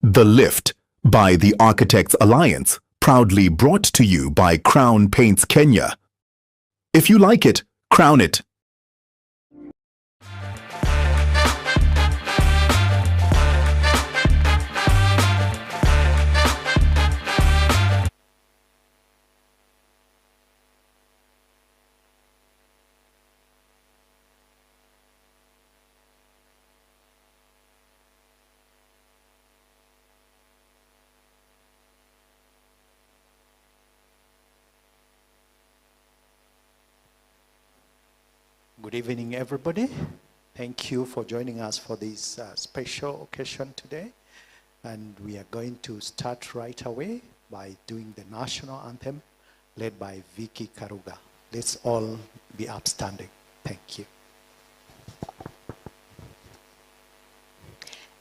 The Lift by the Architects Alliance, proudly brought to you by Crown Paints Kenya. If you like it, crown it. Good evening, everybody. Thank you for joining us for this special occasion today. And we are going to start right away by doing the national anthem led by Vicky Karuga. Let's all be upstanding. Thank you.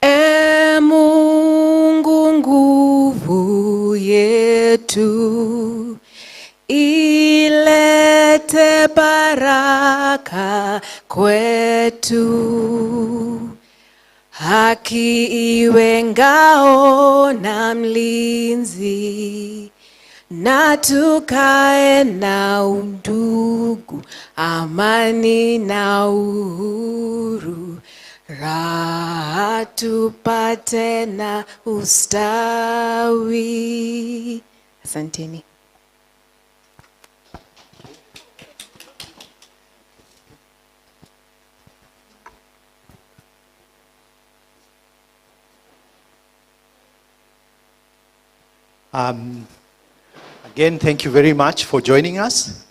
Ee Mungu nguvu yetu, ilete baraka kwetu, haki iwe ngao na mlinzi, na tukae na undugu, amani na uhuru, raha tupate na ustawi. Asanteni. Again, thank you very much for joining us.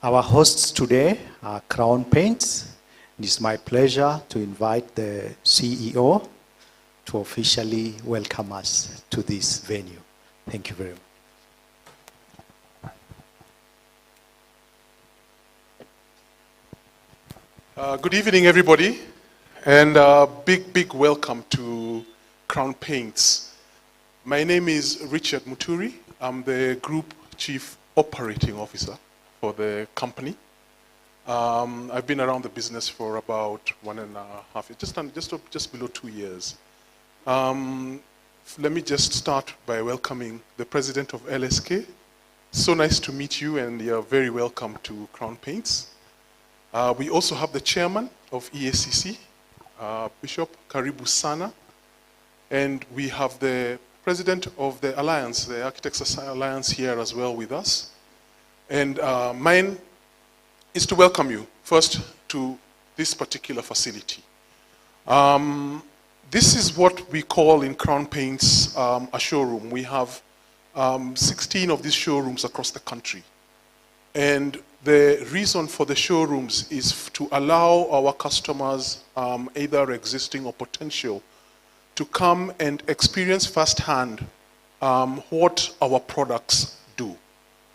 Our hosts today are Crown Paints. It is my pleasure to invite the CEO to officially welcome us to this venue. Thank you very much. Good evening, everybody, and big welcome to Crown Paints. My name is Richard Muturi. I'm the Group Chief Operating Officer for the company. I've been around the business for about 1.5 years, just below 2 years. Let me just start by welcoming the President of LSK. So nice to meet you, and you're very welcome to Crown Paints. We also have the Chairman of EACC, Bishop Karibu Sana, and we have the President of the Alliance, the Architects Alliance, here as well with us. And mine is to welcome you first to this particular facility. This is what we call in Crown Paints a showroom. We have 16 of these showrooms across the country. And the reason for the showrooms is to allow our customers, either existing or potential, to come and experience firsthand what our products do.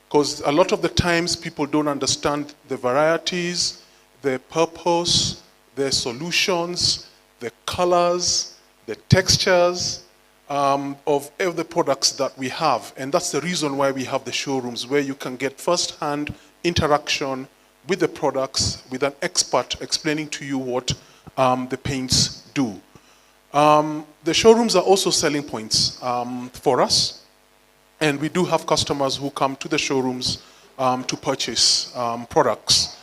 Because a lot of the times people don't understand the varieties, the purpose, the solutions, the colors, the textures of the products that we have. And that's the reason why we have the showrooms, where you can get firsthand interaction with the products, with an expert explaining to you what the paints do. The showrooms are also selling points for us, and we do have customers who come to the showrooms to purchase products.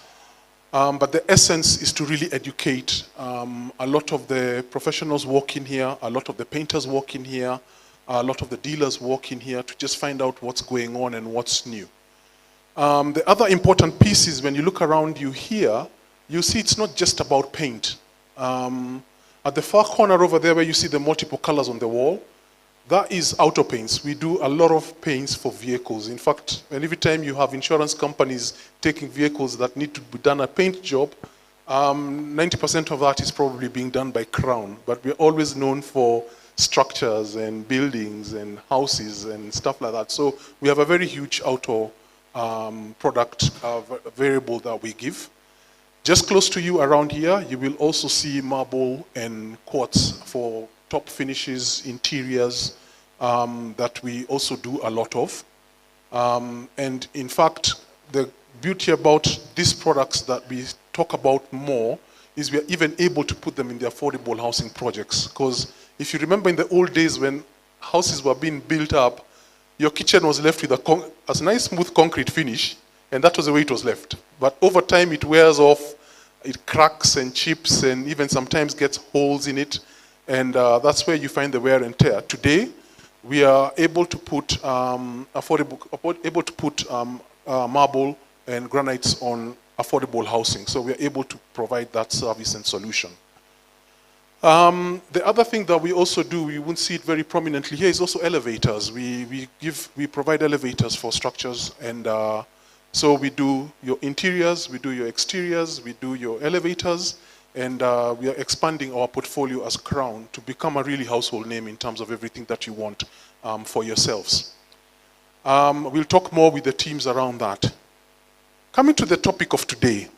But the essence is to really educate. A lot of the professionals walk in here, a lot of the painters walk in here, a lot of the dealers walk in here to just find out what's going on and what's new. The other important piece is when you look around you here, you see it's not just about paint. At the far corner over there where you see the multiple colors on the wall, that is auto paints. We do a lot of paints for vehicles. In fact, every time you have insurance companies taking vehicles that need to be done a paint job, 90% of that is probably being done by Crown. But we're always known for structures and buildings and houses and stuff like that. So we have a very huge auto product variable that we give. Just close to you around here, you will also see marble and quartz for top finishes, interiors, that we also do a lot of. And in fact, the beauty about these products that we talk about more is we are even able to put them in the affordable housing projects. Because if you remember in the old days when houses were being built up, your kitchen was left with a nice smooth concrete finish, and that was the way it was left. But over time it wears off, it cracks and chips and even sometimes gets holes in it, and that's where you find the wear and tear. Today, we are able to put marble and granites on affordable housing. So we are able to provide that service and solution. The other thing that we also do, we won't see it very prominently here, is also elevators. We provide elevators for structures, and so we do your interiors, we do your exteriors, we do your elevators, and we are expanding our portfolio as Crown to become a really household name in terms of everything that you want for yourselves. We'll talk more with the teams around that. Coming to the topic of today,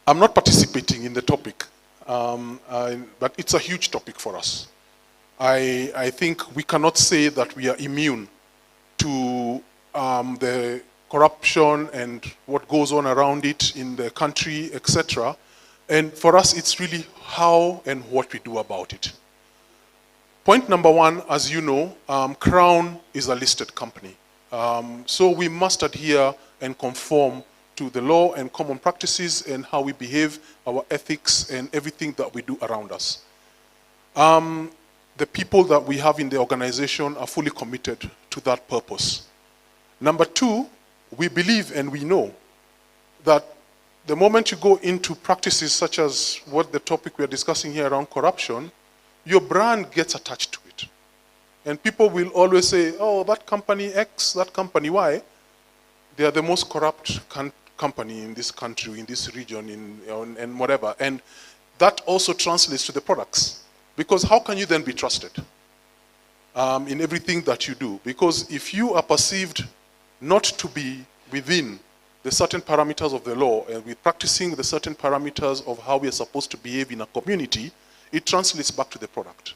I'm not participating in the topic, but it's a huge topic for us. I think we cannot say that we are immune to the corruption and what goes on around it in the country, etc. And for us, it's really how and what we do about it. Point number one, as you know, Crown is a listed company. So we must adhere and conform to the law and common practices and how we behave, our ethics and everything that we do around us. The people that we have in the organization are fully committed to that purpose. Number two, we believe and we know that the moment you go into practices such as what the topic we are discussing here around corruption, your brand gets attached to it. And people will always say, oh, that company X, that company Y, they are the most corrupt company in this country, in this region, and whatever. And that also translates to the products. Because how can you then be trusted in everything that you do? Because if you are perceived not to be within the certain parameters of the law and we're practicing the certain parameters of how we are supposed to behave in a community, it translates back to the product,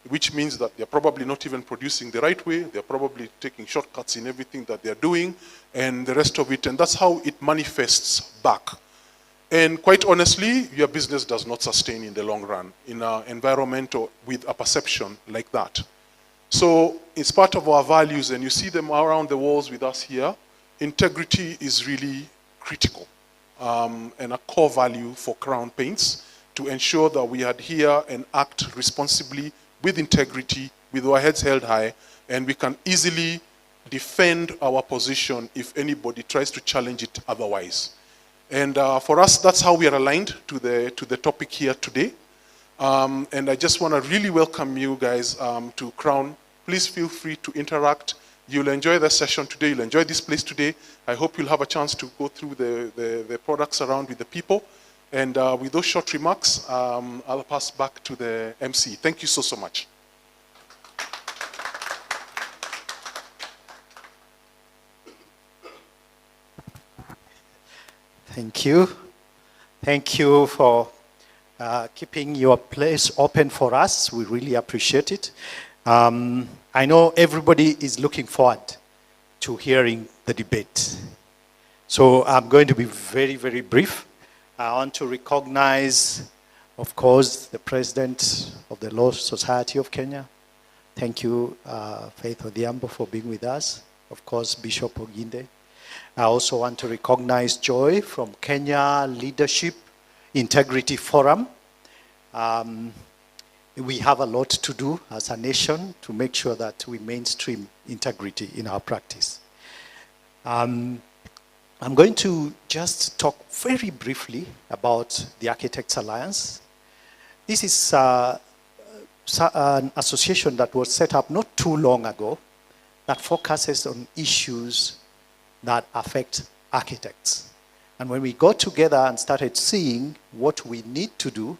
which means that they're probably not even producing the right way, they're probably taking shortcuts in everything that they're doing, and the rest of it, and that's how it manifests back. And quite honestly, your business does not sustain in the long run in an environment or with a perception like that. So it's part of our values, and you see them around the walls with us here. Integrity is really critical and a core value for Crown Paints to ensure that we adhere and act responsibly with integrity, with our heads held high, and we can easily defend our position if anybody tries to challenge it otherwise. And for us, that's how we are aligned to the topic here today. And I just want to really welcome you guys to Crown. Please feel free to interact. You'll enjoy the session today. You'll enjoy this place today. I hope you'll have a chance to go through the products around with the people. And with those short remarks, I'll pass back to the MC. Thank you so much. Thank you. Thank you for keeping your place open for us. We really appreciate it. I know everybody is looking forward to hearing the debate. So I'm going to be very, very brief. I want to recognize, of course, the President of the Law Society of Kenya. Thank you, Faith Odhiambo, for being with us. Of course, Bishop Oginde. I also want to recognize Joy from Kenya Leadership Integrity Forum. We have a lot to do as a nation to make sure that we mainstream integrity in our practice. I'm going to just talk very briefly about the Architects Alliance. This is an association that was set up not too long ago that focuses on issues that affect architects. And when we got together and started seeing what we need to do,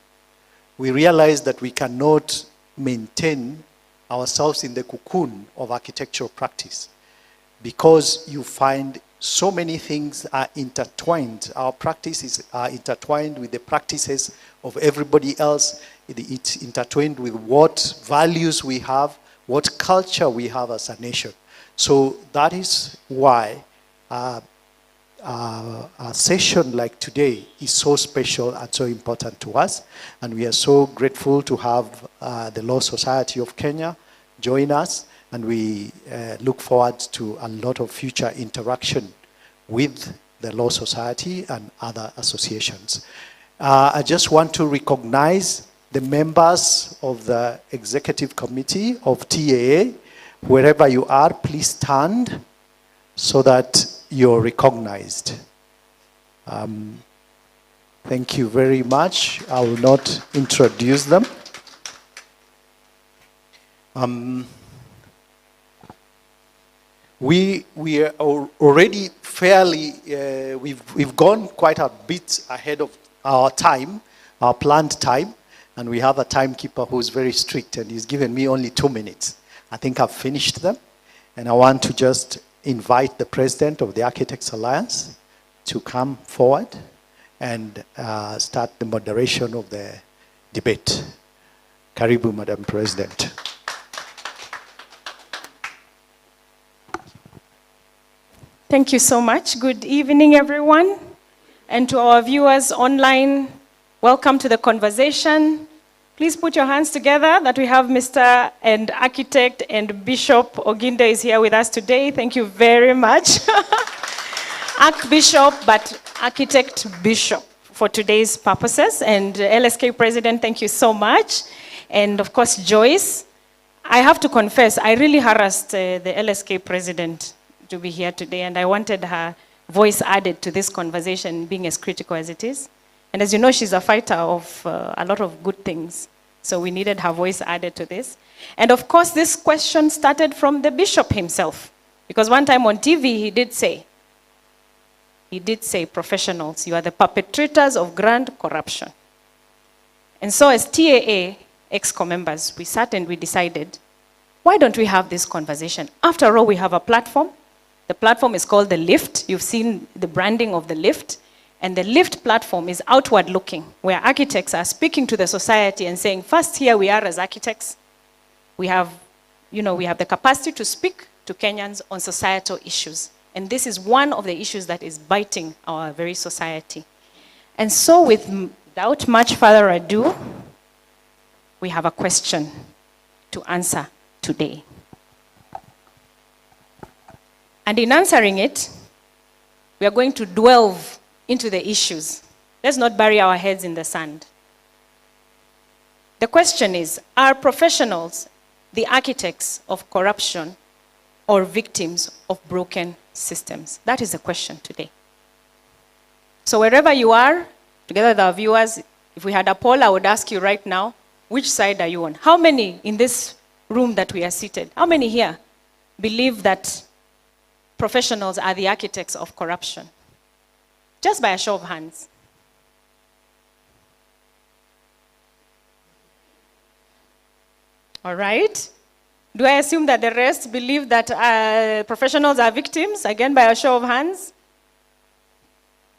we realized that we cannot maintain ourselves in the cocoon of architectural practice because you find so many things are intertwined. Our practices are intertwined with the practices of everybody else. It's intertwined with what values we have, what culture we have as a nation. So that is why a session like today is so special and so important to us. And we are so grateful to have the Law Society of Kenya join us, and we look forward to a lot of future interaction with the Law Society and other associations. I just want to recognize the members of the Executive Committee of TAA. Wherever you are, please stand so that you're recognized. Thank you very much. I will not introduce them. We are already fairly, we've gone quite a bit ahead of our time, our planned time, and we have a timekeeper who's very strict, and he's given me only 2 minutes. I think I've finished them, and I want to just invite the president of the Architects Alliance to come forward and start the moderation of the debate. Karibu, Madam President. Thank you so much. Good evening, everyone. And to our viewers online, welcome to the conversation. Please put your hands together that we have Mr. and Architect and Bishop Oginde is here with us today. Thank you very much. Archbishop, but Architect Bishop for today's purposes. And LSK President, thank you so much. And of course, Joyce. I have to confess, I really harassed the LSK President to be here today, and I wanted her voice added to this conversation, being as critical as it is. And as you know, she's a fighter of a lot of good things. So we needed her voice added to this. And of course, this question started from the bishop himself. Because one time on TV, he did say, professionals, you are the perpetrators of grand corruption. And so as TAA EXCO members, we sat and we decided, why don't we have this conversation? After all, we have a platform. The platform is called The Lift. You've seen the branding of The Lift. And the Lift platform is outward looking, where architects are speaking to the society and saying, first, here we are as architects. We have the capacity to speak to Kenyans on societal issues. And this is one of the issues that is biting our very society. And so without much further ado, we have a question to answer today. And in answering it, we are going to delve into the issues. Let's not bury our heads in the sand. The question is, are professionals the architects of corruption or victims of broken systems? That is the question today. So wherever you are, together with our viewers, if we had a poll, I would ask you right now, which side are you on? How many in this room that we are seated, how many here believe that professionals are the architects of corruption? Just by a show of hands. All right. Do I assume that the rest believe that professionals are victims? Again, by a show of hands.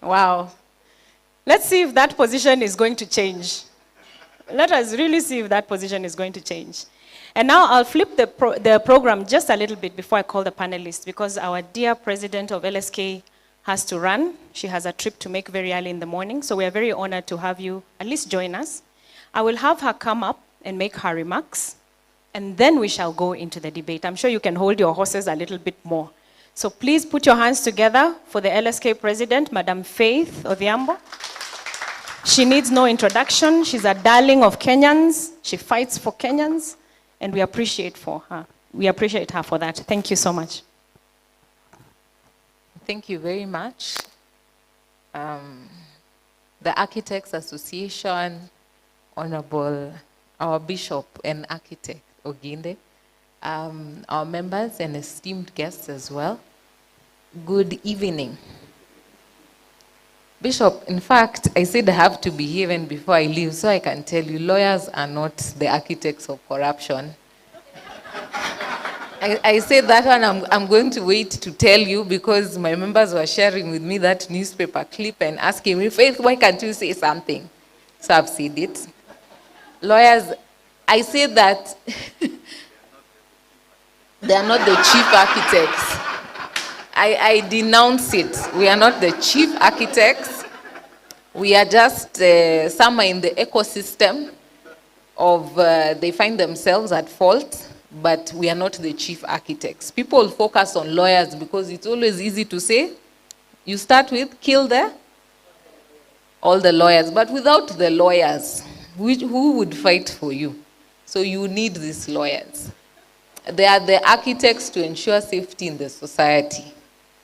Wow. Let's see if that position is going to change. Let us really see if that position is going to change. And now I'll flip the program just a little bit before I call the panelists, because our dear president of LSK has to run. She has a trip to make very early in the morning, so we are very honored to have you at least join us. I will have her come up and make her remarks, and then we shall go into the debate. I'm sure you can hold your horses a little bit more. So please put your hands together for the LSK president, Madam Faith Odhiambo. She needs no introduction. She's a darling of Kenyans. She fights for Kenyans. And we appreciate her for that. Thank you so much. Thank you very much. The Architects Association, Honorable, our Bishop and Architect Oginde, our members and esteemed guests as well, good evening. Bishop, in fact, I said I have to be here even before I leave, so I can tell you, lawyers are not the architects of corruption. I said that one, I'm going to wait to tell you, because my members were sharing with me that newspaper clip and asking me, Faith, why can't you say something? So I've said it. Lawyers, I said that they are not the chief architects. I denounce it. We are not the chief architects. We are just somewhere in the ecosystem of, they find themselves at fault but we are not the chief architects. People focus on lawyers because it's always easy to say, you start with, kill all the lawyers. But without the lawyers, who would fight for you? So you need these lawyers. They are the architects to ensure safety in the society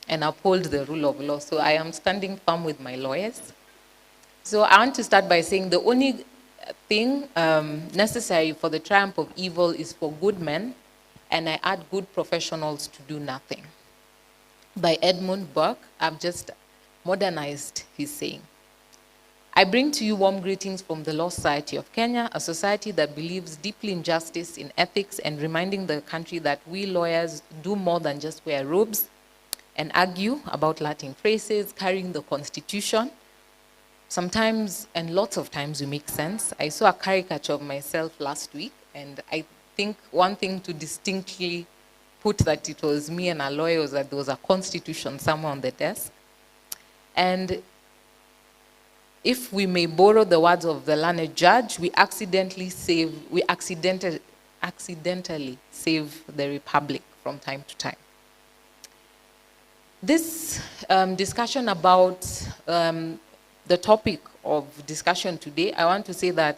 and uphold the rule of law. So I am standing firm with my lawyers. So I want to start by saying the only thing necessary for the triumph of evil is for good men, and I add good professionals to do nothing. By Edmund Burke, I've just modernized his saying. I bring to you warm greetings from the Law Society of Kenya, a society that believes deeply in justice, in ethics, and reminding the country that we lawyers do more than just wear robes and argue about Latin phrases, carrying the Constitution. Sometimes, and lots of times, we make sense. I saw a caricature of myself last week, and I think one thing to distinctly put that it was me and a lawyer was that there was a Constitution somewhere on the desk. And if we may borrow the words of the learned judge, we accidentally save the Republic from time to time. This discussion about the topic of discussion today, I want to say that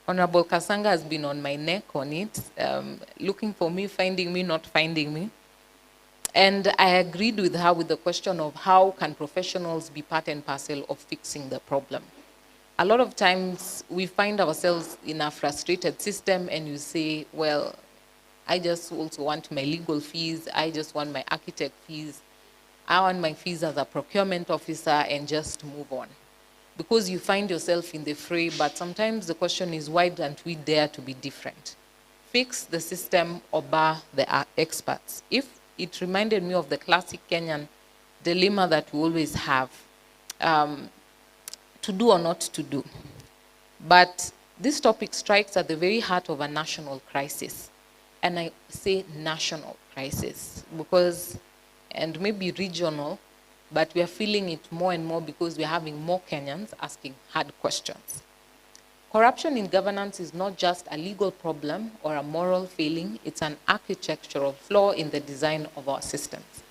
Honorable Kasanga has been on my neck on it, looking for me, finding me, not finding me. And I agreed with her with the question of how can professionals be part and parcel of fixing the problem. A lot of times we find ourselves in a frustrated system and you say, well, I just also want my legal fees, I just want my architect fees, I want my fees as a procurement officer, and just move on. Because you find yourself in the fray, but sometimes the question is, why don't we dare to be different? Fix the system or bar the experts. It reminded me of the classic Kenyan dilemma that we always have, to do or not to do. But this topic strikes at the very heart of a national crisis. And I say national crisis because, and maybe regional, but we are feeling it more and more because we are having more Kenyans asking hard questions. Corruption in governance is not just a legal problem or a moral failing, it's an architectural flaw in the design of our systems.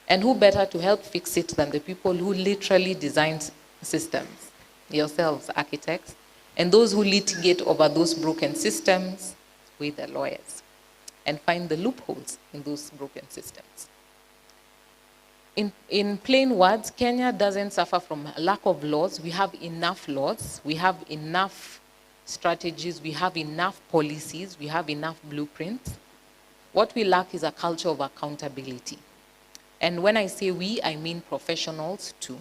And who better to help fix it than the people who literally design systems, yourselves, architects, and those who litigate over those broken systems, with the lawyers, and find the loopholes in those broken systems. In plain words, Kenya doesn't suffer from a lack of laws. We have enough laws. We have enough strategies. We have enough policies. We have enough blueprints. What we lack is a culture of accountability. And when I say we, I mean professionals too.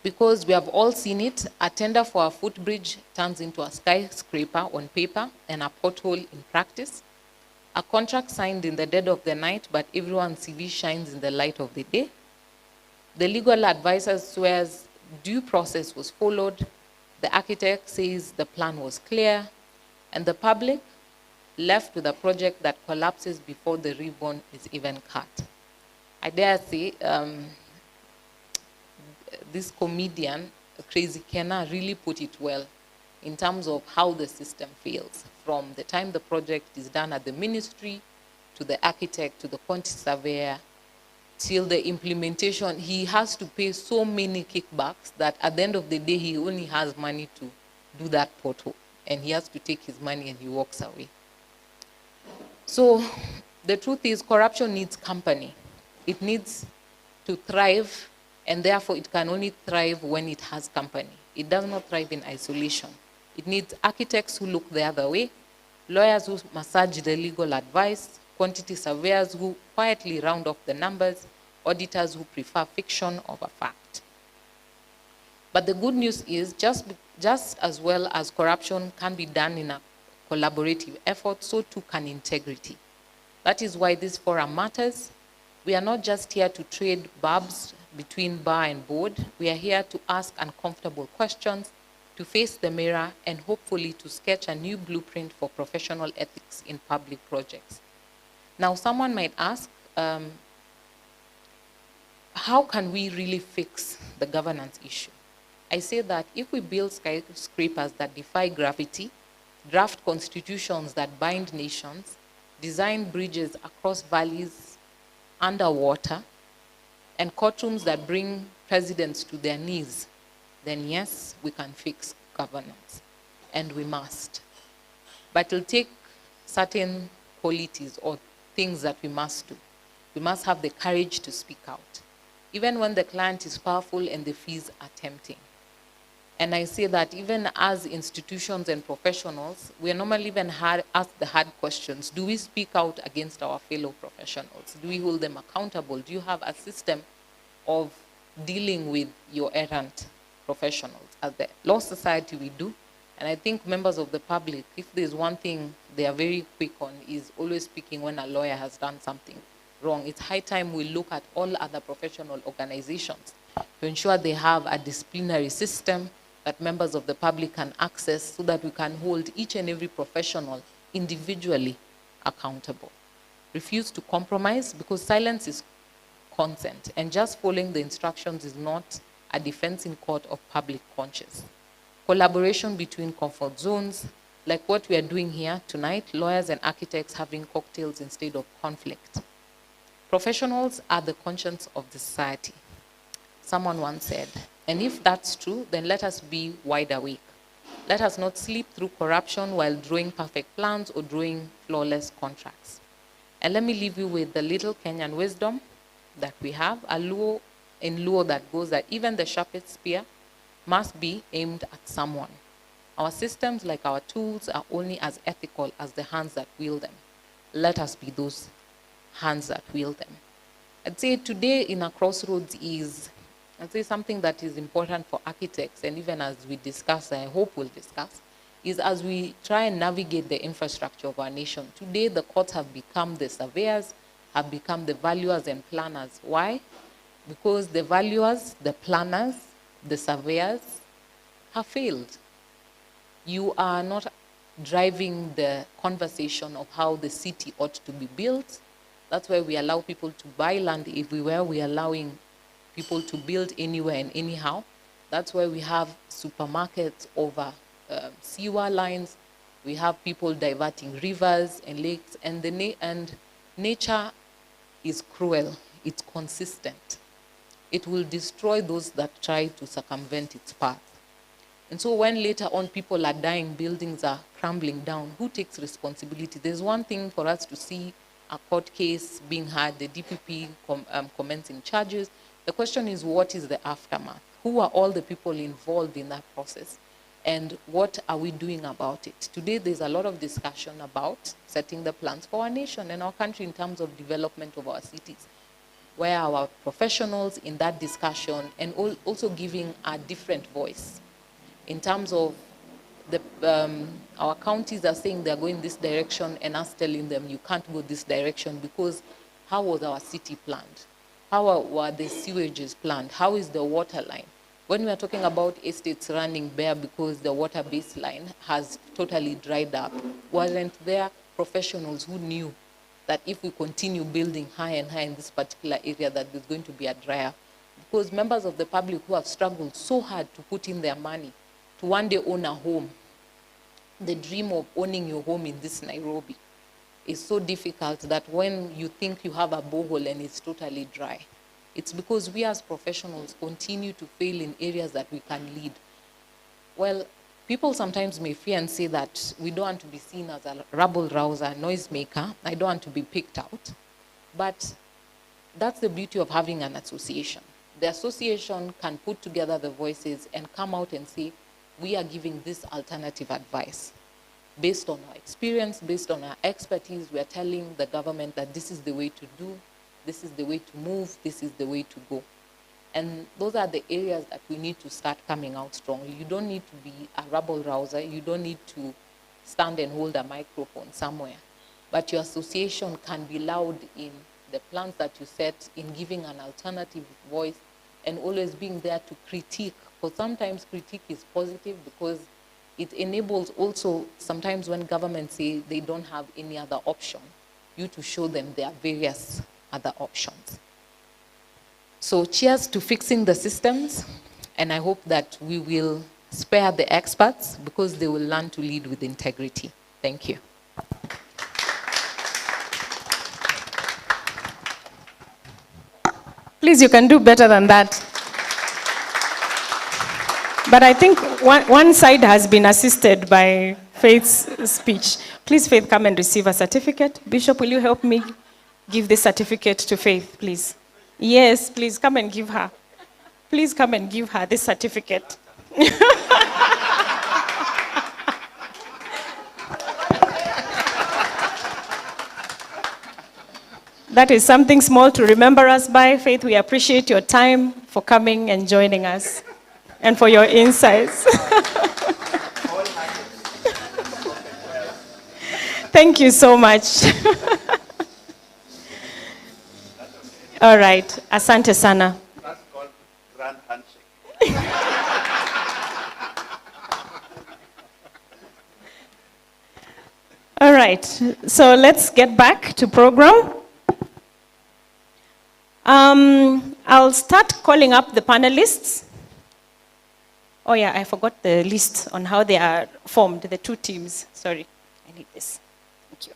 Because we have all seen it, a tender for a footbridge turns into a skyscraper on paper and a pothole in practice. A contract signed in the dead of the night, but everyone's CV shines in the light of the day. The legal advisor swears due process was followed. The architect says the plan was clear. And the public left with a project that collapses before the ribbon is even cut. I dare say this comedian, Crazy Kenna, really put it well in terms of how the system fails. From the time the project is done at the ministry, to the architect, to the quantity surveyor, till the implementation, he has to pay so many kickbacks that at the end of the day, he only has money to do that pothole. And he has to take his money and he walks away. So the truth is, corruption needs company. It needs to thrive, and therefore it can only thrive when it has company. It does not thrive in isolation. It needs architects who look the other way, lawyers who massage the legal advice, quantity surveyors who quietly round off the numbers, auditors who prefer fiction over fact. But the good news is, just as well as corruption can be done in a collaborative effort, so too can integrity. That is why this forum matters. We are not just here to trade barbs between bar and board. We are here to ask uncomfortable questions, to face the mirror, and hopefully to sketch a new blueprint for professional ethics in public projects. Now, someone might ask, how can we really fix the governance issue? I say that if we build skyscrapers that defy gravity, draft constitutions that bind nations, design bridges across valleys underwater, and courtrooms that bring presidents to their knees, then yes, we can fix governance, and we must. But it'll take certain qualities or things that we must do. We must have the courage to speak out, even when the client is powerful and the fees are tempting. And I say that even as institutions and professionals, we are normally even asked the hard questions. Do we speak out against our fellow professionals? Do we hold them accountable? Do you have a system of dealing with your errant professionals? As the Law Society, we do. And I think members of the public, if there's one thing they are very quick on, is always speaking when a lawyer has done something wrong. It's high time we look at all other professional organizations to ensure they have a disciplinary system that members of the public can access so that we can hold each and every professional individually accountable. Refuse to compromise, because silence is consent, and just following the instructions is not a defense in court of public conscience. Collaboration between comfort zones, like what we are doing here tonight, lawyers and architects having cocktails instead of conflict. Professionals are the conscience of the society, someone once said. And if that's true, then let us be wide awake. Let us not sleep through corruption while drawing perfect plans or drawing flawless contracts. And let me leave you with the little Kenyan wisdom that we have, a law in law that goes that even the sharpest spear must be aimed at someone. Our systems, like our tools, are only as ethical as the hands that wield them. Let us be those hands that wield them. I'd say today in a crossroads is, I'd say something that is important for architects, and even as we discuss, I hope we'll discuss, is as we try and navigate the infrastructure of our nation. Today, the courts have become the surveyors, have become the valuers and planners. Why? Because the valuers, the planners, the surveyors have failed. You are not driving the conversation of how the city ought to be built. That's why we allow people to buy land everywhere. We are allowing people to build anywhere and anyhow. That's why we have supermarkets over sewer lines. We have people diverting rivers and lakes, and nature is cruel. It's consistent. It will destroy those that try to circumvent its path. And so when later on people are dying, buildings are crumbling down, who takes responsibility? There's one thing for us to see a court case being heard, the DPP commencing charges. The question is, what is the aftermath? Who are all the people involved in that process? And what are we doing about it? Today, there's a lot of discussion about setting the plans for our nation and our country in terms of development of our cities, where our professionals in that discussion and also giving a different voice in terms of our counties are saying they're going this direction and us telling them you can't go this direction because how was our city planned? How were the sewages planned? How is the water line? When we are talking about estates running bare because the water baseline has totally dried up, wasn't there professionals who knew that if we continue building high and high in this particular area that there's going to be a dry up? Because members of the public who have struggled so hard to put in their money to one day own a home, the dream of owning your home in this Nairobi is so difficult that when you think you have a borehole and it's totally dry, it's because we as professionals continue to fail in areas that we can lead. Well, people sometimes may fear and say that we don't want to be seen as a rabble-rouser, noisemaker. I don't want to be picked out. But that's the beauty of having an association. The association can put together the voices and come out and say, we are giving this alternative advice. Based on our experience, based on our expertise, we are telling the government that this is the way to do, this is the way to move, this is the way to go. And those are the areas that we need to start coming out strongly. You don't need to be a rabble-rouser. You don't need to stand and hold a microphone somewhere. But your association can be loud in the plans that you set, in giving an alternative voice, and always being there to critique. Because sometimes critique is positive because it enables also, sometimes when governments say they don't have any other option, you to show them there are various other options. So cheers to fixing the systems, and I hope that we will Spare the experts because they will learn to lead with integrity. Thank you. Please, you can do better than that. But I think one side has been assisted by Faith's speech. Please, Faith, come and receive a certificate. Bishop, will you help me give this certificate to Faith, please? Yes, please, come and give her. Please come and give her this certificate. That is something small to remember us by. Faith, we appreciate your time for coming and joining us and for your insights. Thank you so much. All right, asante sana. That's called grand handshake. All right, so let's get back to program. I'll start calling up the panelists. Oh yeah, I forgot the list on how they are formed, the two teams. Sorry, I need this. Thank you.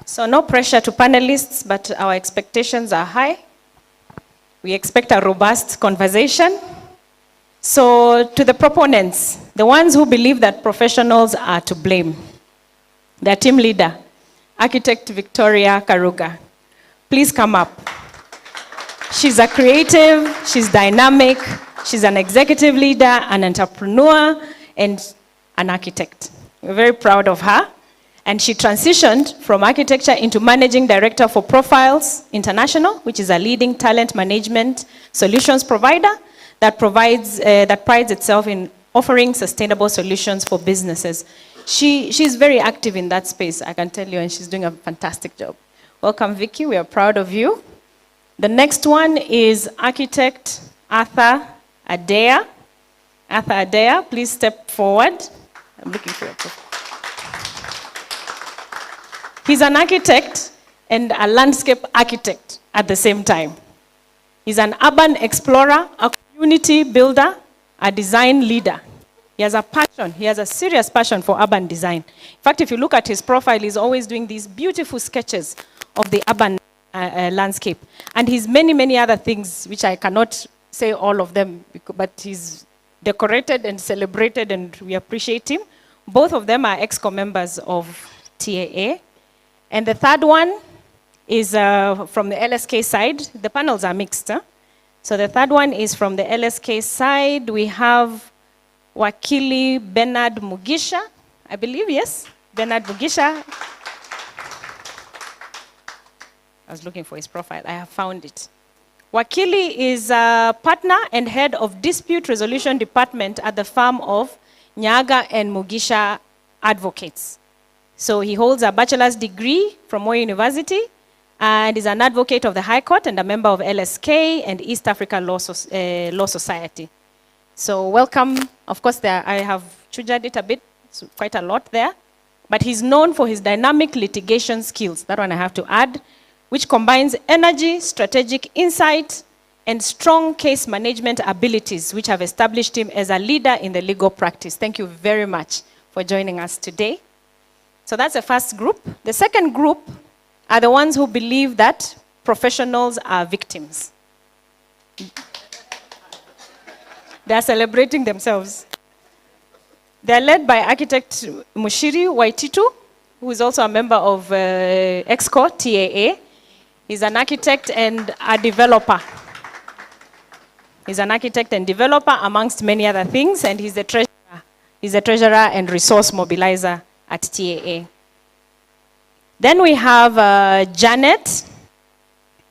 So no pressure to panelists, but our expectations are high. We expect a robust conversation. So to the proponents, the ones who believe that professionals are to blame, their team leader, Architect Victoria Karuga, please come up. She's a creative, she's dynamic, she's an executive leader, an entrepreneur, and an architect. We're very proud of her. And she transitioned from architecture into managing director for Profiles International, which is a leading talent management solutions provider that prides itself in offering sustainable solutions for businesses. She's very active in that space, I can tell you, and she's doing a fantastic job. Welcome, Vicky. We are proud of you. The next one is architect Arthur Adea. Arthur Adea, please step forward. I'm looking for your profile. He's an architect and a landscape architect at the same time. He's an urban explorer, a community builder, a design leader. He has a passion, he has a serious passion for urban design. In fact, if you look at his profile, he's always doing these beautiful sketches of the urban landscape. And he's many, many other things, which I cannot say all of them, but he's decorated and celebrated, and we appreciate him. Both of them are EXCO members of TAA. And the third one is from the LSK side. The panels are mixed. Huh? So the third one is from the LSK side. We have Wakili Bernard Mugisha, I believe, yes? Bernard Mugisha. I was looking for his profile. I have found it. Wakili is a partner and head of dispute resolution department at the firm of Nyaga and Mugisha Advocates. So he holds a bachelor's degree from Moi University and is an advocate of the High Court and a member of LSK and East Africa Law Society. So welcome. Of course, I have chujad it a bit, so quite a lot there. But he's known for his dynamic litigation skills, that one I have to add, which combines energy, strategic insight, and strong case management abilities, which have established him as a leader in the legal practice. Thank you very much for joining us today. So that's the first group. The second group are the ones who believe that professionals are victims. They are celebrating themselves. They are led by architect Mushiri Waititu, who is also a member of EXCO TAA. He's an architect and a developer. He's an architect and developer amongst many other things, and he's the treasurer. He's the treasurer and resource mobilizer at TAA. Then we have Janet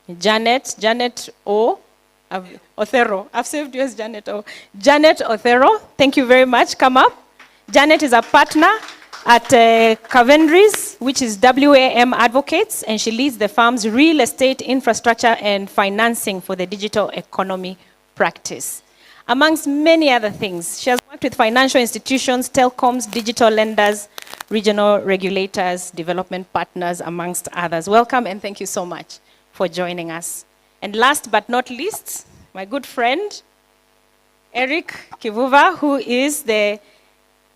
Othero. I've saved you as Janet O. Janet Othero, thank you very much. Come up. Janet is a partner at Cavendries, which is WAM Advocates, and she leads the firm's real estate infrastructure and financing for the digital economy practice. Amongst many other things, she has worked with financial institutions, telecoms, digital lenders, regional regulators, development partners, amongst others. Welcome and thank you so much for joining us. And last but not least, my good friend, Eric Kivuva, who is the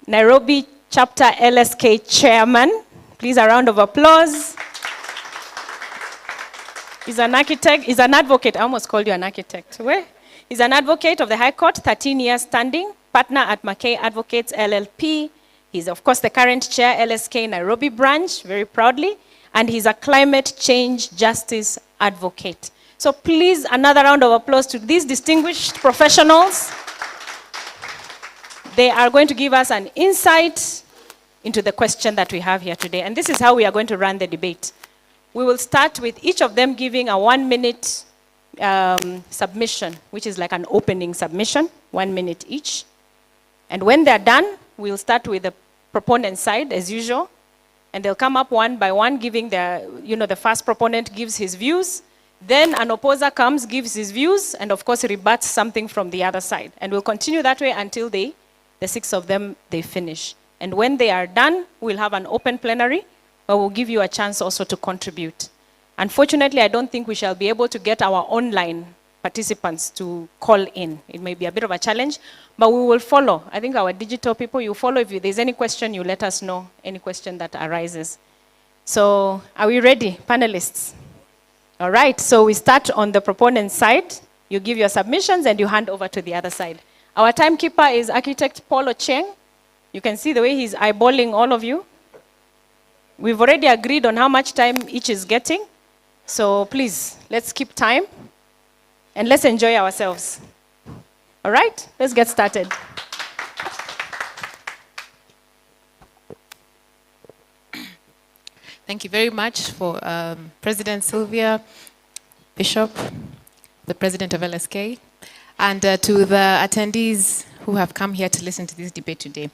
Nairobi Chapter LSK Chairman. Please, a round of applause. He's an architect, he's an advocate. I almost called you an architect. Where? He's an advocate of the High Court, 13 years standing, partner at McKay Advocates LLP. He's, of course, the current chair, LSK Nairobi branch, very proudly. And he's a climate change justice advocate. So please, another round of applause to these distinguished professionals. They are going to give us an insight into the question that we have here today. And this is how we are going to run the debate. We will start with each of them giving a 1-minute submission, which is like an opening submission, 1 minute each. And when they're done, we'll start with the proponent side, as usual. And they'll come up one by one, giving their, the first proponent gives his views. Then an opposer comes, gives his views, and of course rebuts something from the other side. And we'll continue that way until the 6 of them, they finish. And when they are done, we'll have an open plenary, where we'll give you a chance also to contribute. Unfortunately, I don't think we shall be able to get our online participants to call in. It may be a bit of a challenge, but we will follow. I think our digital people, you follow. If there's any question, you let us know, any question that arises. So, are we ready, panelists? All right, so we start on the proponent side. You give your submissions and you hand over to the other side. Our timekeeper is architect Paul Ocheng. You can see the way he's eyeballing all of you. We've already agreed on how much time each is getting. So please, let's keep time and let's enjoy ourselves. All right, let's get started. Thank you very much for President Sylvia, Bishop, the President of LSK, and to the attendees who have come here to listen to this debate today.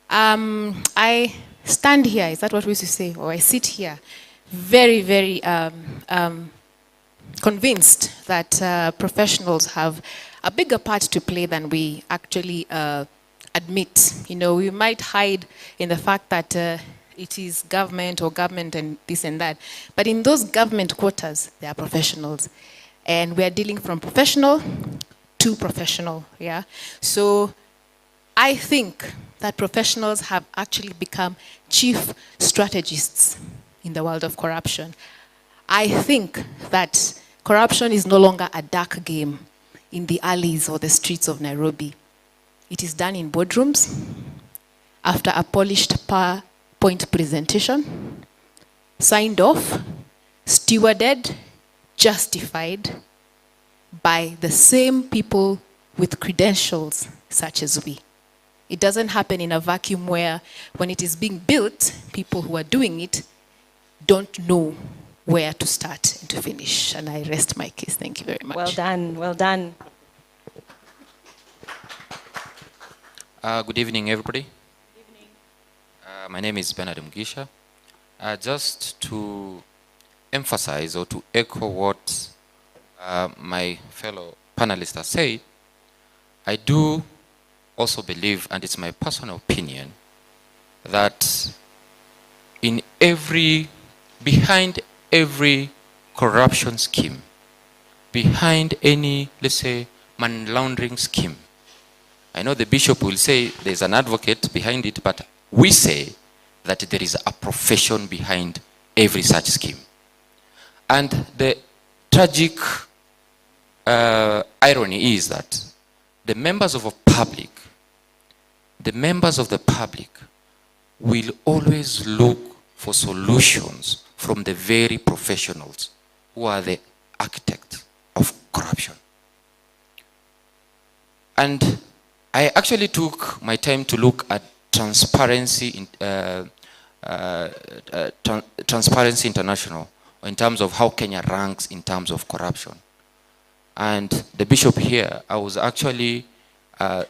I stand here, is that what we used to say? Or I sit here very, very convinced that professionals have a bigger part to play than we actually admit. We might hide in the fact that it is government and this and that. But in those government quarters, there are professionals. And we are dealing from professional to professional, yeah? So I think that professionals have actually become chief strategists in the world of corruption. I think that corruption is no longer a dark game in the alleys or the streets of Nairobi. It is done in boardrooms after a polished PowerPoint presentation, signed off, stewarded, justified by the same people with credentials such as we. It doesn't happen in a vacuum where when it is being built, people who are doing it don't know where to start and to finish. And I rest my case. Thank you very much. Well done, well done. Good evening, everybody. Good evening. My name is Bernard Mugisha. Just to emphasize or to echo what my fellow panelists have said, I do also believe, and it's my personal opinion, that behind every corruption scheme, behind any, let's say, money laundering scheme, I know the bishop will say there's an advocate behind it, but we say that there is a profession behind every such scheme. And the tragic irony is that the members of the public will always look for solutions from the very professionals who are the architects of corruption. And I actually took my time to look at Transparency International in terms of how Kenya ranks in terms of corruption. And the bishop here, I was actually, let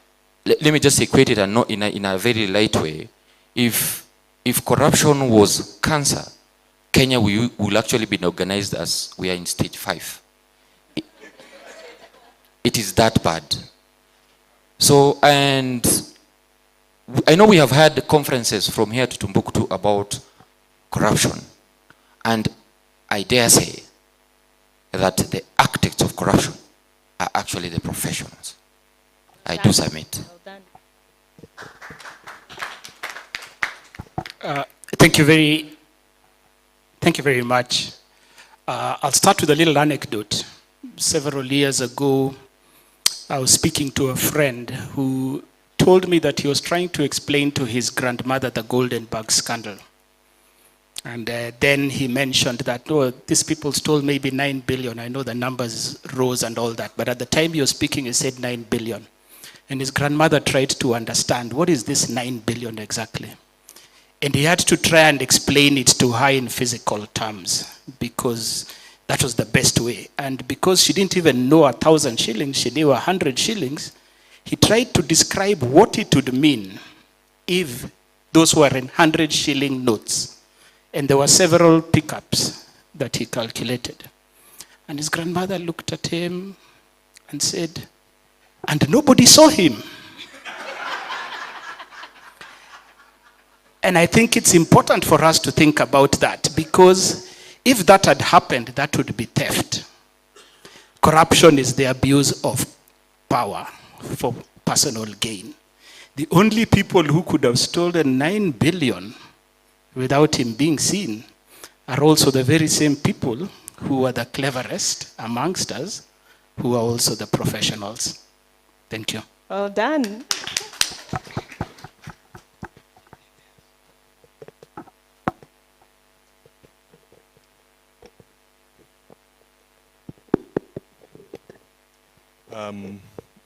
me just equate it and not in a very light way. If corruption was cancer, Kenya will actually be organized as we are in stage 5. It is that bad. So, and I know we have had conferences from here to Timbuktu about corruption. And I dare say that the architect corruption are actually the professionals. I do submit. Well done. Thank you very much. I'll start with a little anecdote. Several years ago, I was speaking to a friend who told me that he was trying to explain to his grandmother the Goldenberg scandal. And then he mentioned that, oh, these people stole maybe 9 billion. I know the numbers rose and all that, but at the time he was speaking, he said 9 billion. And his grandmother tried to understand, what is this 9 billion exactly? And he had to try and explain it to her in physical terms, because that was the best way. And because she didn't even know 1,000 shillings, she knew 100 shillings, he tried to describe what it would mean if those were in 100 shilling notes. And there were several pickups that he calculated. And his grandmother looked at him and said, and nobody saw him. And I think it's important for us to think about that, because if that had happened, that would be theft. Corruption is the abuse of power for personal gain. The only people who could have stolen 9 billion without him being seen are also the very same people who are the cleverest amongst us, who are also the professionals. Thank you. Well done.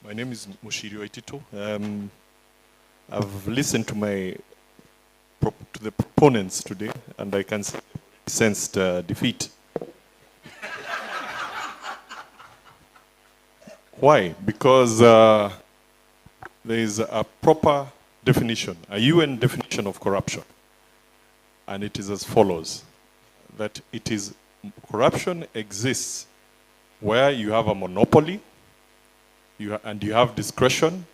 My name is Mushirio Itito. I've listened to the proponents today, and I can sense defeat. Why? Because there is a proper definition, a UN definition of corruption, and it is as follows: that corruption exists where you have a monopoly, and you have discretion,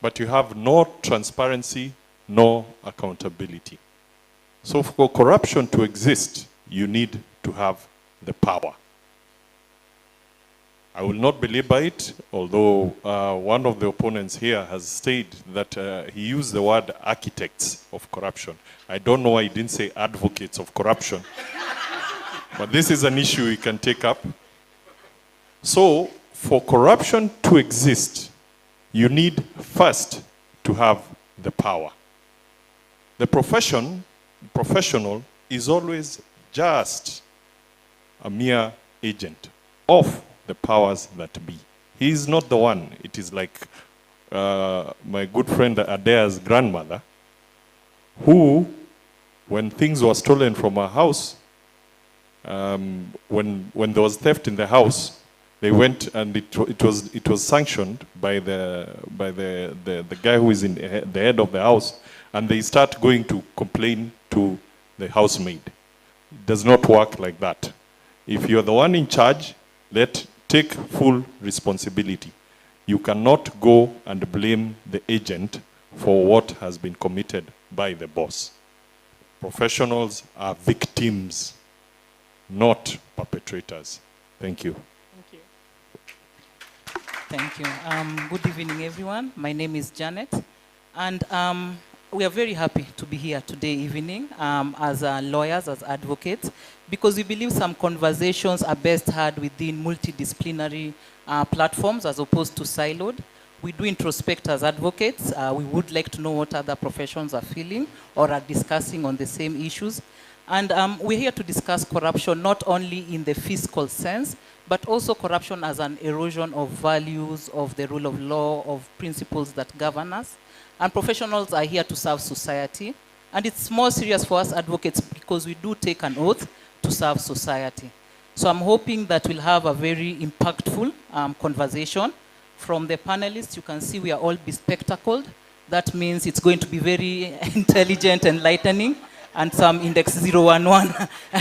but you have no transparency, no accountability. So for corruption to exist, you need to have the power. I will not belabor it, although one of the opponents here has stated that he used the word architects of corruption. I don't know why he didn't say advocates of corruption. But this is an issue we can take up. So, for corruption to exist, you need first to have the power. The professional is always just a mere agent of the powers that be. He is not the one. It is like my good friend Adea's grandmother, who, when things were stolen from her house, when there was theft in the house, they went, and it was sanctioned by the guy who is in the head of the house, and they start going to complain to the housemaid. It does not work like that. If you're the one in charge, take full responsibility. You cannot go and blame the agent for what has been committed by the boss. Professionals are victims, not perpetrators. Thank you. Thank you. Good evening, everyone. My name is Janet, and we are very happy to be here today evening as lawyers, as advocates, because we believe some conversations are best had within multidisciplinary platforms as opposed to siloed. We do introspect as advocates. We would like to know what other professions are feeling or are discussing on the same issues. And we're here to discuss corruption not only in the fiscal sense, but also corruption as an erosion of values, of the rule of law, of principles that govern us. And professionals are here to serve society. And it's more serious for us advocates because we do take an oath to serve society. So I'm hoping that we'll have a very impactful conversation. From the panelists, you can see we are all bespectacled. That means it's going to be very intelligent, enlightening, and some index 011,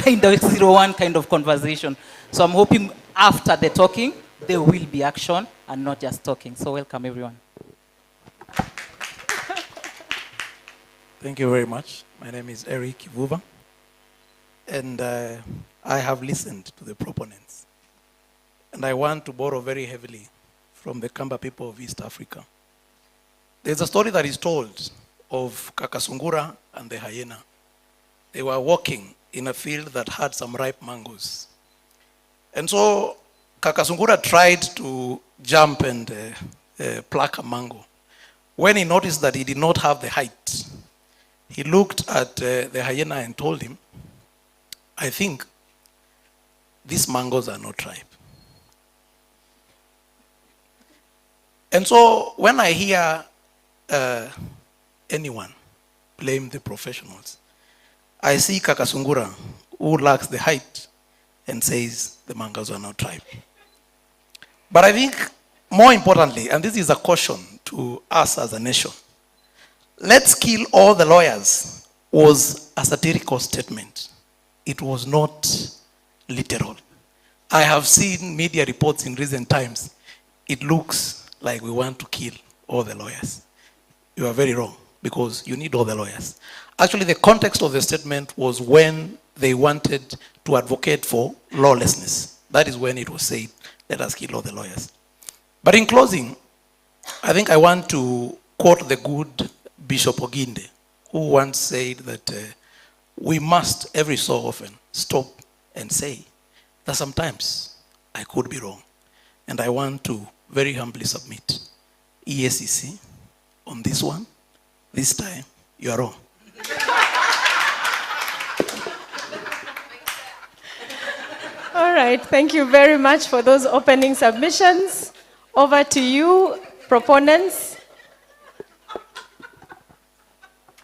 index 01 kind of conversation. So I'm hoping after the talking, there will be action and not just talking. So welcome, everyone. Thank you very much. My name is Eric Kivuva, and I have listened to the proponents. and I want to borrow very heavily from the Kamba people of East Africa. There's a story that is told of Kakasungura and the hyena. They were walking in a field that had some ripe mangoes. And so Kakasungura tried to jump and pluck a mango. When he noticed that he did not have the height, he looked at the hyena and told him, I think these mangoes are not ripe. And so when I hear anyone blame the professionals, I see Kakasungura, who lacks the height, and says the mangoes are not ripe. But I think more importantly, and this is a caution to us as a nation, let's kill all the lawyers was a satirical statement. It was not literal. I have seen media reports in recent times. It looks like we want to kill all the lawyers. You are very wrong, because you need all the lawyers. Actually, the context of the statement was when they wanted to advocate for lawlessness. That is when it was said, let us kill all the lawyers. But in closing, I think I want to quote the good Bishop Oginde, who once said that we must every so often stop and say that sometimes I could be wrong. And I want to very humbly submit, EACC, on this one, this time, you are wrong. All right, thank you very much for those opening submissions. Over to you, proponents.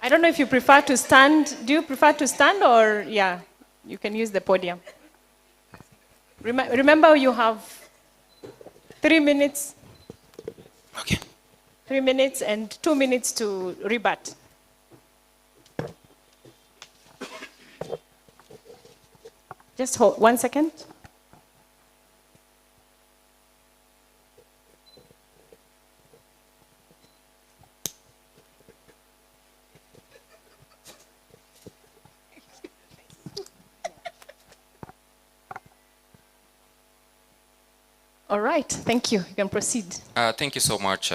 I don't know if you prefer to stand. Do you prefer to stand, or, yeah, you can use the podium. Remember, you have 3 minutes. Okay. 3 minutes and 2 minutes to rebut. Just hold 1 second. All right, thank you. You can proceed. Thank you so much,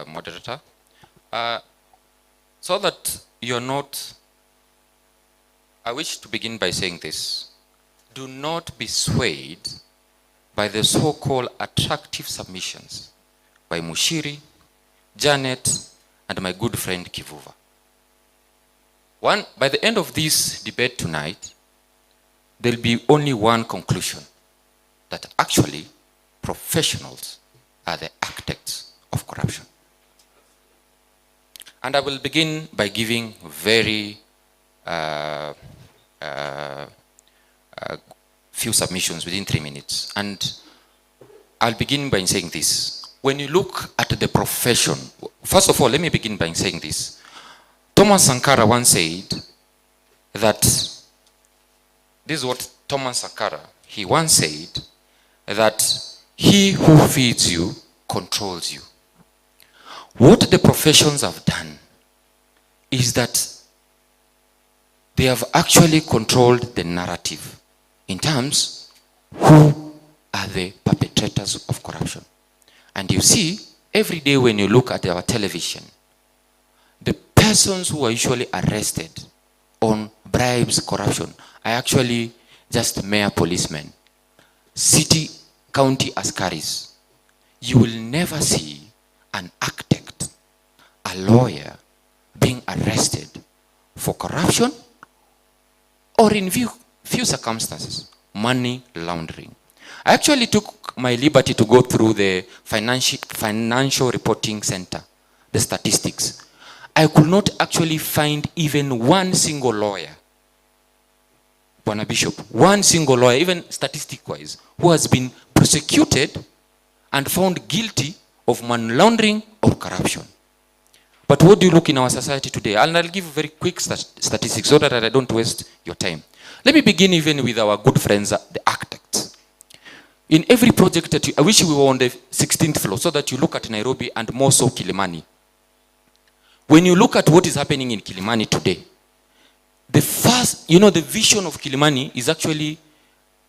moderator. So that you're not, I wish to begin by saying this. Do not be swayed by the so-called attractive submissions by Mushiri, Janet, and my good friend Kivuva. By the end of this debate tonight, there'll be only one conclusion, that actually professionals are the architects of corruption. And I will begin by giving very few submissions within 3 minutes. And I'll begin by saying this. When you look at the profession, first of all, let me begin by saying this. Thomas Sankara once said that, this is what Thomas Sankara, he once said, that he who feeds you controls you. What the professions have done is that they have actually controlled the narrative in terms who are the perpetrators of corruption. And you see, every day when you look at our television, the persons who are usually arrested on bribes, corruption, are actually just mere policemen, city, county askaris. You will never see an architect, a lawyer, being arrested for corruption or in few circumstances, money laundering. I actually took my liberty to go through the Financial Reporting Center, the statistics. I could not actually find even one single lawyer, Bwana Bishop, one single lawyer, even statistic-wise, who has been prosecuted and found guilty of money laundering or corruption. But what do you look in our society today? And I'll give very quick statistics so that I don't waste your time. Let me begin even with our good friends, the architects. In every project that I wish we were on the 16th floor so that you look at Nairobi and more so Kilimani. When you look at what is happening in Kilimani today, the first, the vision of Kilimani is actually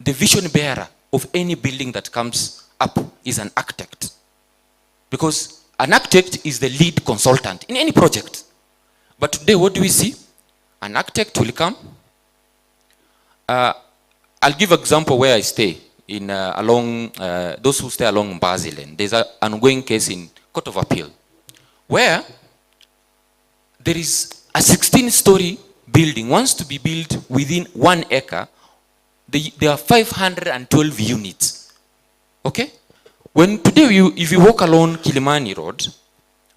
the vision bearer of any building that comes up is an architect. Because an architect is the lead consultant in any project. But today, what do we see? An architect will come. I'll give an example where I stay, in along those who stay along Mbasi Lane. There's an ongoing case in Court of Appeal, where there is a 16-story building wants to be built within 1 acre. There are 512 units. Okay? When today, if you walk along Kilimani Road,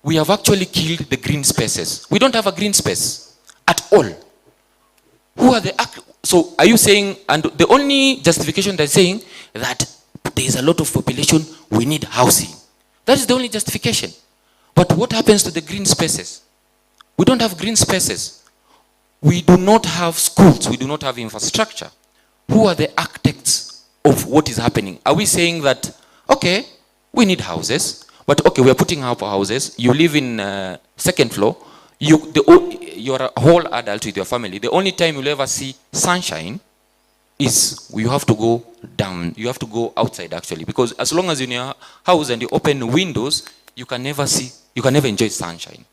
we have actually killed the green spaces. We don't have a green space at all. Who are the, so are you saying, and the only justification they're saying that there is a lot of population, we need housing. That is the only justification. But what happens to the green spaces? We don't have green spaces. We do not have schools. We do not have infrastructure. Who are the architects of what is happening? Are we saying that, okay, we need houses, but okay, we are putting up houses. You live in second floor. You're a whole adult with your family. The only time you'll ever see sunshine is you have to go down. You have to go outside, actually, because as long as you're in your house and you open windows, you can never see, you can never enjoy sunshine.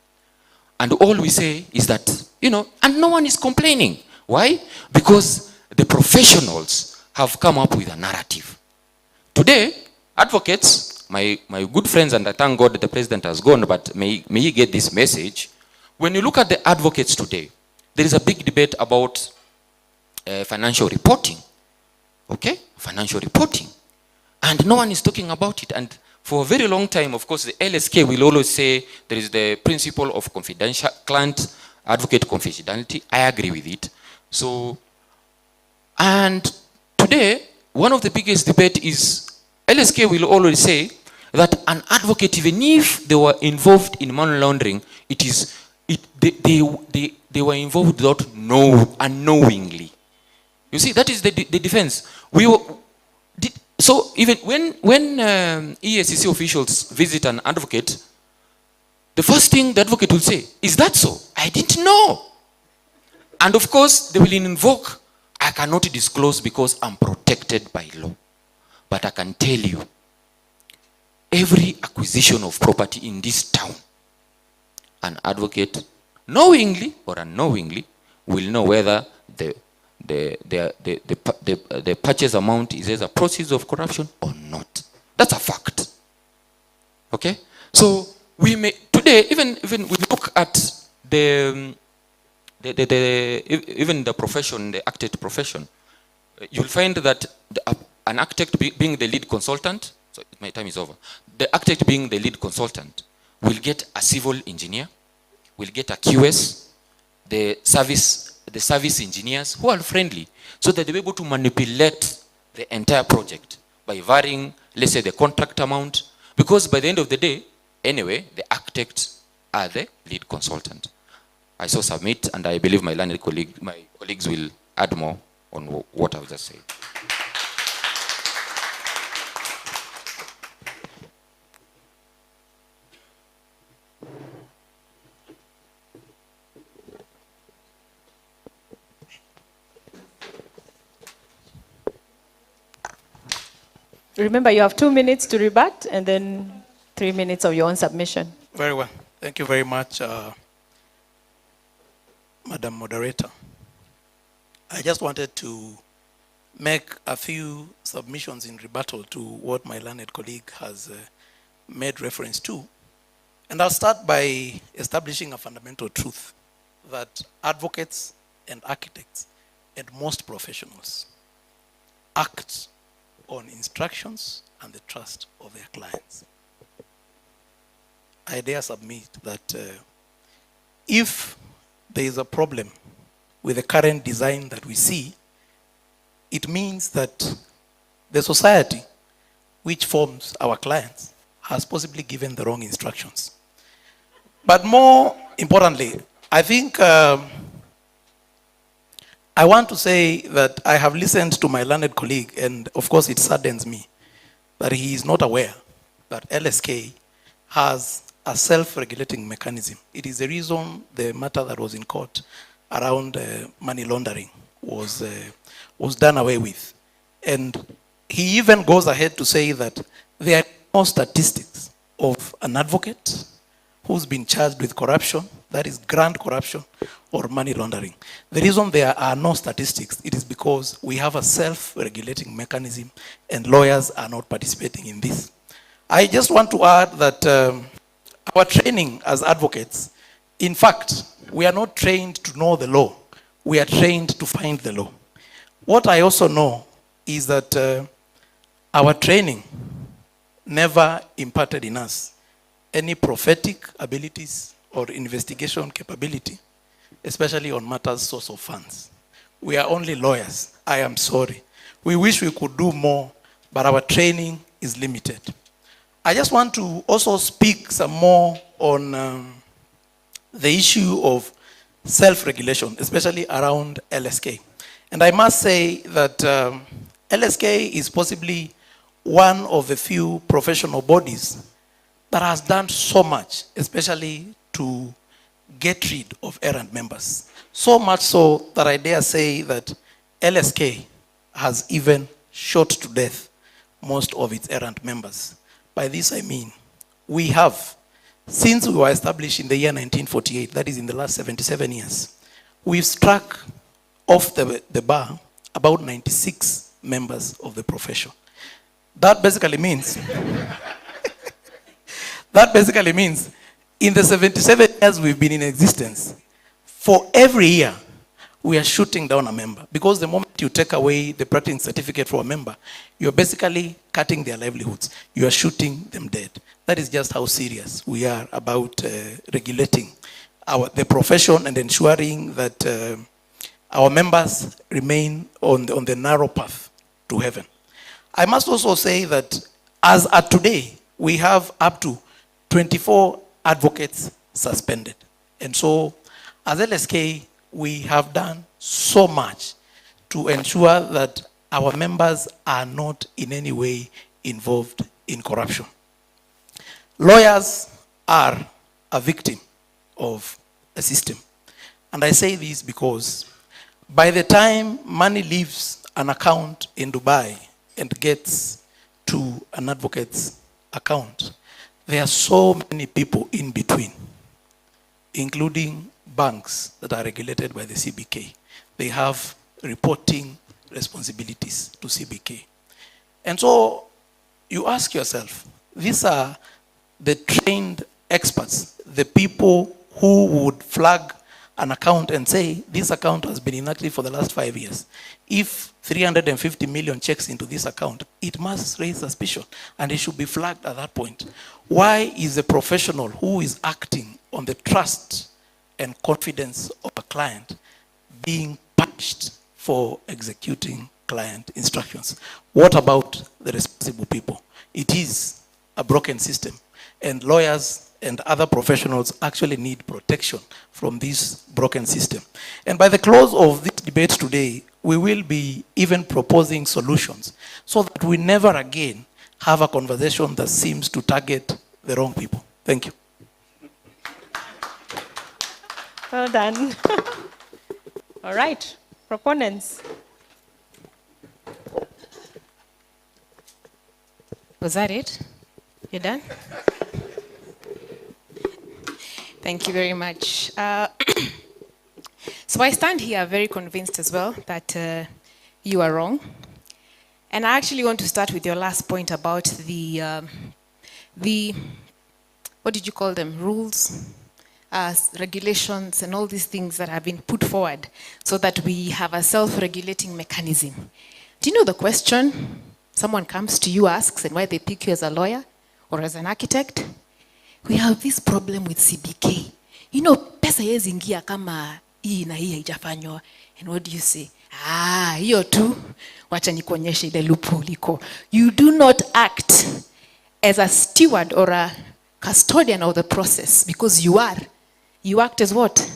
And all we say is that, and no one is complaining. Why? Because the professionals have come up with a narrative. Today, advocates, my good friends, and I thank God that the president has gone, but may he get this message. When you look at the advocates today, there is a big debate about financial reporting. Okay? Financial reporting. And no one is talking about it. And for a very long time, of course, the LSK will always say there is the principle of confidential client advocate confidentiality. I agree with it. So, and today, one of the biggest debate is LSK will always say that an advocate, even if they were involved in money laundering, they were involved without unknowingly. You see, that is the defense. So even when EACC officials visit an advocate, the first thing the advocate will say, is that so? I didn't know. And of course, they will invoke, I cannot disclose because I'm protected by law. But I can tell you, every acquisition of property in this town, an advocate, knowingly or unknowingly, will know whether the purchase amount is as a proceeds of corruption or not. That's a fact. Okay? So we may today even we look at even the profession, the architect profession, you'll find that an architect being the lead consultant, so my time is over. The architect being the lead consultant will get a civil engineer, will get a QS, the service engineers who are friendly, so that they're able to manipulate the entire project by varying, let's say, the contract amount. Because by the end of the day, anyway, the architects are the lead consultant. I so submit, and I believe my colleagues will add more on what I've just said. Remember, you have 2 minutes to rebut and then 3 minutes of your own submission. Very well. Thank you very much, Madam Moderator. I just wanted to make a few submissions in rebuttal to what my learned colleague has made reference to. And I'll start by establishing a fundamental truth that advocates and architects and most professionals act on instructions and the trust of their clients. I dare submit that if there is a problem with the current design that we see, it means that the society which forms our clients has possibly given the wrong instructions. But more importantly, I think I want to say that I have listened to my learned colleague, and of course it saddens me that he is not aware that LSK has a self-regulating mechanism. It is the reason the matter that was in court around money laundering was done away with. And he even goes ahead to say that there are no statistics of an advocate who's been charged with corruption, that is grand corruption or money laundering. The reason there are no statistics, it is because we have a self-regulating mechanism and lawyers are not participating in this. I just want to add that our training as advocates, in fact, we are not trained to know the law. We are trained to find the law. What I also know is that our training never imparted in us any prophetic abilities or investigation capability, especially on matters source of funds. We are only lawyers. I am sorry. We wish we could do more, but our training is limited. I just want to also speak some more on the issue of self-regulation, especially around LSK. And I must say that LSK is possibly one of the few professional bodies that has done so much, especially to get rid of errant members. So much so that I dare say that LSK has even shot to death most of its errant members. By this I mean, we have, since we were established in the year 1948, that is in the last 77 years, we've struck off the bar about 96 members of the profession. That basically means, in the 77 years we've been in existence, for every year, we are shooting down a member. Because the moment you take away the practicing certificate for a member, you're basically cutting their livelihoods. You are shooting them dead. That is just how serious we are about regulating the profession and ensuring that our members remain on the narrow path to heaven. I must also say that as at today, we have up to 24 advocates suspended. And so, as LSK, we have done so much to ensure that our members are not in any way involved in corruption. Lawyers are a victim of a system. And I say this because by the time money leaves an account in Dubai and gets to an advocate's account, there are so many people in between, including banks that are regulated by the CBK. They have reporting responsibilities to CBK. And so you ask yourself, these are the trained experts, the people who would flag an account and say, this account has been inactive for the last 5 years. If 350 million checks into this account, it must raise suspicion and it should be flagged at that point. Why is a professional who is acting on the trust and confidence of a client being punished for executing client instructions? What about the responsible people? It is a broken system, and lawyers and other professionals actually need protection from this broken system. And by the close of this debate today, we will be even proposing solutions so that we never again have a conversation that seems to target the wrong people. Thank you. Well done. All right, proponents. Was that it? You're done? Thank you very much. So I stand here very convinced as well that you are wrong. And I actually want to start with your last point about the what did you call them, rules, regulations, and all these things that have been put forward so that we have a self-regulating mechanism. Do you know the question someone comes to you, asks, and why they pick you as a lawyer or as an architect? We have this problem with CBK. You know, pesa yezi ingia kama hii na hii haijafanywa. And what do you say? Hiyo tu, wacha nikuonyeshe ile loophole liko. You do not act as a steward or a custodian of the process because you are. You act as what?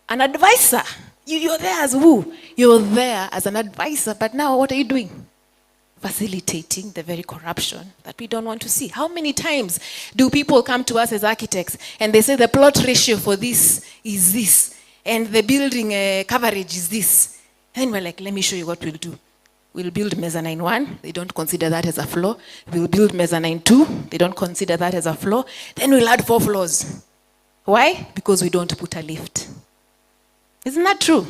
An advisor. You're there as who? You're there as an advisor, but now what are you doing? Facilitating the very corruption that we don't want to see. How many times do people come to us as architects and they say the plot ratio for this is this and the building coverage is this? And we're like, let me show you what we'll do. We'll build mezzanine 1, they don't consider that as a floor. We'll build mezzanine 2, they don't consider that as a floor. Then we'll add 4 floors. Why? Because we don't put a lift. Isn't that true?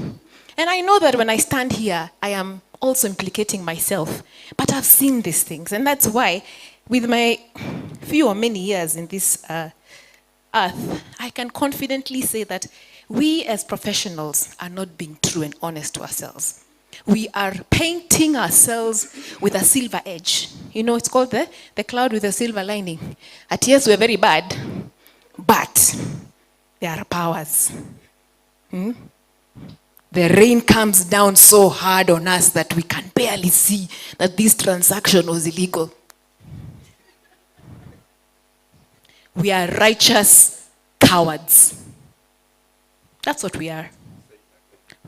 And I know that when I stand here, I am also implicating myself. But I've seen these things. And that's why, with my few or many years in this earth, I can confidently say that we as professionals are not being true and honest to ourselves. We are painting ourselves with a silver edge. You know, it's called the cloud with a silver lining. At yes, we're very bad, but there are powers. The rain comes down so hard on us that we can barely see that this transaction was illegal. We are righteous cowards. That's what we are.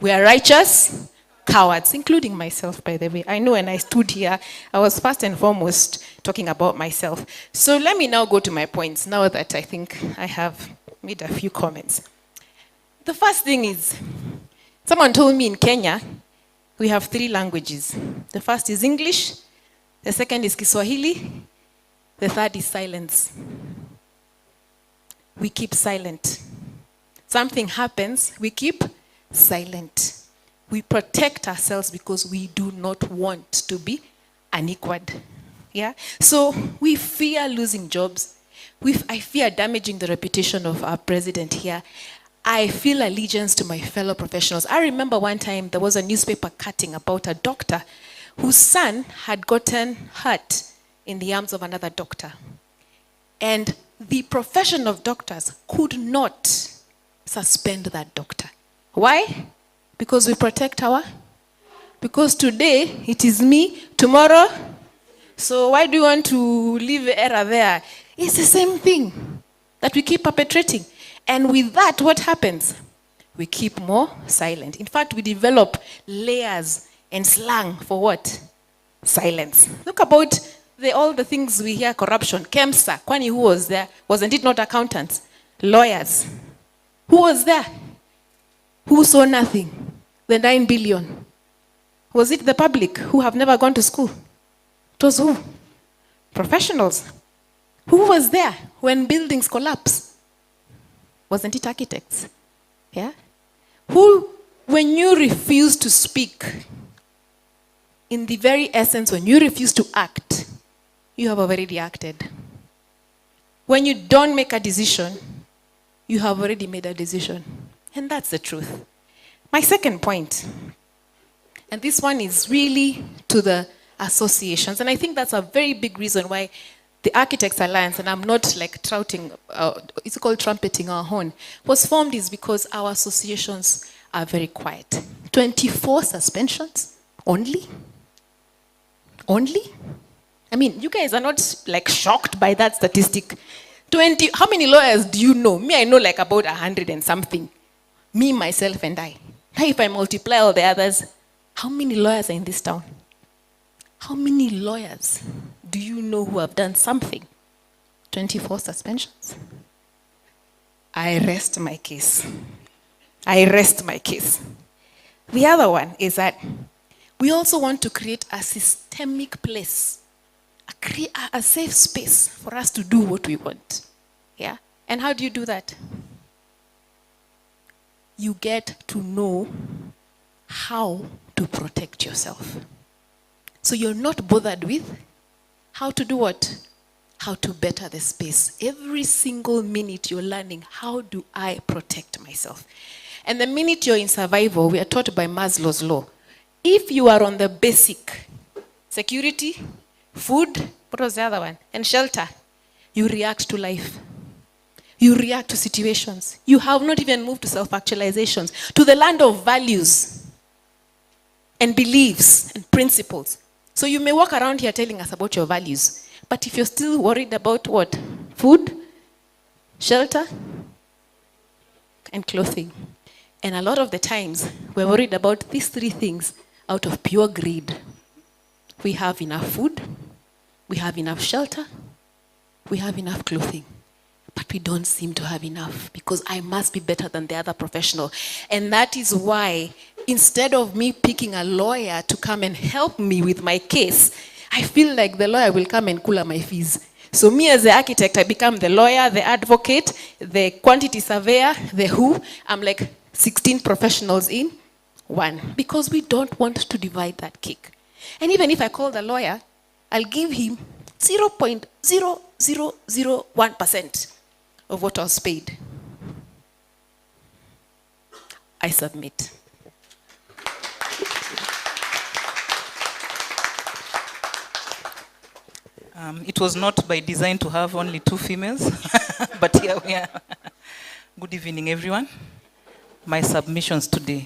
We are righteous cowards, including myself, by the way. I know when I stood here, I was first and foremost talking about myself. So let me now go to my points, now that I think I have made a few comments. The first thing is, someone told me in Kenya, we have 3 languages. The first is English, the second is Kiswahili, the third is silence. We keep silent. Something happens, we keep silent. We protect ourselves because we do not want to be unequaled. Yeah? So we fear losing jobs. I fear damaging the reputation of our president here. I feel allegiance to my fellow professionals. I remember one time there was a newspaper cutting about a doctor whose son had gotten hurt in the arms of another doctor. And the profession of doctors could not suspend that doctor. Why? Because we protect because today it is me, tomorrow. So why do you want to leave the error there? It's the same thing that we keep perpetrating. And with that, what happens? We keep more silent. In fact, we develop layers and slang for what? Silence. Look about all the things we hear, corruption, KEMSA, Kwani, who was there? Wasn't it not accountants? Lawyers. Who was there? Who saw nothing? The 9 billion. Was it the public who have never gone to school? It was who? Professionals. Who was there when buildings collapse? Wasn't it architects? Yeah? Who, when you refuse to speak, in the very essence, when you refuse to act, you have already acted. When you don't make a decision, you have already made a decision. And that's the truth. My second point, and this one is really to the associations, and I think that's a very big reason why the Architects Alliance, and I'm not like it's called trumpeting our horn, was formed is because our associations are very quiet. 24 suspensions only? Only? I mean, you guys are not like shocked by that statistic. 20, how many lawyers do you know? Me, I know like about 100 and something. Me, myself, and I. Now if I multiply all the others, how many lawyers are in this town? How many lawyers do you know who have done something? 24 suspensions. I rest my case. I rest my case. The other one is that we also want to create a systemic place, a safe space for us to do what we want. Yeah? And how do you do that? You get to know how to protect yourself. So you're not bothered with how to do what? How to better the space. Every single minute you're learning, how do I protect myself? And the minute you're in survival, we are taught by Maslow's law. If you are on the basic, security, food, what was the other one? And shelter, you react to life. You react to situations. You have not even moved to self-actualizations, to the land of values and beliefs and principles. So you may walk around here telling us about your values, but if you're still worried about what? Food, shelter, and clothing. And a lot of the times, we're worried about these 3 things out of pure greed. We have enough food, we have enough shelter, we have enough clothing. But we don't seem to have enough because I must be better than the other professional. And that is why instead of me picking a lawyer to come and help me with my case, I feel like the lawyer will come and cooler my fees. So me as the architect, I become the lawyer, the advocate, the quantity surveyor, the who. I'm like 16 professionals in one, because we don't want to divide that cake. And even if I call the lawyer, I'll give him 0.0001% of what I was paid. I submit. It was not by design to have only 2 females, but here we are. Good evening, everyone. My submissions today.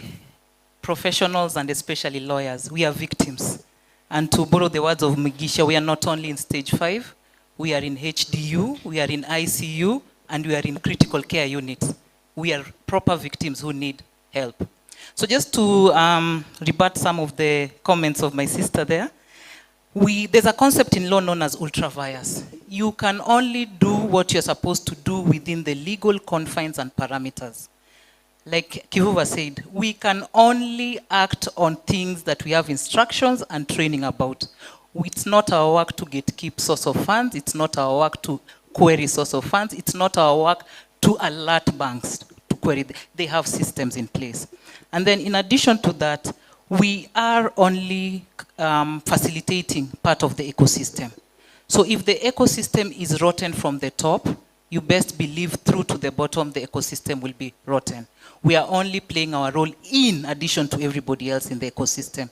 Professionals and especially lawyers, we are victims. And to borrow the words of Mugisha, we are not only in stage 5, we are in HDU, we are in ICU, and we are in critical care units. We are proper victims who need help. So just to rebut some of the comments of my sister there, there's a concept in law known as ultra vires. You can only do what you're supposed to do within the legal confines and parameters. Like Kivuva said, we can only act on things that we have instructions and training about. It's not our work to gatekeep source of funds. It's not our work to query source of funds. It's not our work to alert banks to query. They have systems in place. And then in addition to that, we are only facilitating part of the ecosystem. So if the ecosystem is rotten from the top, you best believe through to the bottom, the ecosystem will be rotten. We are only playing our role in addition to everybody else in the ecosystem.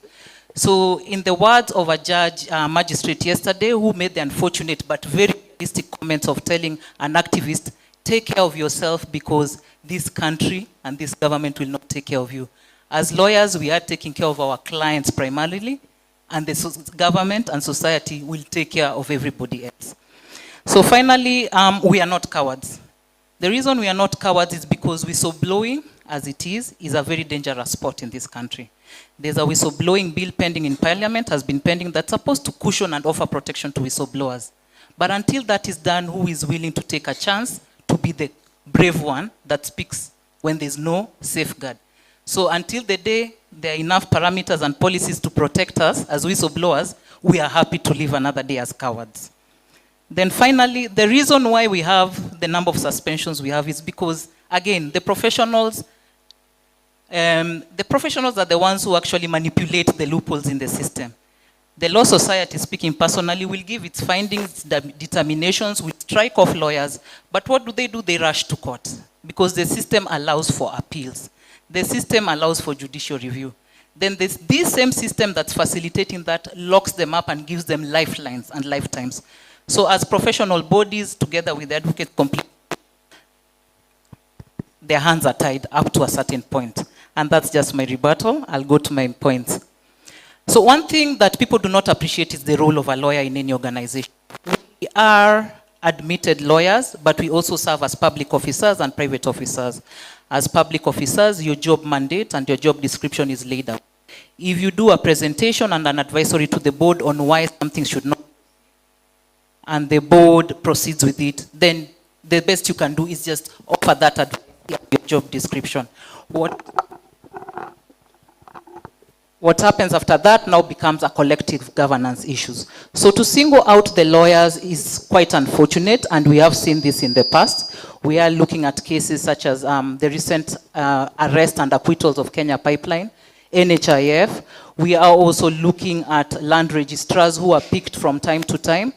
So in the words of a magistrate yesterday who made the unfortunate but very realistic comments of telling an activist, take care of yourself because this country and this government will not take care of you. As lawyers, we are taking care of our clients primarily, and the government and society will take care of everybody else. So finally, we are not cowards. The reason we are not cowards is because whistleblowing, as it is a very dangerous sport in this country. There's a whistleblowing bill pending in Parliament, has been pending, that's supposed to cushion and offer protection to whistleblowers. But until that is done, who is willing to take a chance to be the brave one that speaks when there's no safeguard? So until the day there are enough parameters and policies to protect us as whistleblowers, we are happy to live another day as cowards. Then finally, the reason why we have the number of suspensions we have is because, again, the professionals are the ones who actually manipulate the loopholes in the system. The Law Society, speaking personally, will give its findings, determinations, will strike off lawyers, but what do? They rush to court because the system allows for appeals. The system allows for judicial review. Then this same system that's facilitating that locks them up and gives them lifelines and lifetimes. So as professional bodies, together with the advocate, their hands are tied up to a certain point. And that's just my rebuttal. I'll go to my points. So one thing that people do not appreciate is the role of a lawyer in any organization. We are admitted lawyers, but we also serve as public officers and private officers. As public officers, your job mandate and your job description is laid out. If you do a presentation and an advisory to the board on why something should not, and the board proceeds with it, then the best you can do is just offer that advice in your job description. What happens after that now becomes a collective governance issues. So to single out the lawyers is quite unfortunate, and we have seen this in the past. We are looking at cases such as the recent arrest and acquittals of Kenya Pipeline, NHIF. We are also looking at land registrars who are picked from time to time.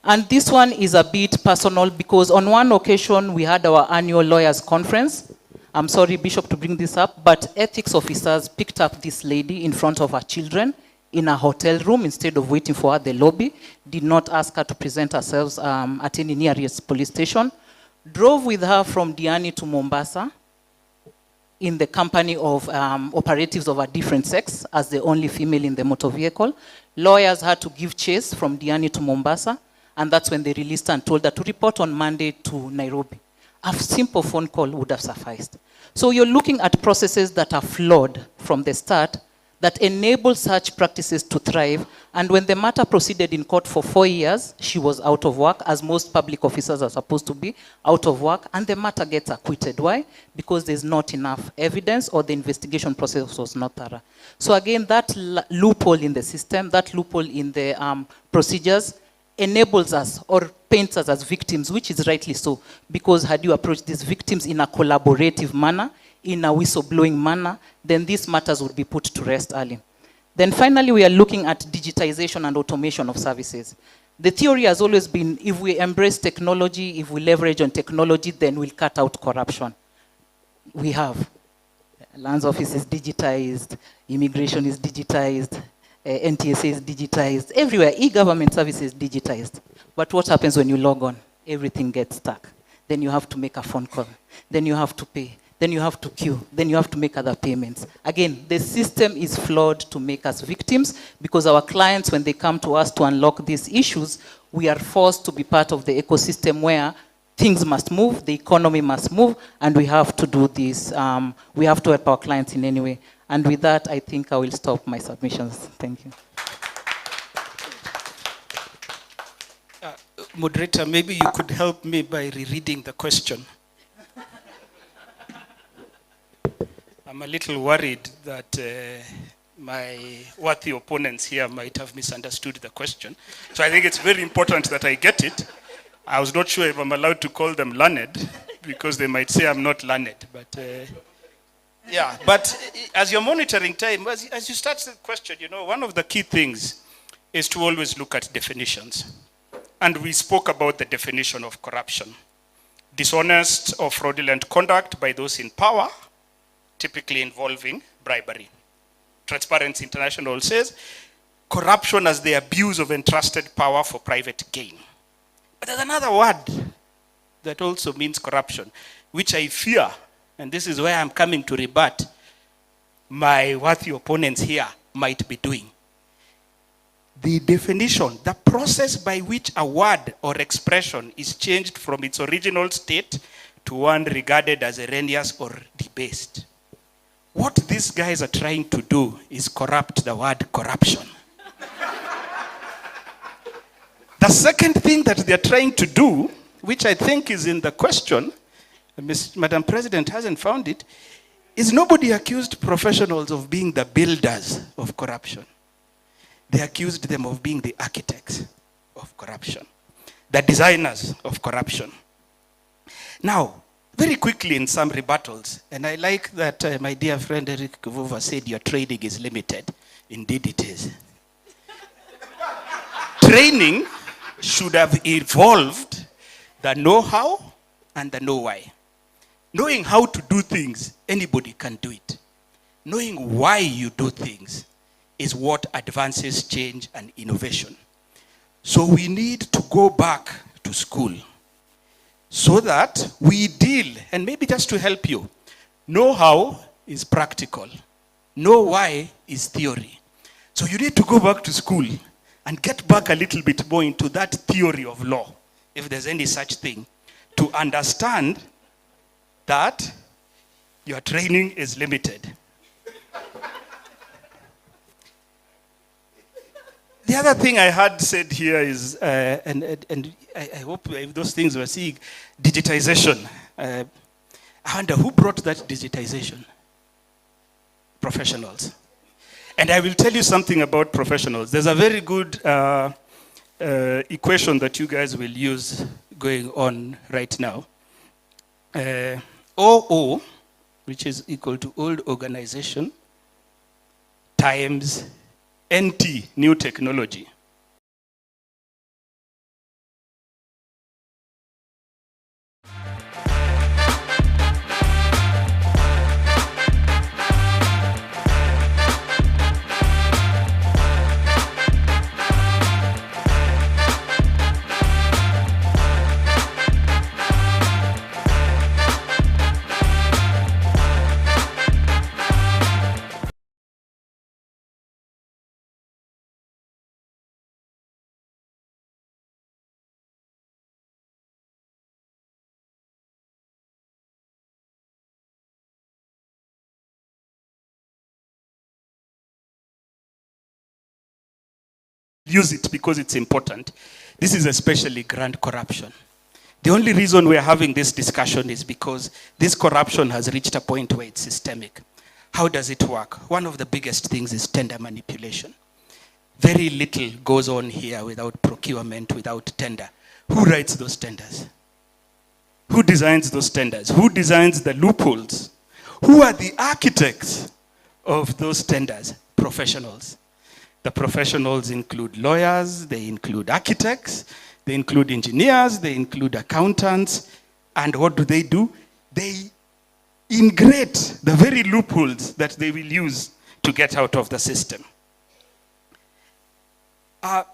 And this one is a bit personal because on one occasion we had our annual lawyers conference. I'm sorry, Bishop, to bring this up, but ethics officers picked up this lady in front of her children in a hotel room instead of waiting for her at the lobby, did not ask her to present herself at any nearest police station, drove with her from Diani to Mombasa in the company of operatives of a different sex as the only female in the motor vehicle. Lawyers had to give chase from Diani to Mombasa, and that's when they released her and told her to report on Monday to Nairobi. A simple phone call would have sufficed. So you're looking at processes that are flawed from the start that enable such practices to thrive, And when the matter proceeded in court for 4 years, she was out of work, as most public officers are supposed to be, out of work, and the matter gets acquitted. Why? Because there's not enough evidence or the investigation process was not thorough. So again, that loophole in the system, that loophole in the procedures enables us or paints us as victims, which is rightly so, because had you approached these victims in a collaborative manner, in a whistleblowing manner, then these matters would be put to rest early. Then finally, we are looking at digitization and automation of services. The theory has always been, if we embrace technology, if we leverage on technology, then we'll cut out corruption. We have. Lands Office is digitized, immigration is digitized, NTSA is digitized, everywhere, e-government service is digitized. But what happens when you log on? Everything gets stuck. Then you have to make a phone call. Then you have to pay. Then you have to queue, then you have to make other payments. Again, the system is flawed to make us victims because our clients, when they come to us to unlock these issues, we are forced to be part of the ecosystem where things must move, the economy must move, and we have to do this. We have to help our clients in any way. And with that, I think I will stop my submissions. Thank you. Moderator, maybe you could help me by rereading the question. I'm a little worried that my worthy opponents here might have misunderstood the question. So I think it's very important that I get it. I was not sure if I'm allowed to call them learned, because they might say I'm not learned. But yeah, but as you're monitoring time, as you start the question, you know, one of the key things is to always look at definitions. And we spoke about the definition of corruption. Dishonest or fraudulent conduct by those in power, typically involving bribery. Transparency International says, corruption as the abuse of entrusted power for private gain. But there's another word that also means corruption, which I fear, and this is where I'm coming to rebut my worthy opponents here might be doing. The definition, the process by which a word or expression is changed from its original state to one regarded as erroneous or debased. What these guys are trying to do is corrupt the word corruption. The second thing that they're trying to do, which I think is in the question, Madam President hasn't found it, is nobody accused professionals of being the builders of corruption. They accused them of being the architects of corruption, the designers of corruption. Now, very quickly in some rebuttals, and I like that my dear friend Eric Kuvuva said your training is limited. Indeed it is. Training should have evolved the know-how and the know-why. Knowing how to do things, anybody can do it. Knowing why you do things is what advances change and innovation. So we need to go back to school so that we deal, and maybe just to help you, know how is practical, know why is theory. So you need to go back to school and get back a little bit more into that theory of law, if there's any such thing, to understand that your training is limited. The other thing I had said here is, and I hope those things we're seeing, digitization. I wonder who brought that digitization? Professionals. And I will tell you something about professionals. There's a very good equation that you guys will use going on right now. OO, which is equal to old organization, times NT, new technology. use it because it's important. This is especially grand corruption. The only reason we're having this discussion is because this corruption has reached a point where it's systemic. How does it work? One of the biggest things is tender manipulation. Very little goes on here without procurement, without tender. Who writes those tenders? Who designs those tenders? Who designs the loopholes? Who are the architects of those tenders? Professionals. The professionals include lawyers, they include architects, they include engineers, they include accountants. And what do? They ingrate the very loopholes that they will use to get out of the system. I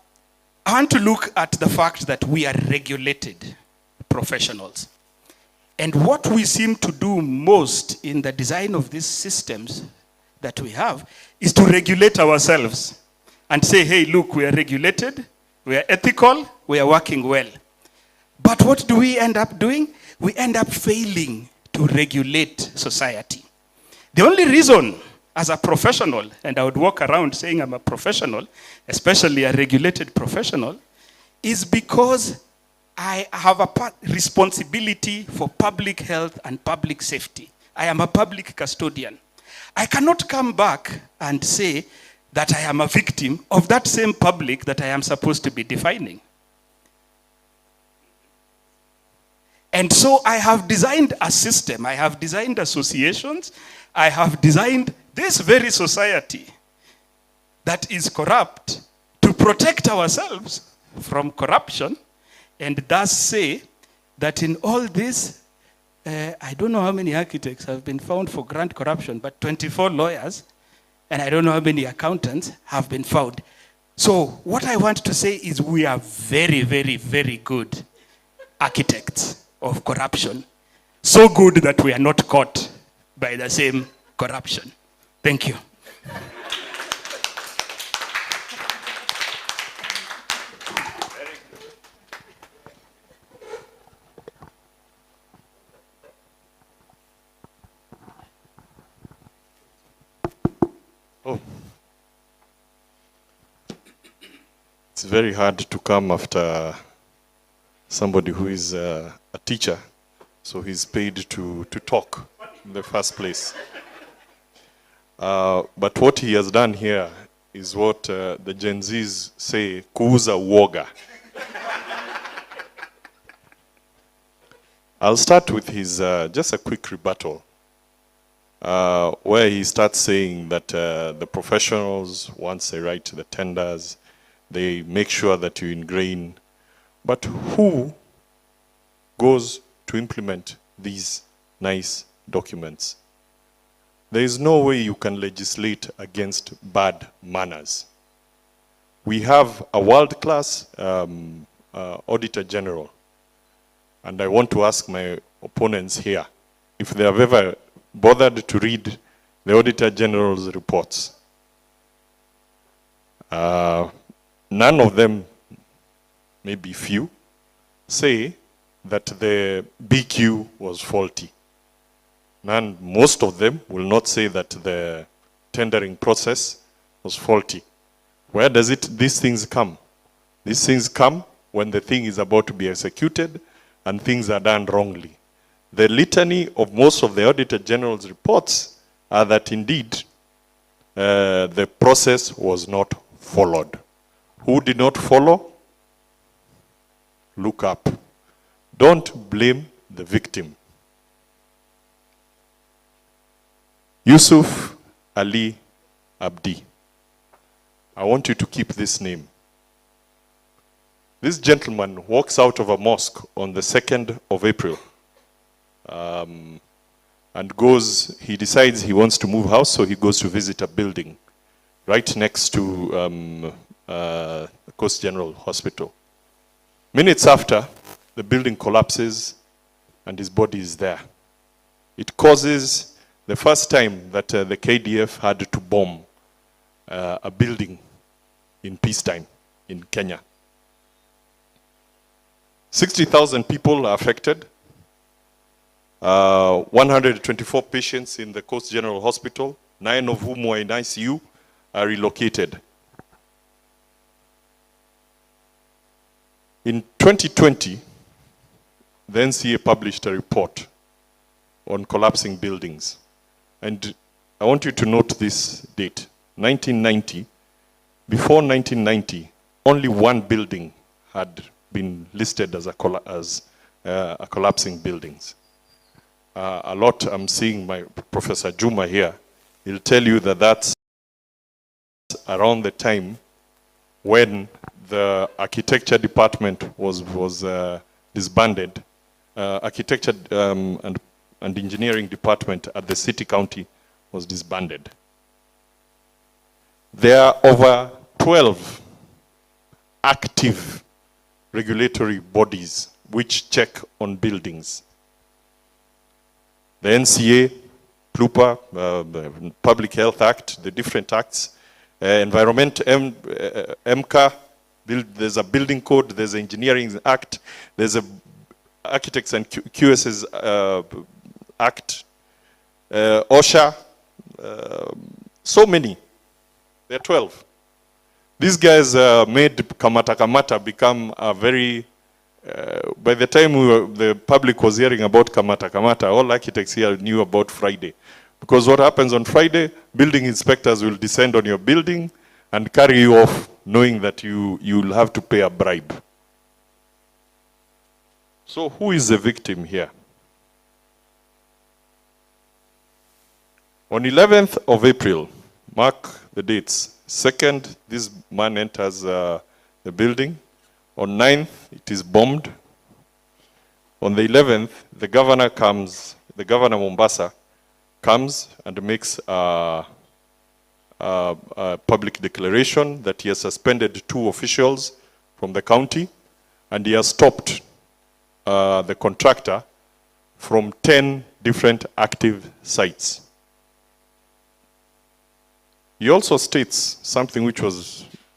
want to look at the fact that we are regulated professionals. And what we seem to do most in the design of these systems that we have is to regulate ourselves and say, hey, look, we are regulated, we are ethical, we are working well. But what do we end up doing? We end up failing to regulate society. The only reason as a professional, and I would walk around saying I'm a professional, especially a regulated professional, is because I have a responsibility for public health and public safety. I am a public custodian. I cannot come back and say that I am a victim of that same public that I am supposed to be defining. And so I have designed a system, I have designed associations, I have designed this very society that is corrupt to protect ourselves from corruption, and thus say that in all this, I don't know how many architects have been found for grand corruption, but 24 lawyers, and I don't know how many accountants have been found. So what I want to say is we are very, very, very good architects of corruption. So good that we are not caught by the same corruption. Thank you. Oh. It's very hard to come after somebody who is a teacher, so he's paid to talk in the first place. But what he has done here is what the Gen Zs say, kuuza uoga. I'll start with his, just a quick rebuttal, where he starts saying that the professionals, once they write the tenders, they make sure that you ingrain. But who goes to implement these nice documents? There is no way you can legislate against bad manners. We have a world-class Auditor General, and I want to ask my opponents here if they have ever bothered to read the Auditor General's reports. None of them, maybe few, say that the BQ was faulty. And most of them will not say that the tendering process was faulty. Where does these things come? These things come when the thing is about to be executed and things are done wrongly. The litany of most of the Auditor General's reports are that indeed the process was not followed. Who did not follow? Look up. Don't blame the victim. Yusuf Ali Abdi. I want you to keep this name. This gentleman walks out of a mosque on the 2nd of April and he decides he wants to move house, so he goes to visit a building right next to Coast General Hospital. Minutes after, the building collapses and his body is there. It causes the first time that the KDF had to bomb a building in peacetime in Kenya. 60,000 people are affected. 124 patients in the Coast General Hospital, 9 of whom were in ICU, are relocated. In 2020, the NCA published a report on collapsing buildings. And I want you to note this date, 1990. Before 1990, only one building had been listed as a collapsing buildings. A lot, I'm seeing my Professor Juma here, he'll tell you that that's around the time when the architecture department was disbanded. Architecture and engineering department at the city county was disbanded. There are over 12 active regulatory bodies which check on buildings. The NCA, PLUPA, the Public Health Act, the different acts, Environment, MCA, there's a building code, there's an engineering act, there's a Architects and QS's Act, OSHA, so many. There are 12. These guys made Kamata Kamata become a very, by the time the public was hearing about Kamata Kamata, all architects here knew about Friday. Because what happens on Friday, building inspectors will descend on your building and carry you off knowing that you'll have to pay a bribe. So who is the victim here? On 11th of April, mark the dates. 2nd, this man enters the building. On 9th, it is bombed. On the 11th, the governor comes, the governor Mombasa comes and makes a public declaration that he has suspended 2 officials from the county and he has stopped the contractor from 10 different active sites. He also states something which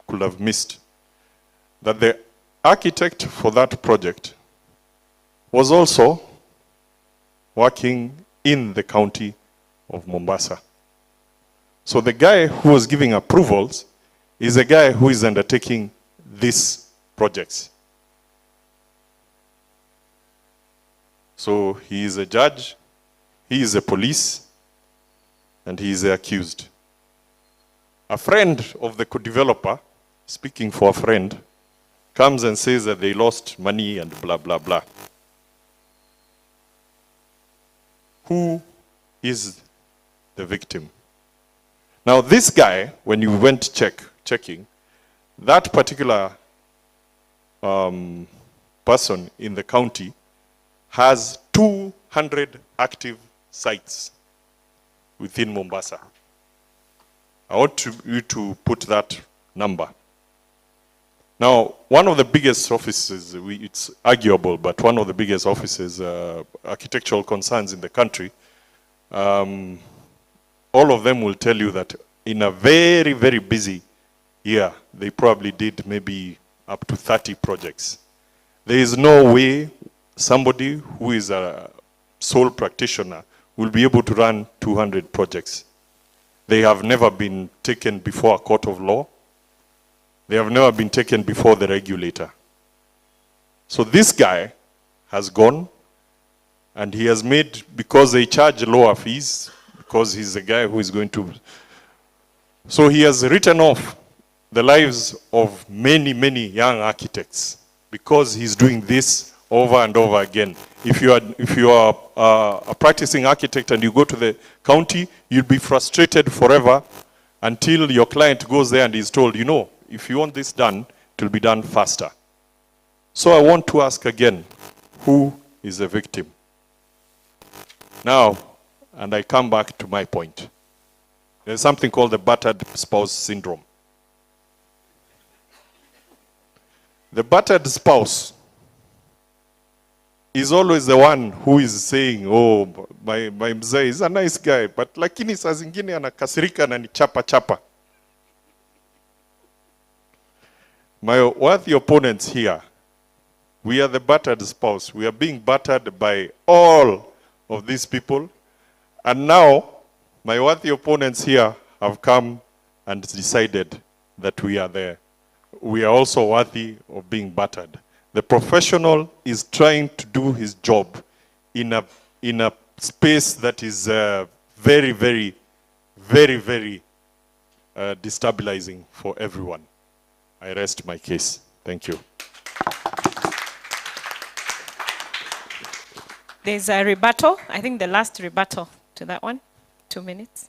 could have missed, that the architect for that project was also working in the county of Mombasa. So the guy who was giving approvals is a guy who is undertaking these projects. So he is a judge, he is a police, and he is the accused. A friend of the co-developer, speaking for a friend, comes and says that they lost money and blah, blah, blah. Who is the victim? Now this guy, when you went checking, that particular person in the county has 200 active sites within Mombasa. I want you to put that number. Now, one of the biggest offices, it's arguable, but one of the biggest offices, architectural concerns in the country, all of them will tell you that in a very, very busy year, they probably did maybe up to 30 projects. There is no way somebody who is a sole practitioner will be able to run 200 projects. They have never been taken before a court of law. They have never been taken before the regulator. So this guy has gone and he has made, because they charge lower fees, because he's the guy who is going to. So he has written off the lives of many, many young architects because he's doing this over and over again. If you are a practicing architect and you go to the county, you'll be frustrated forever until your client goes there and is told, you know, if you want this done, it will be done faster. So I want to ask again, who is the victim? Now, and I come back to my point. There's something called the battered spouse syndrome. The battered spouse is always the one who is saying, oh, my mzee is a nice guy, but lakini saa zingine anakasirika na ni chapa chapa. My worthy opponents here, we are the battered spouse. We are being battered by all of these people. And now, my worthy opponents here have come and decided that we are also worthy of being battered. The professional is trying to do his job in a space that is very, very, very, very destabilizing for everyone. I rest my case. Thank you. There's a rebuttal. I think the last rebuttal to that one. 2 minutes.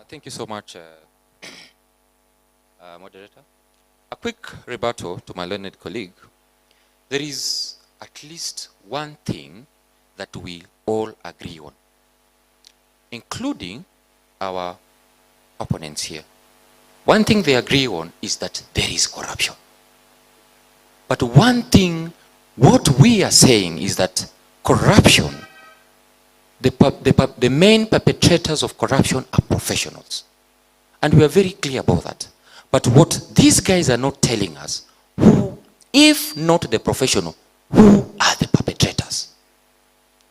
Thank you so much, moderator. A quick rebuttal to my learned colleague. There is at least one thing that we all agree on, including our opponents here. One thing they agree on is that there is corruption. But one thing, what we are saying is that corruption, the main perpetrators of corruption are professionals. And we are very clear about that. But what these guys are not telling us, who, if not the professional, who are the perpetrators?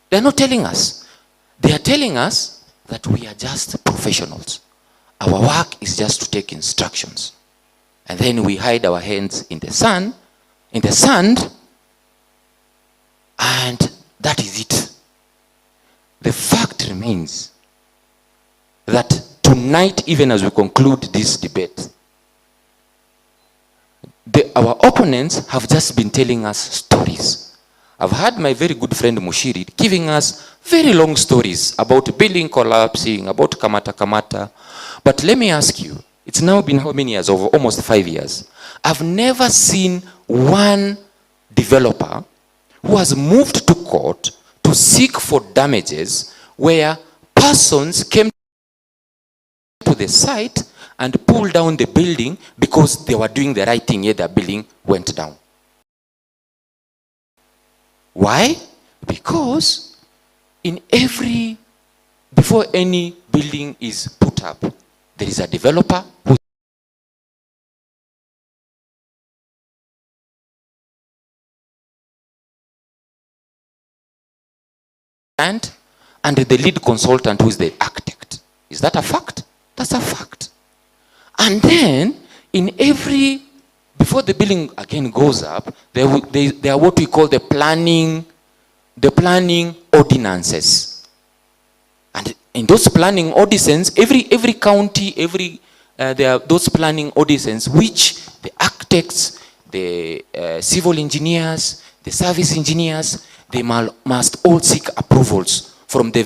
They are not telling us. They are telling us that we are just professionals. Our work is just to take instructions. And then we hide our hands in the sun, in the sand, and that is it. The fact remains that tonight, even as we conclude this debate, our opponents have just been telling us stories. I've had my very good friend Mushiri giving us very long stories about building collapsing, about Kamata. But let me ask you, it's now been how many years? Over almost 5 years. I've never seen one developer who has moved to court to seek for damages where persons came to the site and pulled down the building because they were doing the right thing, yet the building went down. Why? Because before any building is put up, there is a developer who and the lead consultant who is the architect. Is that a fact? That's a fact. And then, before the building again goes up, there are what we call the planning ordinances. And in those planning ordinances, every county, there are those planning ordinances which the architects, the civil engineers, the service engineers, they must all seek approvals from the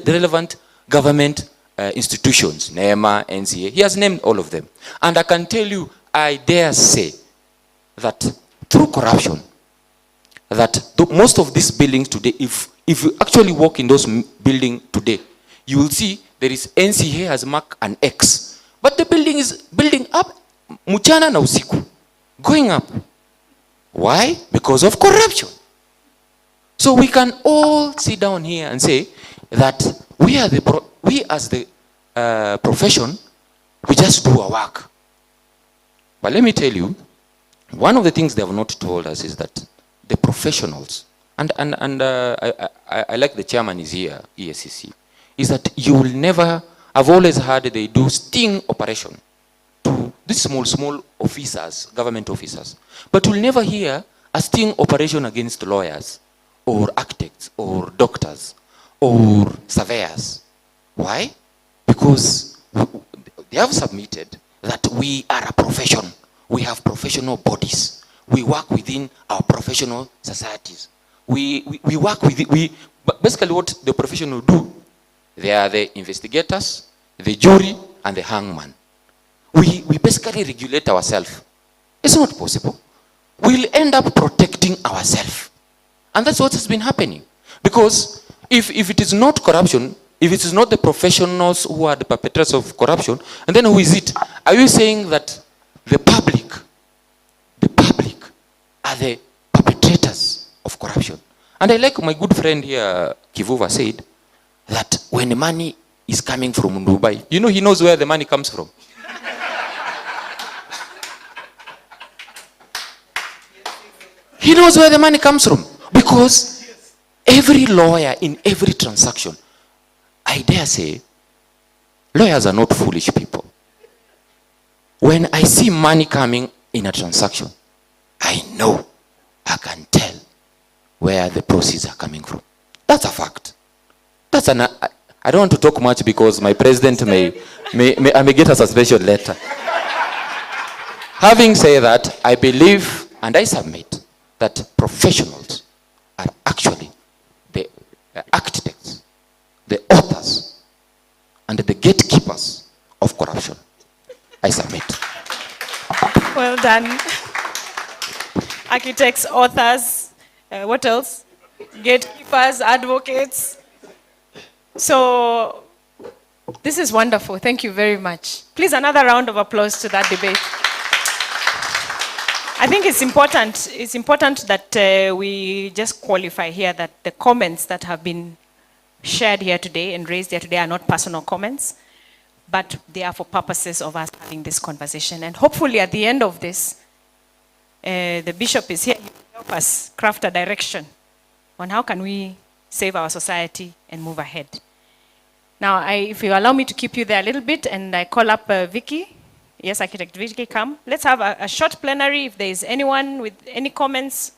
relevant government institutions, NEMA, NCA. He has named all of them. And I can tell you, I dare say that through corruption, that most of these buildings today, if you actually walk in those buildings today, you will see there is NCA has marked an X. But the building is building up, mchana na usiku, going up. Why? Because of corruption. So we can all sit down here and say that we as the profession, we just do our work. But let me tell you, one of the things they have not told us is that the professionals, and I like the chairman is here, EACC, is that you will never, I've always heard they do sting operation to these small officers, government officers. But you'll never hear a sting operation against lawyers or architects or doctors or surveyors. Why? Because they have submitted that we are a profession. We have professional bodies. We work within our professional societies. We work with it. Basically what the professional do, they are the investigators, the jury, and the hangman. We basically regulate ourselves. It's not possible. We'll end up protecting ourselves. And that's what has been happening. Because if it is not corruption, if it is not the professionals who are the perpetrators of corruption, and then who is it? Are you saying that the public are the perpetrators of corruption? And I like my good friend here, Kivuva, said that when the money is coming from Dubai, you know, he knows where the money comes from. He knows where the money comes from. Because every lawyer in every transaction, I dare say, lawyers are not foolish people. When I see money coming in a transaction, I know, I can tell where the proceeds are coming from. That's a fact. That's an, I don't want to talk much because my president I may get a suspension letter. Having said that, I believe and I submit that professionals are actually the architects, the authors, and the gatekeepers of corruption. I submit. Well done. Architects, authors, what else? Gatekeepers, advocates. So this is wonderful. Thank you very much. Please, another round of applause to that debate. I think it's important that we just qualify here that the comments that have been shared here today and raised here today are not personal comments, but they are for purposes of us having this conversation. And hopefully at the end of this, the bishop is here to help us craft a direction on how can we save our society and move ahead. Now, if you allow me to keep you there a little bit, and I call up Vicky. Yes, Architect Vicky, come. Let's have a short plenary. If there is anyone with any comments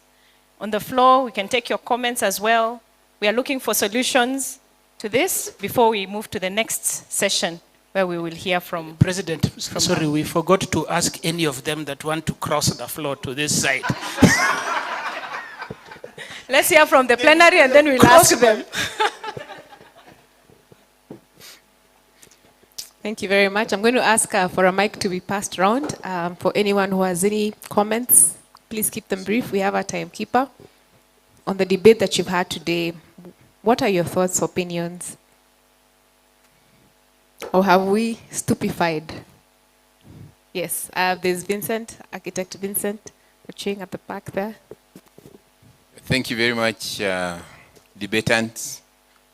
on the floor, we can take your comments as well. We are looking for solutions to this before we move to the next session where we will hear from... President, sorry, we forgot to ask any of them that want to cross the floor to this side. Let's hear from the plenary and then we'll ask them. Thank you very much. I'm going to ask for a mic to be passed around. For anyone who has any comments, please keep them brief. We have a timekeeper. On the debate that you've had today, what are your thoughts, opinions? Or have we stupefied? Yes, there's Vincent, Architect Vincent, watching at the back there. Thank you very much, debatants,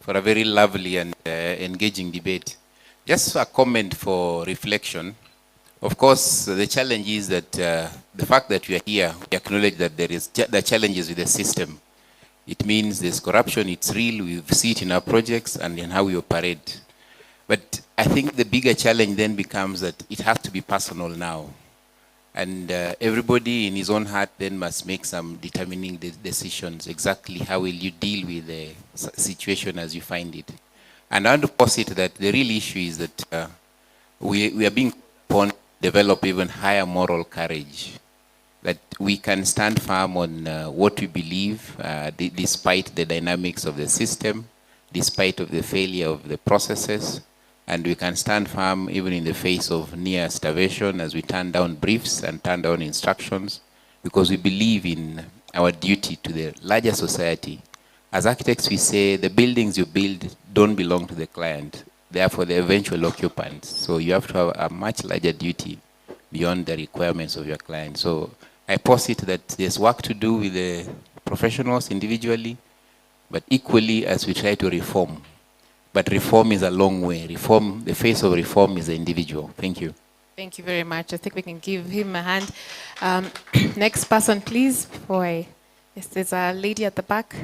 for a very lovely and engaging debate. Just a comment for reflection. Of course, the challenge is that the fact that we are here, we acknowledge that there is the challenges with the system. It means there's corruption, it's real, we see it in our projects and in how we operate. But I think the bigger challenge then becomes that it has to be personal now. And everybody in his own heart then must make some determining decisions. Exactly how will you deal with the situation as you find it. And I want to posit that the real issue is that we are being called to develop even higher moral courage. That we can stand firm on what we believe, despite the dynamics of the system, despite of the failure of the processes, and we can stand firm even in the face of near starvation as we turn down briefs and turn down instructions, because we believe in our duty to the larger society. As architects, we say the buildings you build don't belong to the client, therefore the eventual occupants. So you have to have a much larger duty beyond the requirements of your client. So I posit that there's work to do with the professionals individually, but equally as we try to reform. But reform is a long way. Reform, the face of reform is the individual. Thank you. Thank you very much. I think we can give him a hand. Next person, please. Yes, there's a lady at the back.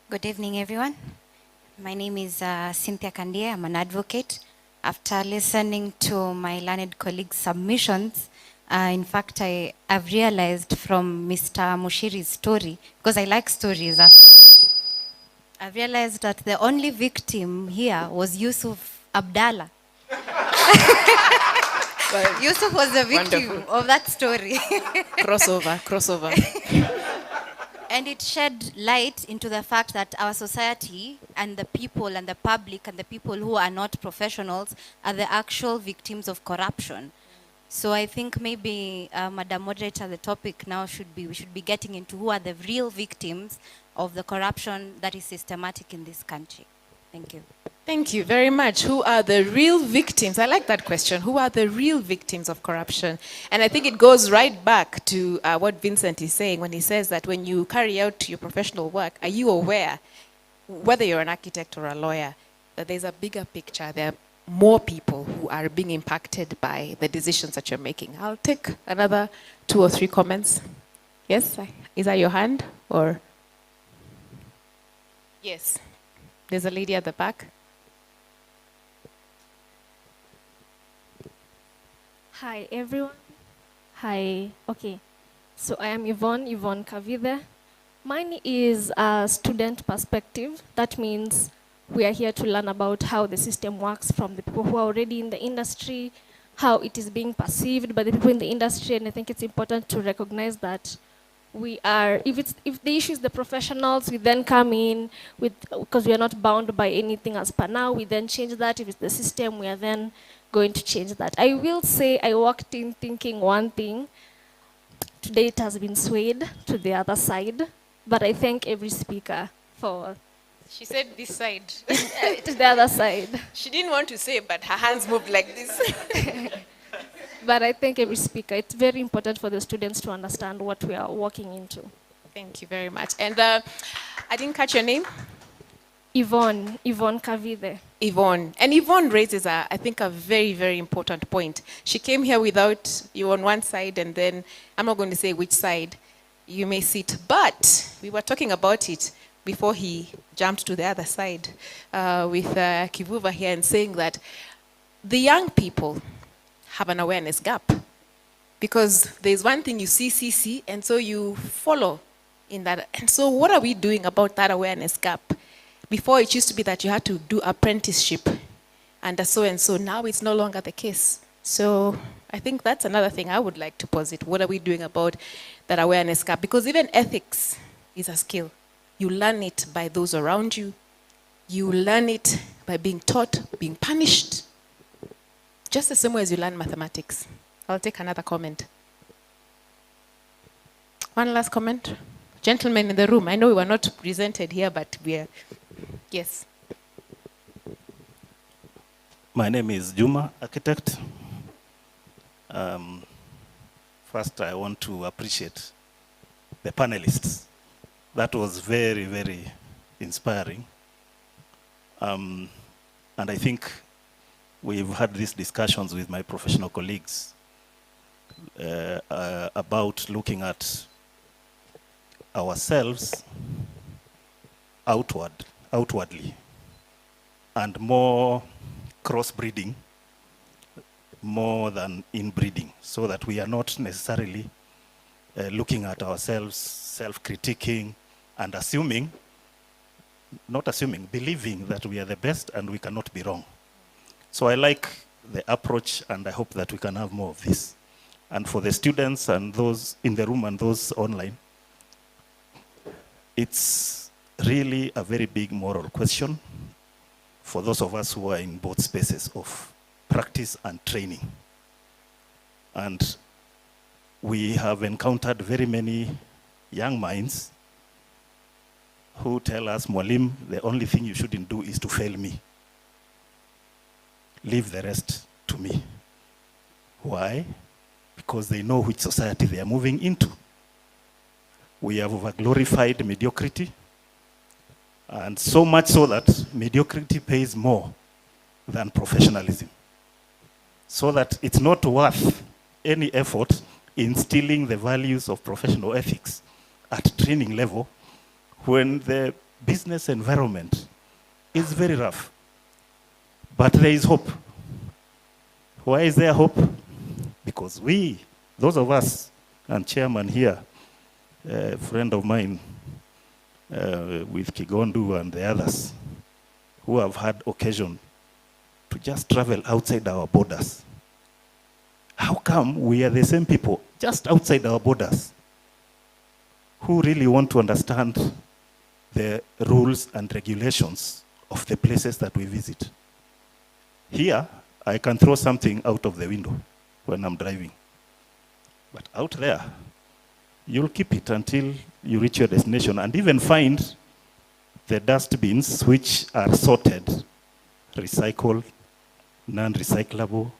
Good evening, everyone. My name is Cynthia Kandia. I'm an advocate. After listening to my learned colleague's submissions, in fact, I've realized from Mr. Mushiri's story, because I like stories after all, I've realized that the only victim here was Yusuf Abdallah. Yusuf was the victim of that story. Crossover. And it shed light into the fact that our society and the people and the public and the people who are not professionals are the actual victims of corruption. So I think maybe, Madam Moderator, the topic now we should be getting into who are the real victims of the corruption that is systematic in this country. Thank you. Thank you very much. Who are the real victims? I like that question. Who are the real victims of corruption? And I think it goes right back to what Vincent is saying when he says that when you carry out your professional work, are you aware, whether you're an architect or a lawyer, that there's a bigger picture? There are more people who are being impacted by the decisions that you're making. I'll take another 2 or 3 comments. Yes? Is that your hand? Or? Yes. There's a lady at the back. Hi, everyone. Hi. Okay. So I am Yvonne Kavide. Mine is a student perspective. That means we are here to learn about how the system works from the people who are already in the industry, how it is being perceived by the people in the industry, and I think it's important to recognize that we are, if the issue is the professionals, we then come in with, because we are not bound by anything as per now, we then change that. If it's the system, we are then going to change that. I will say I walked in thinking one thing. Today it has been swayed to the other side, but I thank every speaker for She said this side. to the other side. She didn't want to say, but her hands moved like this. But I thank every speaker. It's very important for the students to understand what we are walking into. Thank you very much. And I didn't catch your name? Yvonne Kavide. Yvonne. And Yvonne raises, I think, a very, very important point. She came here without you on one side, and then, I'm not going to say which side you may sit, but we were talking about it before he jumped to the other side with Kivuva here, and saying that the young people have an awareness gap, because there's one thing you see, and so you follow in that. And so what are we doing about that awareness gap? Before it used to be that you had to do apprenticeship and so. Now it's no longer the case. So I think that's another thing I would like to posit. What are we doing about that awareness gap? Because even ethics is a skill. You learn it by those around you. You learn it by being taught, being punished. Just the same way as you learn mathematics. I'll take another comment. One last comment. Gentlemen in the room, I know we were not presented here, but we are, yes. My name is Juma, architect. First, I want to appreciate the panelists. That was very, very inspiring. And I think we've had these discussions with my professional colleagues about looking at ourselves outwardly, and more crossbreeding more than inbreeding, so that we are not necessarily looking at ourselves, self-critiquing, and believing that we are the best and we cannot be wrong. So I like the approach, and I hope that we can have more of this. And for the students and those in the room and those online, it's really a very big moral question for those of us who are in both spaces of practice and training. And we have encountered very many young minds who tell us, Mwalim, the only thing you shouldn't do is to fail me. Leave the rest to me. Why? Because they know which society they are moving into. We have overglorified mediocrity, and so much so that mediocrity pays more than professionalism. So that it's not worth any effort instilling the values of professional ethics at training level when the business environment is very rough. But there is hope. Why is there hope? Because we, those of us, and chairman here, a friend of mine with Kigondu and the others, who have had occasion to just travel outside our borders. How come we are the same people just outside our borders who really want to understand the rules and regulations of the places that we visit? Here, I can throw something out of the window when I'm driving. But out there, you'll keep it until you reach your destination, and even find the dustbins which are sorted, recycled, non-recyclable,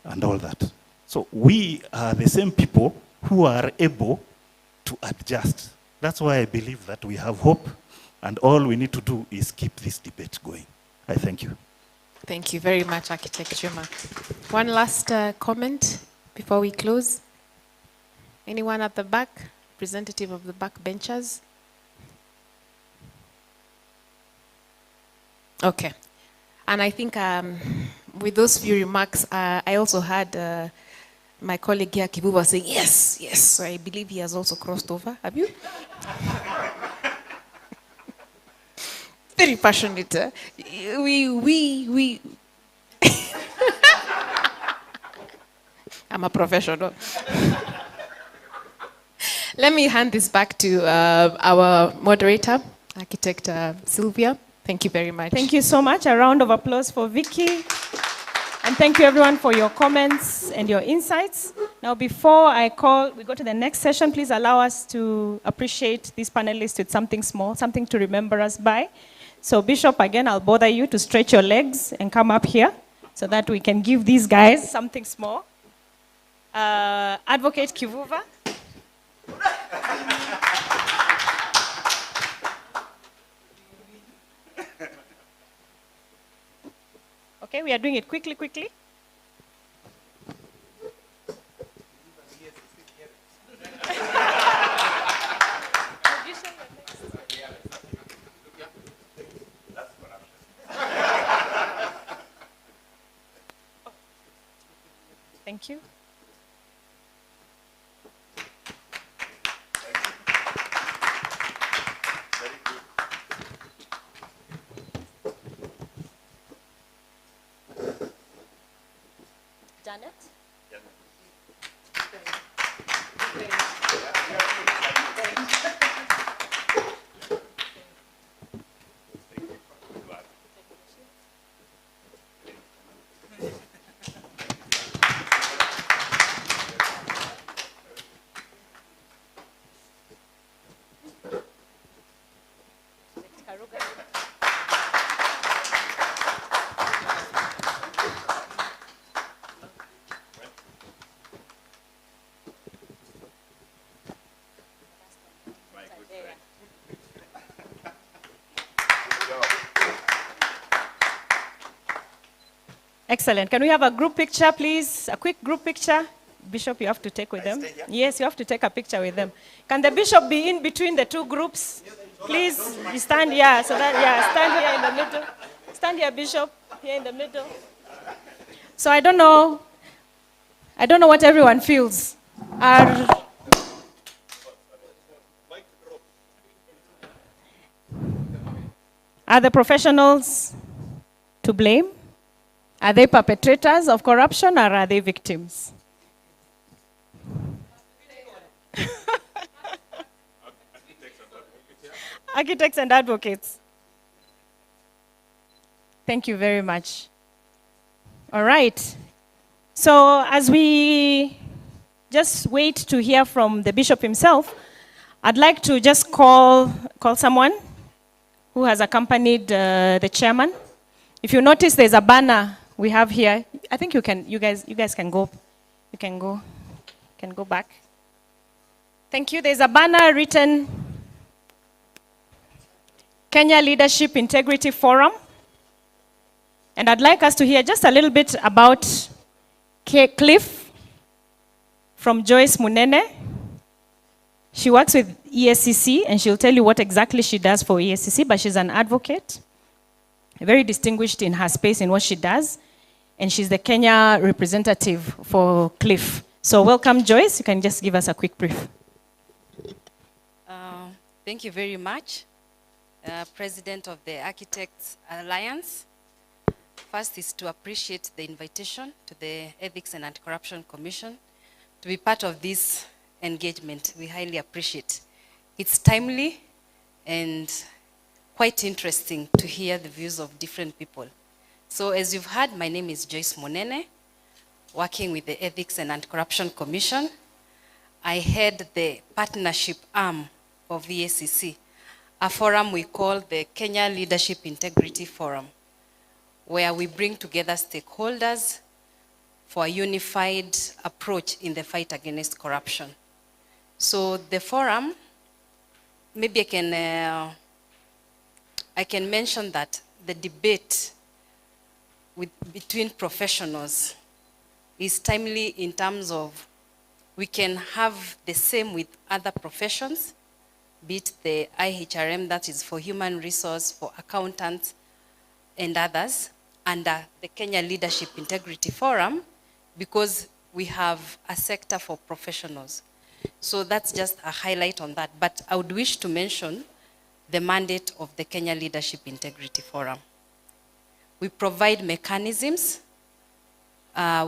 and all that. So we are the same people who are able to adjust. That's why I believe that we have hope, and all we need to do is keep this debate going. I thank you. Thank you very much, Architect Juma. One last comment before we close. Anyone at the back? Representative of the back benchers? Okay. And I think with those few remarks, I also had My colleague here, Kibu, was saying, yes, yes. So I believe he has also crossed over. Have you? Very passionate. We. I'm a professional. Let me hand this back to our moderator, Architect Sylvia. Thank you very much. Thank you so much. A round of applause for Vicky. And thank you everyone for your comments and your insights. Now before we go to the next session, please allow us to appreciate these panelists with something small, something to remember us by. So Bishop, again, I'll bother you to stretch your legs and come up here so that we can give these guys something small. Advocate Kivuva. Okay, we are doing it quickly. Thank you. Janet? Excellent. Can we have a group picture, please? A quick group picture. Bishop, you have to take with them. Yes, you have to take a picture with them. Can the bishop be in between the two groups? Please, you stand here. So that, stand here in the middle. Stand here, Bishop, here in the middle. So I don't know what everyone feels. Are the professionals to blame? Are they perpetrators of corruption or are they victims? Architects and advocates. Thank you very much. All right. So as we just wait to hear from the bishop himself, I'd like to just call someone who has accompanied the chairman. If you notice, there's a banner we have here. I think you guys can go. You can go back. Thank you. There's a banner written Kenya Leadership Integrity Forum. And I'd like us to hear just a little bit about Cliff from Joyce Munene. She works with ESCC and she'll tell you what exactly she does for ESCC, but she's an advocate, very distinguished in her space in what she does. And she's the Kenya representative for Cliff. So welcome, Joyce. You can just give us a quick brief. Thank you very much, President of the Architects Alliance. First is to appreciate the invitation to the Ethics and Anti-Corruption Commission to be part of this engagement. We highly appreciate. It's timely and quite interesting to hear the views of different people. So as you've heard, my name is Joyce Munene, working with the Ethics and Anti-Corruption Commission. I head the partnership arm of ESCC, a forum we call the Kenya Leadership Integrity Forum, where we bring together stakeholders for a unified approach in the fight against corruption. So the forum, maybe I can mention that the debate between professionals is timely in terms of we can have the same with other professions, be it the IHRM, that is for human resource, for accountants, and others, under the Kenya Leadership Integrity Forum, because we have a sector for professionals. So that's just a highlight on that. But I would wish to mention the mandate of the Kenya Leadership Integrity Forum. We provide mechanisms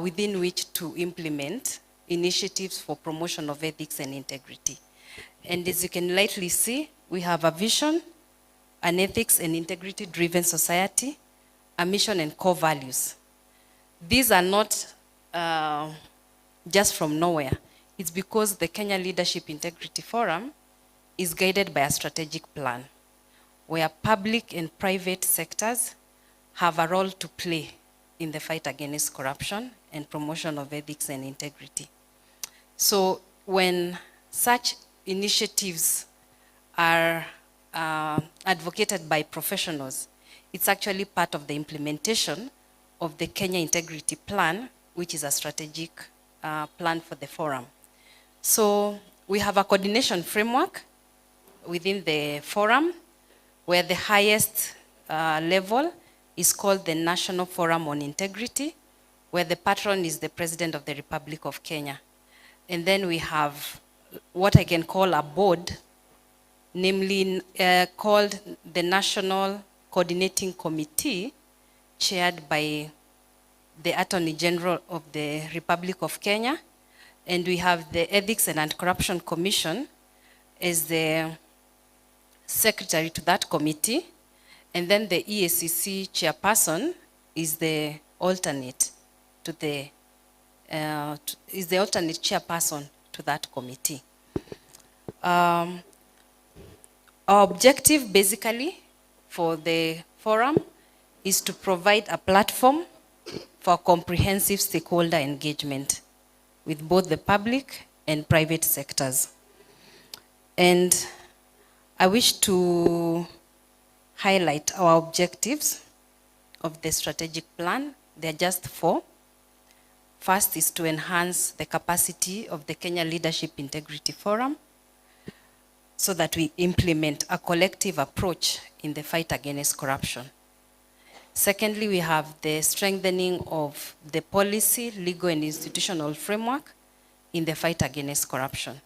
within which to implement initiatives for promotion of ethics and integrity. And as you can lightly see, we have a vision, an ethics and integrity-driven society, a mission and core values. These are not just from nowhere. It's because the Kenya Leadership Integrity Forum is guided by a strategic plan where public and private sectors have a role to play in the fight against corruption and promotion of ethics and integrity. So when such initiatives are advocated by professionals, it's actually part of the implementation of the Kenya Integrity Plan, which is a strategic plan for the forum. So we have a coordination framework within the forum where the highest level is called the National Forum on Integrity, where the patron is the President of the Republic of Kenya. And then we have what I can call a board, namely called the National Coordinating Committee, chaired by the Attorney General of the Republic of Kenya. And we have the Ethics and Anti-Corruption Commission as the secretary to that committee. And then the EACC chairperson is the alternate to the alternate chairperson to that committee. Our objective basically for the forum is to provide a platform for comprehensive stakeholder engagement with both the public and private sectors. And I wish to highlight our objectives of the strategic plan. There are just 4. First is to enhance the capacity of the Kenya Leadership Integrity Forum so that we implement a collective approach in the fight against corruption. Secondly, we have the strengthening of the policy, legal and institutional framework in the fight against corruption.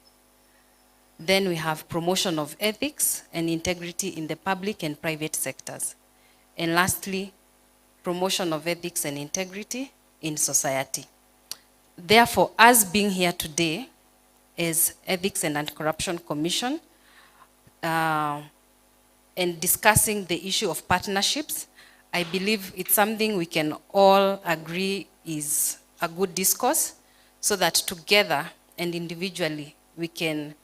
Then we have promotion of ethics and integrity in the public and private sectors. And lastly, promotion of ethics and integrity in society. Therefore, us being here today as Ethics and Anti-Corruption Commission and discussing the issue of partnerships, I believe it's something we can all agree is a good discourse so that together and individually we can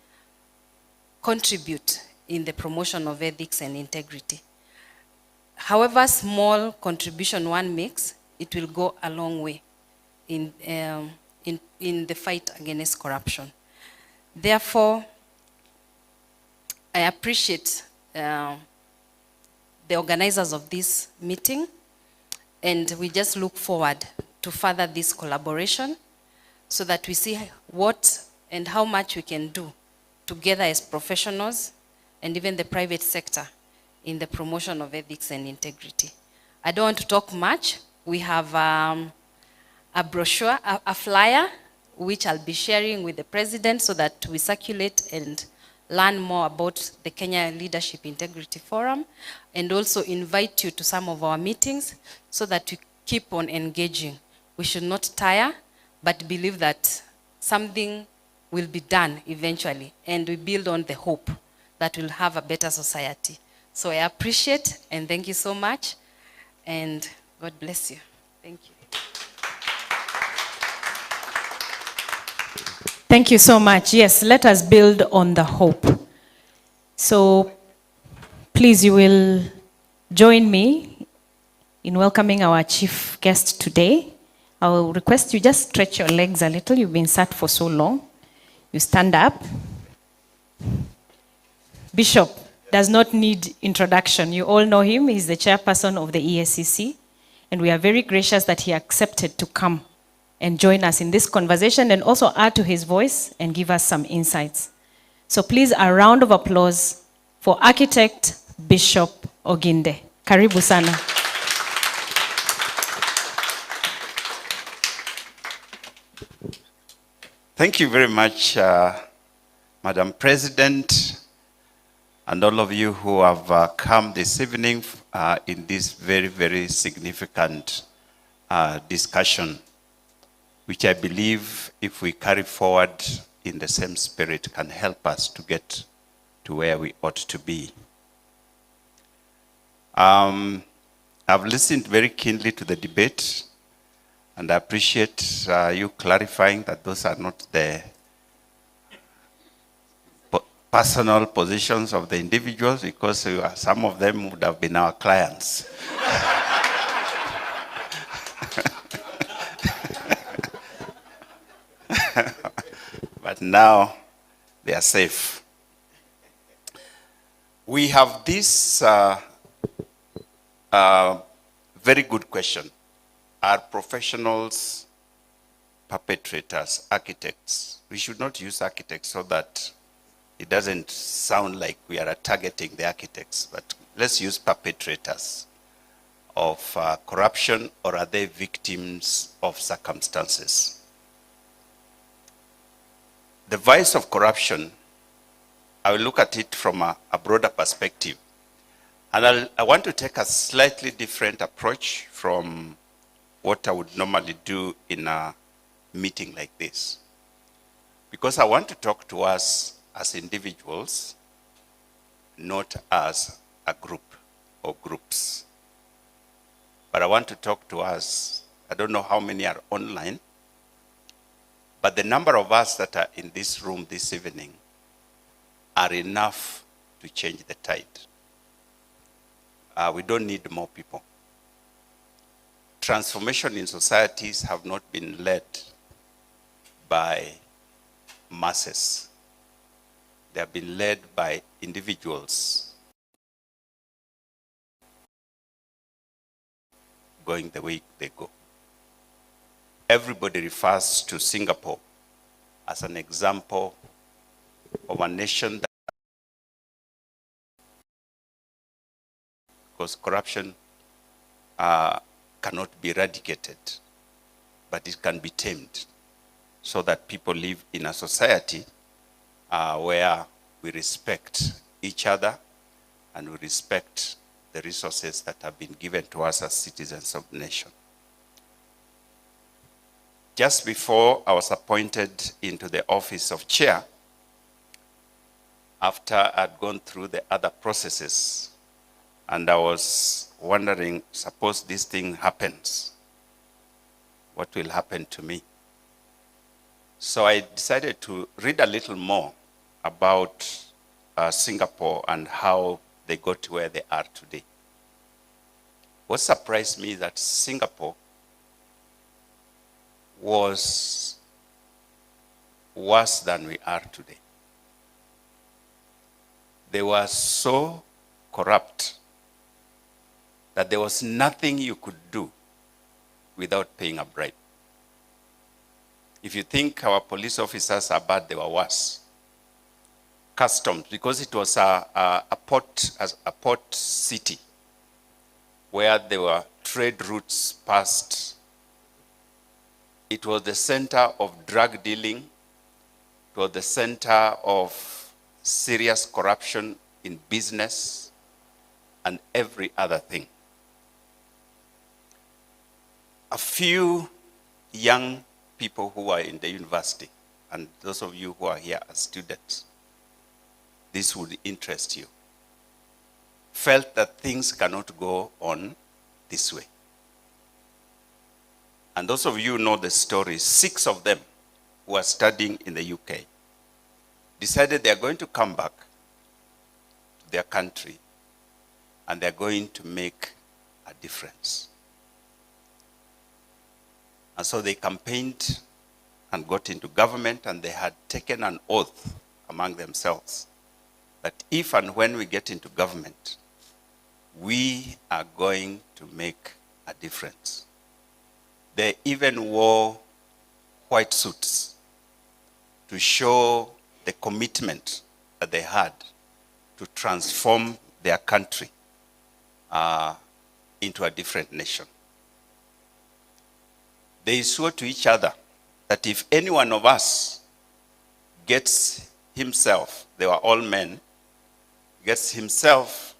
contribute in the promotion of ethics and integrity. However small contribution one makes, it will go a long way in the fight against corruption. Therefore, I appreciate the organizers of this meeting, and we just look forward to further this collaboration so that we see what and how much we can do together as professionals and even the private sector in the promotion of ethics and integrity. I don't want to talk much. We have a brochure, a flyer, which I'll be sharing with the president so that we circulate and learn more about the Kenya Leadership Integrity Forum, and also invite you to some of our meetings so that we keep on engaging. We should not tire, but believe that something will be done eventually, and we build on the hope that we'll have a better society. So I appreciate and thank you so much, and God bless you. Thank you. Thank you so much. Yes, let us build on the hope. So please, you will join me in welcoming our chief guest today. I will request you just stretch your legs a little. You've been sat for so long. You stand up. Bishop does not need introduction. You all know him. He's the chairperson of the EACC. And we are very gracious that he accepted to come and join us in this conversation and also add to his voice and give us some insights. So please, a round of applause for Architect Bishop Oginde. Karibu sana. Thank you very much, Madam President, and all of you who have come this evening in this very, very significant discussion, which I believe, if we carry forward in the same spirit, can help us to get to where we ought to be. I've listened very keenly to the debate, and I appreciate you clarifying that those are not the personal positions of the individuals, because some of them would have been our clients. But now they are safe. We have this very good question. Are professionals perpetrators, architects? We should not use architects so that it doesn't sound like we are targeting the architects, but let's use perpetrators of corruption, or are they victims of circumstances? The vice of corruption, I will look at it from a broader perspective. And I want to take a slightly different approach from what I would normally do in a meeting like this. Because I want to talk to us as individuals, not as a group or groups. But I want to talk to us, I don't know how many are online, but the number of us that are in this room this evening are enough to change the tide. We don't need more people. Transformation in societies have not been led by masses. They have been led by individuals going the way they go. Everybody refers to Singapore as an example of a nation that, because corruption cannot be eradicated, but it can be tamed so that people live in a society where we respect each other and we respect the resources that have been given to us as citizens of the nation. Just before I was appointed into the office of chair, after I'd gone through the other processes, and I was wondering, suppose this thing happens, what will happen to me? So I decided to read a little more about Singapore and how they got to where they are today. What surprised me is that Singapore was worse than we are today. They were so corrupt that there was nothing you could do without paying a bribe. If you think our police officers are bad, they were worse. Customs, because it was a port city where there were trade routes passed. It was the center of drug dealing. It was the center of serious corruption in business and every other thing. A few young people who are in the university, and those of you who are here as students, this would interest you, felt that things cannot go on this way. And those of you who know the story, 6 of them who are studying in the UK decided they are going to come back to their country and they're going to make a difference. And so they campaigned and got into government, and they had taken an oath among themselves that if and when we get into government, we are going to make a difference. They even wore white suits to show the commitment that they had to transform their country into a different nation. They swore to each other that if any one of us gets himself, they were all men, gets himself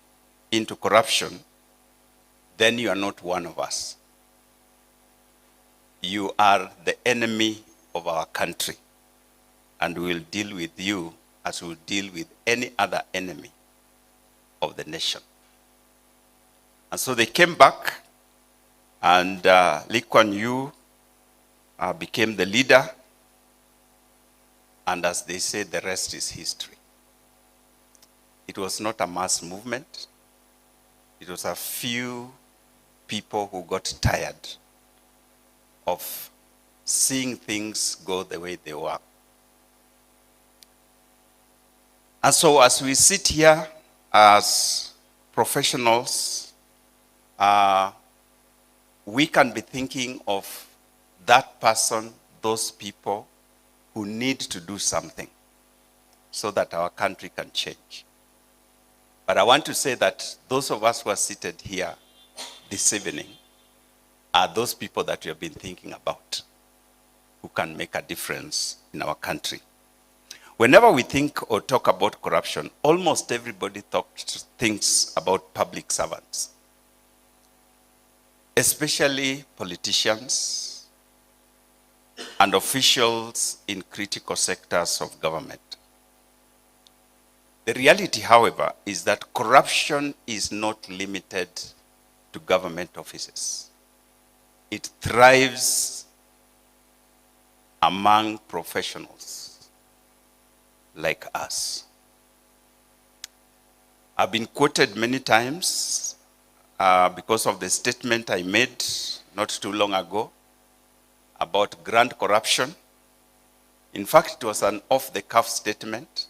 into corruption, then you are not one of us. You are the enemy of our country, and we will deal with you as we will deal with any other enemy of the nation. And so they came back, and Lee Kuan Yew became the leader, and as they say, the rest is history. It was not a mass movement. It was a few people who got tired of seeing things go the way they were. And so as we sit here as professionals, we can be thinking of that person, those people who need to do something so that our country can change. But I want to say that those of us who are seated here this evening are those people that we have been thinking about who can make a difference in our country. Whenever we think or talk about corruption, almost everybody thinks about public servants, especially politicians and officials in critical sectors of government. The reality, however, is that corruption is not limited to government offices. It thrives among professionals like us. I've been quoted many times because of the statement I made not too long ago about grand corruption. In fact, it was an off-the-cuff statement,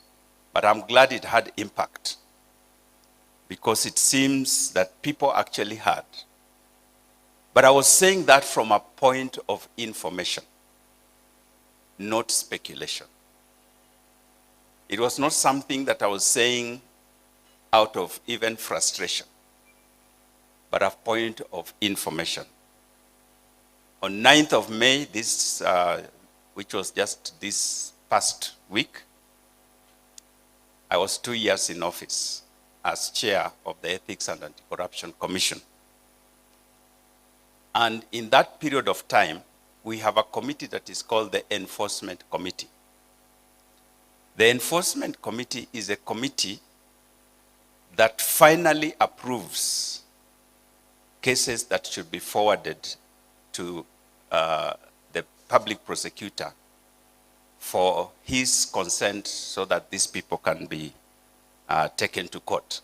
but I'm glad it had impact because it seems that people actually heard. But I was saying that from a point of information, not speculation. It was not something that I was saying out of even frustration, but a point of information. On 9th of May, which was just this past week, I was 2 years in office as chair of the Ethics and Anti-Corruption Commission. And in that period of time, we have a committee that is called the Enforcement Committee. The Enforcement Committee is a committee that finally approves cases that should be forwarded to the public prosecutor for his consent so that these people can be taken to court.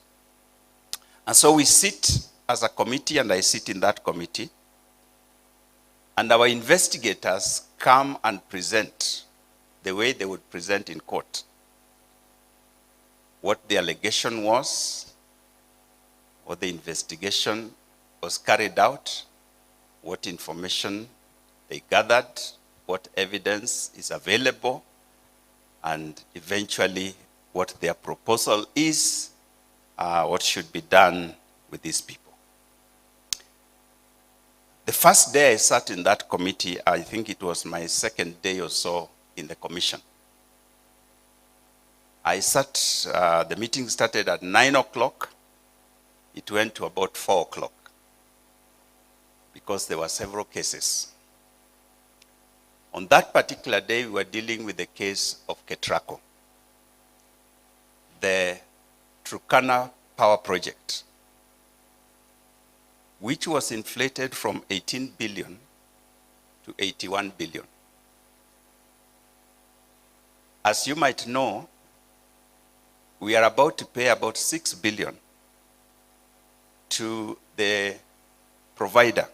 And so we sit as a committee, and I sit in that committee, and our investigators come and present the way they would present in court. What the allegation was, what the investigation was carried out, what information they gathered, what evidence is available, and eventually what their proposal is, what should be done with these people. The first day I sat in that committee, I think it was my second day or so in the commission. I sat, the meeting started at 9 o'clock. It went to about 4 o'clock because there were several cases. On that particular day, we were dealing with the case of Ketraco, the Turkana Power Project, which was inflated from 18 billion to 81 billion. As you might know, we are about to pay about 6 billion to the provider,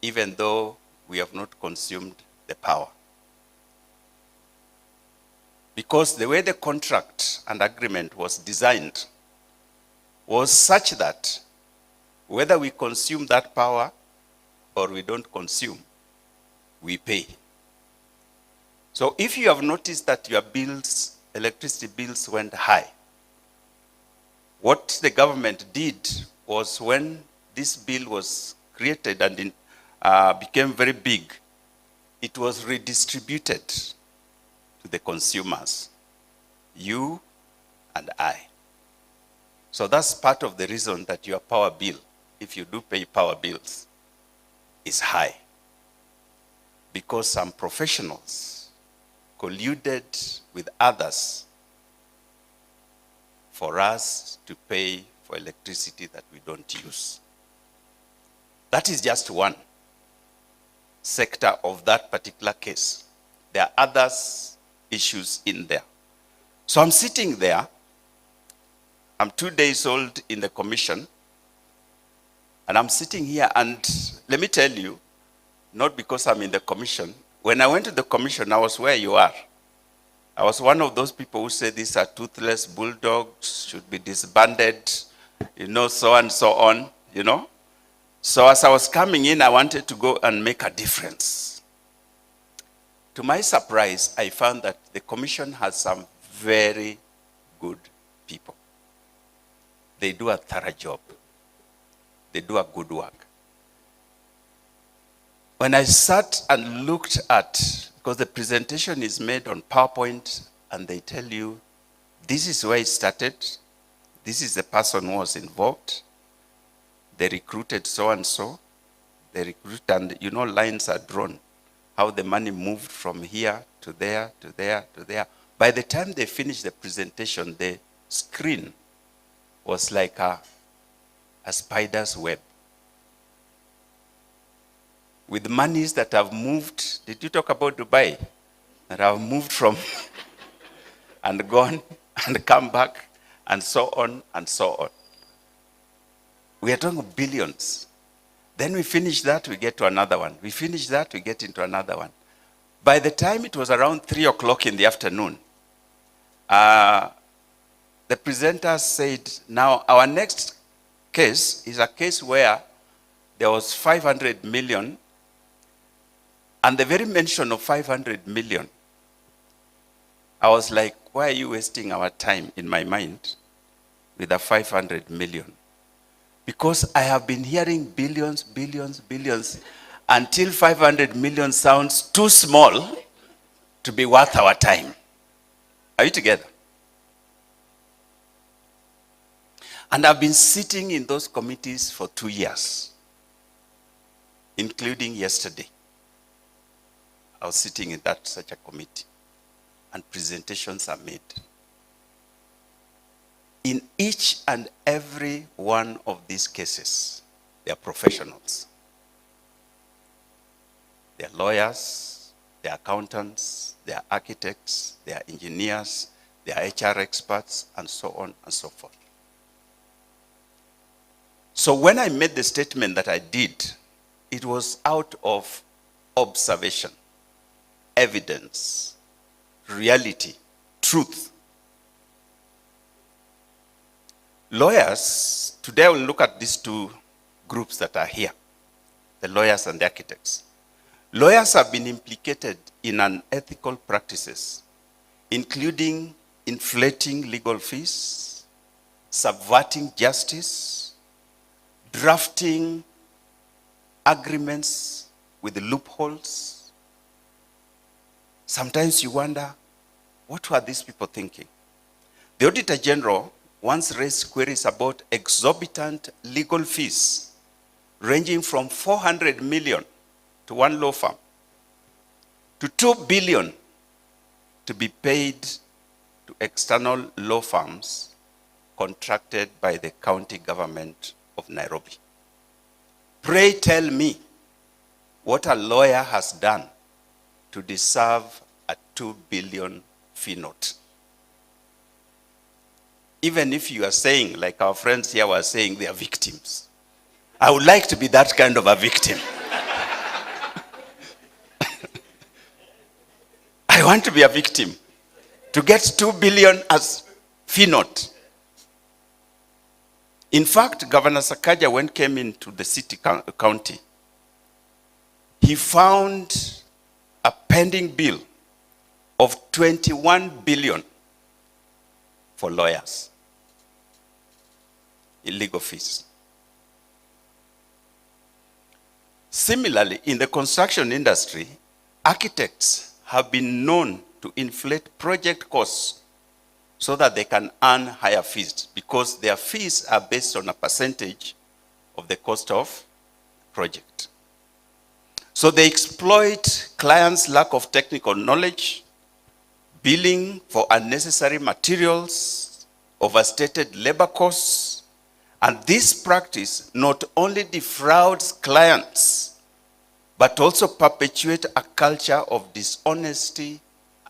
even though we have not consumed the power. Because the way the contract and agreement was designed was such that whether we consume that power or we don't consume, we pay. So if you have noticed that your bills, electricity bills went high, what the government did was when this bill was created and became very big, it was redistributed to the consumers, you and I. So that's part of the reason that your power bill, if you do pay power bills, is high. Because some professionals colluded with others for us to pay for electricity that we don't use. That is just one sector of that particular case. There are other issues in there. So I'm sitting there. I'm 2 days old in the commission. And I'm sitting here, and let me tell you, not because I'm in the commission. When I went to the commission, I was where you are. I was one of those people who said these are toothless bulldogs, should be disbanded, so and so on, So as I was coming in, I wanted to go and make a difference. To my surprise, I found that the commission has some very good people. They do a thorough job. They do a good work. When I sat and looked at, because the presentation is made on PowerPoint, and they tell you, this is where it started, this is the person who was involved, they recruited so-and-so, they recruit, and lines are drawn, how the money moved from here to there, to there, to there. By the time they finished the presentation, the screen was like a spider's web. With monies that have moved, did you talk about Dubai? That have moved from and gone and come back and so on and so on. We are talking billions. Then we finish that, we get to another one. We finish that, we get into another one. By the time it was around 3 o'clock in the afternoon, the presenter said, now our next case is a case where there was 500 million, and the very mention of 500 million, I was like, why are you wasting our time, in my mind, with the 500 million? Because I have been hearing billions, billions, billions, until 500 million sounds too small to be worth our time. Are you together? And I've been sitting in those committees for 2 years, including yesterday. I was sitting in such a committee, and presentations are made. In each and every one of these cases, they are professionals. They are lawyers, they are accountants, they are architects, they are engineers, they are HR experts, and so on and so forth. So when I made the statement that I did, it was out of observation, evidence, reality, truth. Lawyers, today we'll look at these two groups that are here, the lawyers and the architects. Lawyers have been implicated in unethical practices, including inflating legal fees, subverting justice, drafting agreements with loopholes. Sometimes you wonder, what were these people thinking? The Auditor General once raised queries about exorbitant legal fees, ranging from 400 million to one law firm, to 2 billion to be paid to external law firms contracted by the county government of Nairobi. Pray tell me what a lawyer has done to deserve a 2 billion fee note. Even if you are saying, like our friends here were saying, they are victims. I would like to be that kind of a victim. I want to be a victim. To get 2 billion as fee note. In fact, Governor Sakaja, when he came into the city county, he found a pending bill of 21 billion for lawyers in legal fees. Similarly, in the construction industry, architects have been known to inflate project costs so that they can earn higher fees, because their fees are based on a percentage of the cost of project. So they exploit clients' lack of technical knowledge, billing for unnecessary materials, overstated labor costs, and this practice not only defrauds clients, but also perpetuates a culture of dishonesty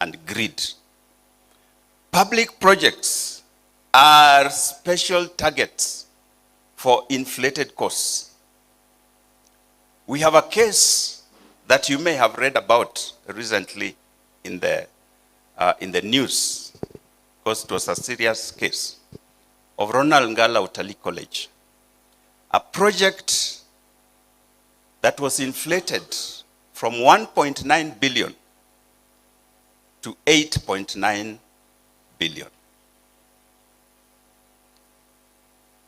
and greed. Public projects are special targets for inflated costs. We have a case that you may have read about recently in the news, because it was a serious case, of Ronald Ngala Utalii College, a project that was inflated from 1.9 billion to 8.9 billion.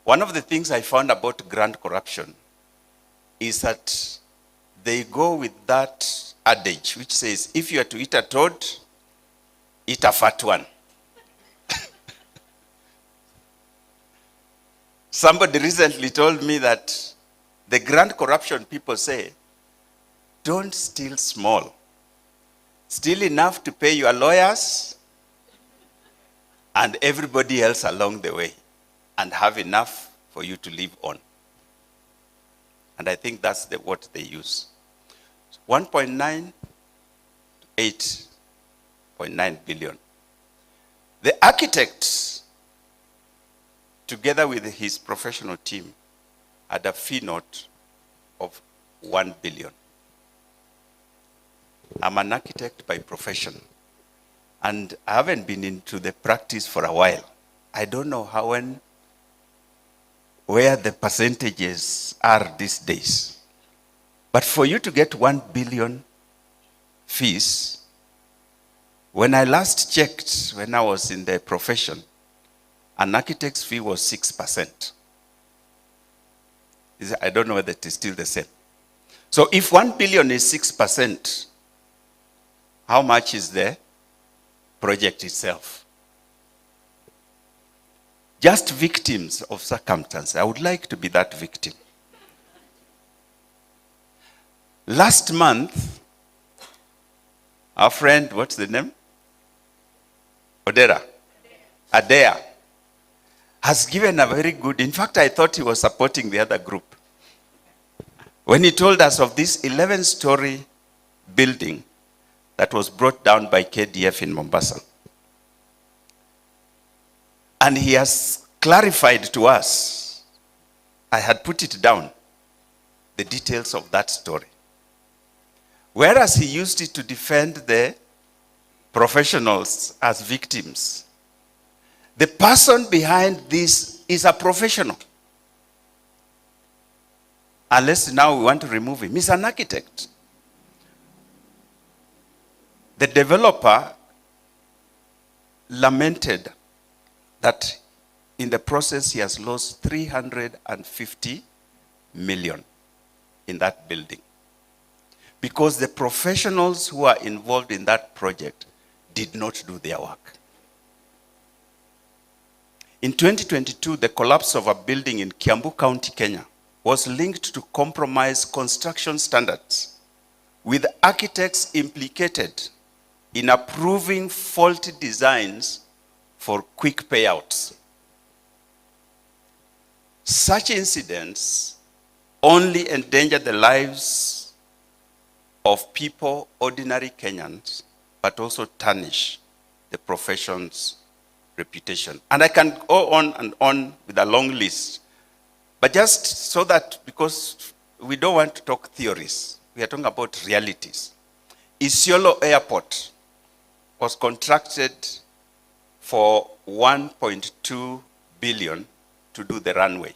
One of the things I found about grant corruption is that they go with that adage which says, if you are to eat a toad, eat a fat one. Somebody recently told me that the grant corruption people say, don't steal small. Steal enough to pay your lawyers and everybody else along the way, and have enough for you to live on. And I think that's what they use. 1.9 to 8.9 billion. The architect, together with his professional team, had a fee note of 1 billion. I'm an architect by profession, and I haven't been into the practice for a while. I don't know where the percentages are these days. But for you to get 1 billion fees, when I last checked, when I was in the profession, an architect's fee was 6%. I don't know whether it is still the same. So if 1 billion is 6%, how much is the project itself? Just victims of circumstance. I would like to be that victim. Last month, our friend, what's the name? Adea, has given a very good, in fact, I thought he was supporting the other group, when he told us of this 11-story building that was brought down by KDF in Mombasa. And he has clarified to us, I had put it down, the details of that story. Whereas he used it to defend the professionals as victims, the person behind this is a professional. Unless now we want to remove him. He's an architect. The developer lamented that in the process he has lost 350 million in that building, because the professionals who are involved in that project did not do their work. In 2022, the collapse of a building in Kiambu County, Kenya, was linked to compromised construction standards, with architects implicated in approving faulty designs for quick payouts. Such incidents only endanger the lives of people, ordinary Kenyans, but also tarnish the profession's reputation. And I can go on and on with a long list, but just so that, because we don't want to talk theories, we are talking about realities. Isiolo Airport was contracted for 1.2 billion to do the runway.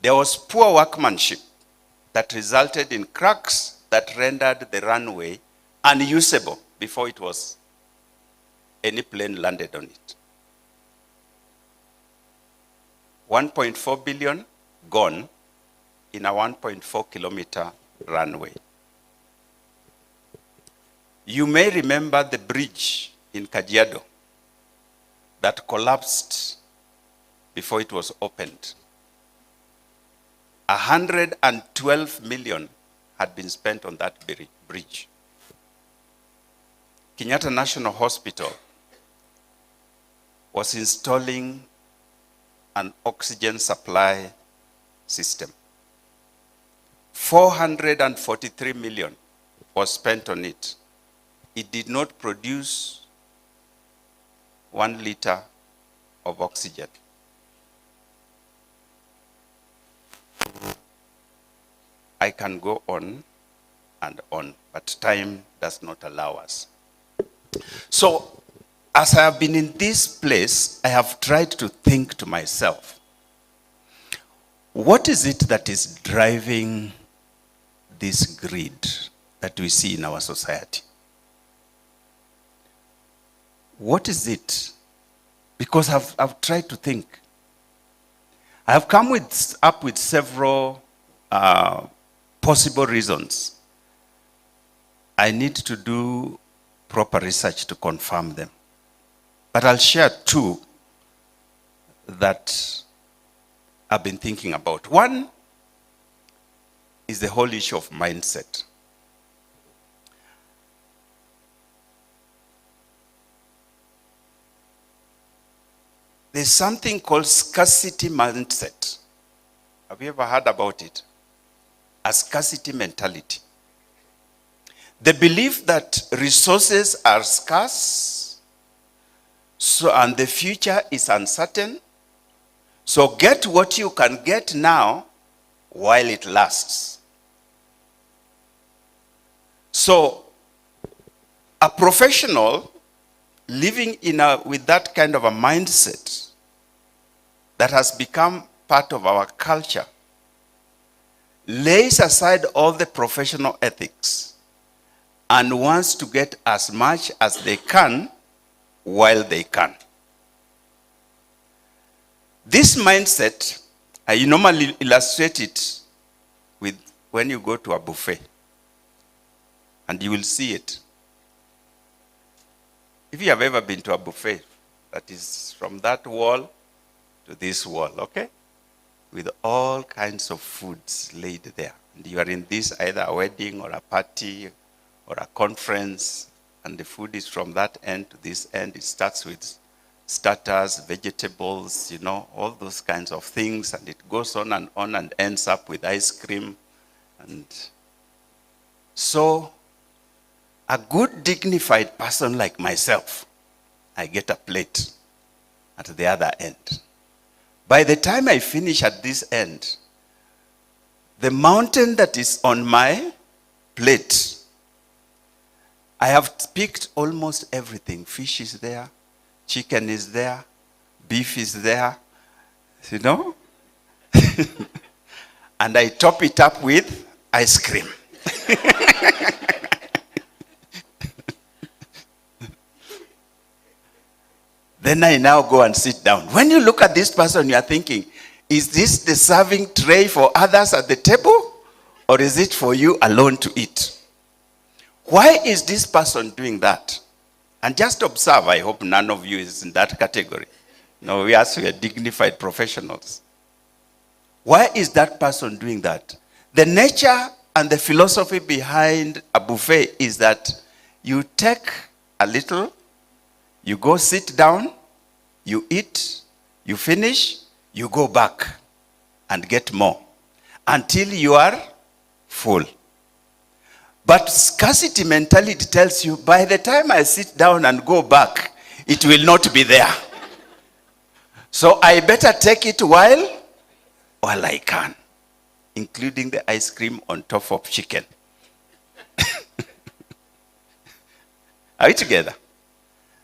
There was poor workmanship that resulted in cracks that rendered the runway unusable before it was any plane landed on it. 1.4 billion gone in a 1.4 kilometer runway. You may remember the bridge in Kajiado that collapsed before it was opened. 112 million had been spent on that bridge. Kenyatta National Hospital was installing an oxygen supply system. 443 million was spent on it. It did not produce 1 liter of oxygen. I can go on and on, but time does not allow us. So, as I have been in this place, I have tried to think to myself, what is it that is driving this greed that we see in our society? What is it? Because I've tried to think. I have come up with several possible reasons. I need to do proper research to confirm them. But I'll share 2 that I've been thinking about. One is the whole issue of mindset. There's something called scarcity mindset. Have you ever heard about it? A scarcity mentality. The belief that resources are scarce, and the future is uncertain. So get what you can get now while it lasts. So a professional living with that kind of a mindset that has become part of our culture lays aside all the professional ethics and wants to get as much as they can while they can. This mindset, I normally illustrate it with when you go to a buffet, and you will see it. If you have ever been to a buffet, that is from that wall to this wall, okay? With all kinds of foods laid there. And you are in this, either a wedding or a party or a conference, and the food is from that end to this end. It starts with starters, vegetables, you know, all those kinds of things, and it goes on and ends up with ice cream. And so, a good dignified person like myself, I get a plate at the other end. By the time I finish at this end, the mountain that is on my plate, I have picked almost everything. Fish is there, chicken is there, beef is there, you know? And I top it up with ice cream. Then I now go and sit down. When you look at this person, you are thinking, is this the serving tray for others at the table? Or is it for you alone to eat? Why is this person doing that? And just observe, I hope none of you is in that category. No, we are dignified professionals. Why is that person doing that? The nature and the philosophy behind a buffet is that you take a little, you go sit down, you eat, you finish, you go back and get more until you are full. But scarcity mentality tells you, by the time I sit down and go back, it will not be there. So I better take it while I can, including the ice cream on top of chicken. Are we together?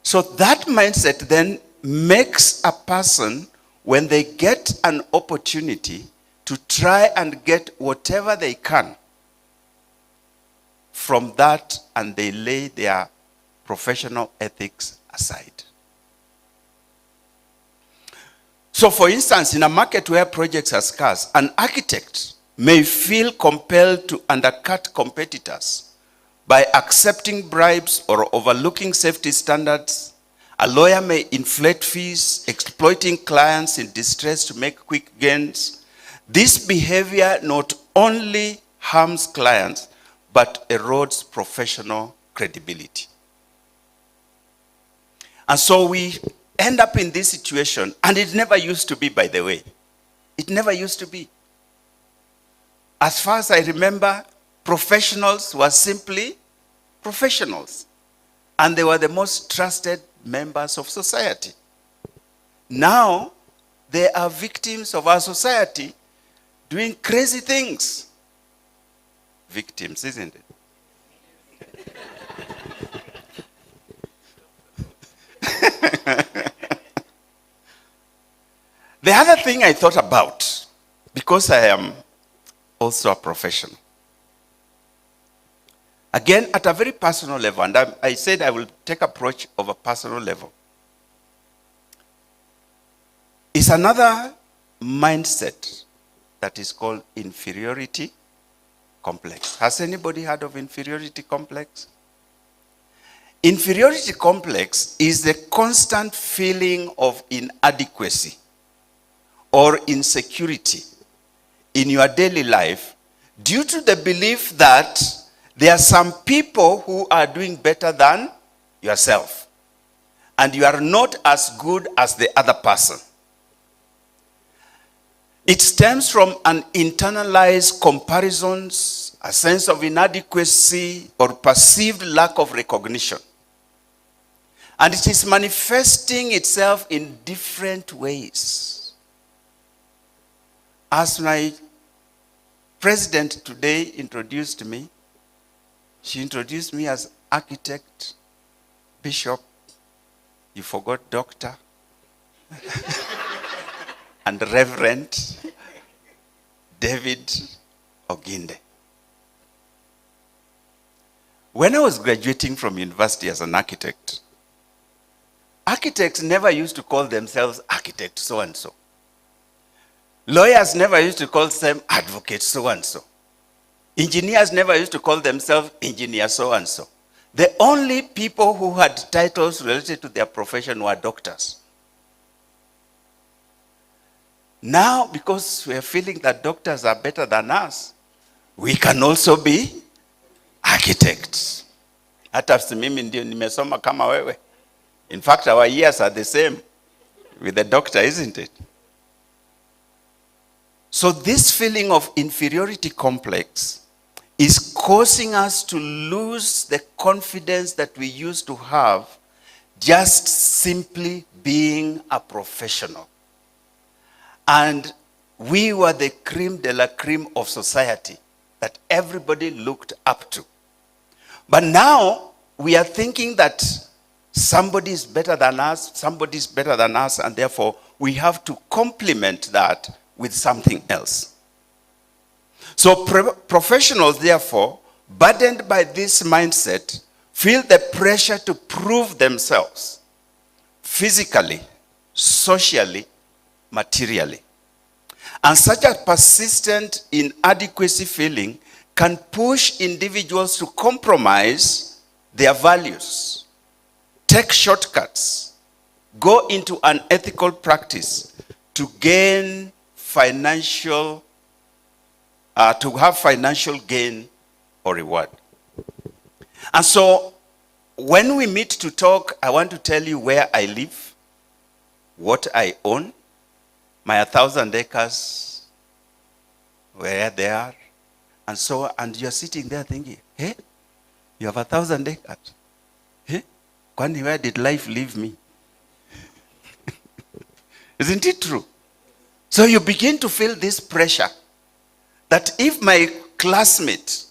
So that mindset then makes a person, when they get an opportunity to try and get whatever they can from that, and they lay their professional ethics aside. So for instance, in a market where projects are scarce, an architect may feel compelled to undercut competitors by accepting bribes or overlooking safety standards. A lawyer may inflate fees, exploiting clients in distress to make quick gains. This behavior not only harms clients, but erodes professional credibility. And so we end up in this situation, and it never used to be, by the way. It never used to be. As far as I remember, professionals were simply professionals, and they were the most trusted members of society. Now, they are victims of our society doing crazy things. Victims, isn't it? The other thing I thought about, because I am also a professional, again at a very personal level, and I said I will take approach of a personal level, is another mindset that is called inferiority complex. Has anybody heard of inferiority complex? Inferiority complex is the constant feeling of inadequacy or insecurity in your daily life due to the belief that there are some people who are doing better than yourself, and you are not as good as the other person. It stems from an internalized comparisons, a sense of inadequacy, or perceived lack of recognition. And it is manifesting itself in different ways. As my president today introduced me, she introduced me as architect, bishop, you forgot doctor, and Reverend David Oginde. When I was graduating from university as an architect, architects never used to call themselves architect so-and-so. Lawyers never used to call them advocate so-and-so. Engineers never used to call themselves engineer so-and-so. The only people who had titles related to their profession were doctors. Now, because we are feeling that doctors are better than us, we can also be architects. Hata mimi ndio nimesoma kama wewe. In fact, our years are the same with the doctor, isn't it? So this feeling of inferiority complex is causing us to lose the confidence that we used to have just simply being a professional. And we were the creme de la creme of society that everybody looked up to. But now we are thinking that somebody is better than us, and therefore we have to complement that with something else. So professionals, therefore, burdened by this mindset, feel the pressure to prove themselves physically, socially, materially. And such a persistent inadequacy feeling can push individuals to compromise their values, take shortcuts, go into unethical practice to gain financial, to have financial gain or reward. And so, when we meet to talk, I want to tell you where I live, what I own, my 1,000 acres, where they are, and so, and you're sitting there thinking, hey, you have 1,000 acres. Hey, Kwani, where did life leave me? Isn't it true? So you begin to feel this pressure that if my classmate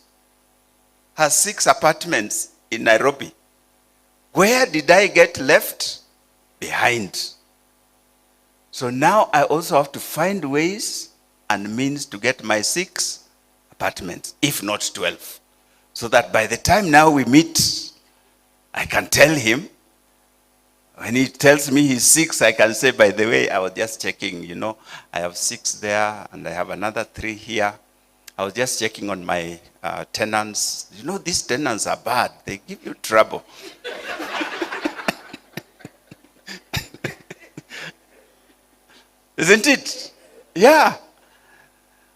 has 6 apartments in Nairobi, where did I get left behind? So now I also have to find ways and means to get my 6 apartments, if not 12. So that by the time now we meet, I can tell him. When he tells me he's 6, I can say, by the way, I was just checking, you know, I have 6 there and I have another 3 here. I was just checking on my tenants. You know, these tenants are bad. They give you trouble. Isn't it? Yeah.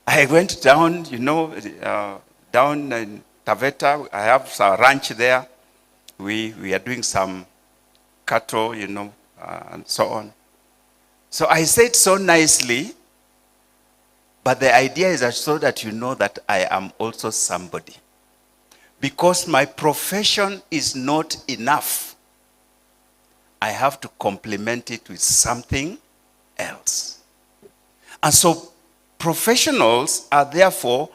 I went down, you know, down in Taveta. I have a ranch there. We are doing some cattle, you know, and so on. So I said so nicely, but the idea is so that you know that I am also somebody. Because my profession is not enough. I have to complement it with something else. And so professionals are therefore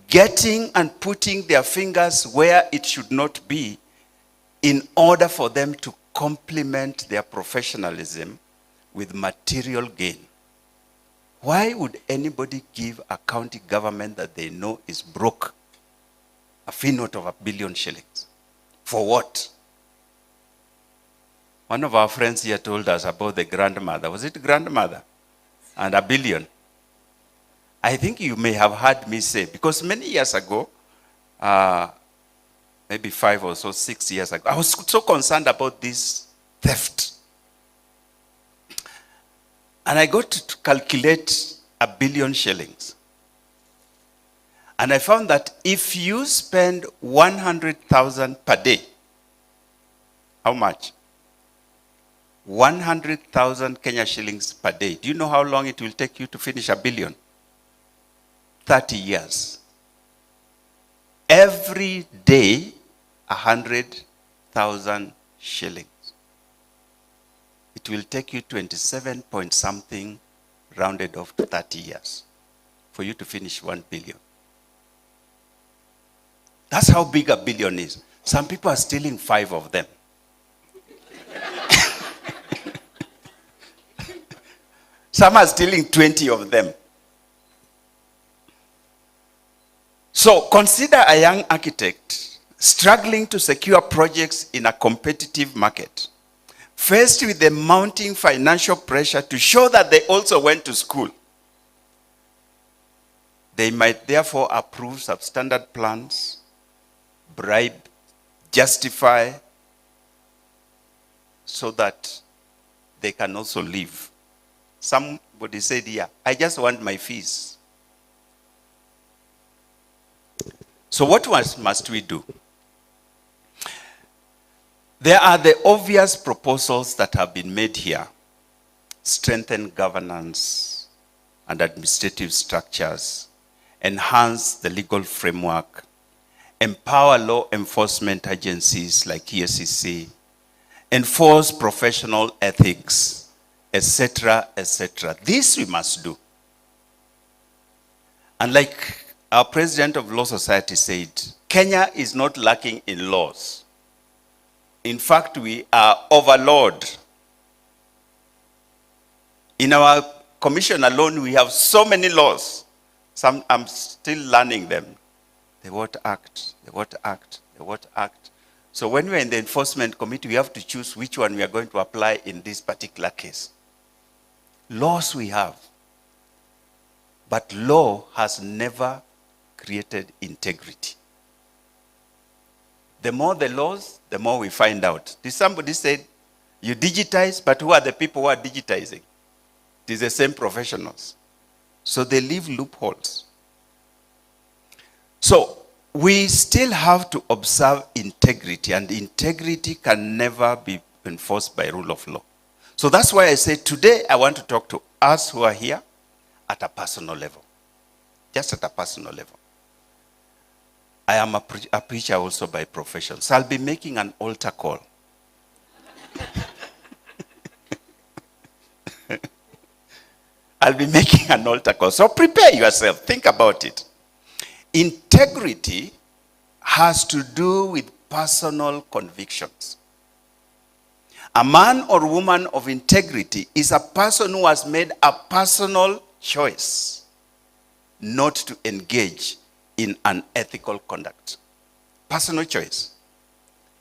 getting and putting their fingers where it should not be in order for them to complement their professionalism with material gain. Why would anybody give a county government that they know is broke a fee note of 1 billion shillings? For what? One of our friends here told us about the grandmother. Was it grandmother? And 1 billion. I think you may have heard me say, because many years ago, maybe 5 or so, 6 years ago, I was so concerned about this theft. And I got to calculate 1 billion shillings. And I found that if you spend 100,000 per day, how much? 100,000 Kenya shillings per day. Do you know how long it will take you to finish 1 billion? 30 years. Every day, 100,000 shillings. It will take you 27 point something rounded off to 30 years for you to finish 1 billion. That's how big 1 billion is. Some people are stealing 5 of them. Some are stealing 20 of them. So consider a young architect struggling to secure projects in a competitive market, faced with the mounting financial pressure to show that they also went to school. They might therefore approve substandard plans, bribe, justify, so that they can also live. Somebody said here, I just want my fees. So what must we do? There are the obvious proposals that have been made here. Strengthen governance and administrative structures, enhance the legal framework, empower law enforcement agencies like EACC, enforce professional ethics, etc., etc. This we must do. And like our president of Law Society said, Kenya is not lacking in laws. In fact, we are overload. In our commission alone, we have so many laws. Some I'm still learning them. The What Act, the What Act, the What Act. So when we're in the enforcement committee, we have to choose which one we are going to apply in this particular case. Laws we have. But law has never created integrity. The more the laws, the more we find out. Did somebody say, you digitize, but who are the people who are digitizing? It is the same professionals. So they leave loopholes. So we still have to observe integrity, and integrity can never be enforced by rule of law. So that's why I say today I want to talk to us who are here at a personal level. Just at a personal level. I am a preacher also by profession. So I'll be making an altar call. I'll be making an altar call. So prepare yourself. Think about it. Integrity has to do with personal convictions. A man or woman of integrity is a person who has made a personal choice not to engage in unethical conduct. Personal choice.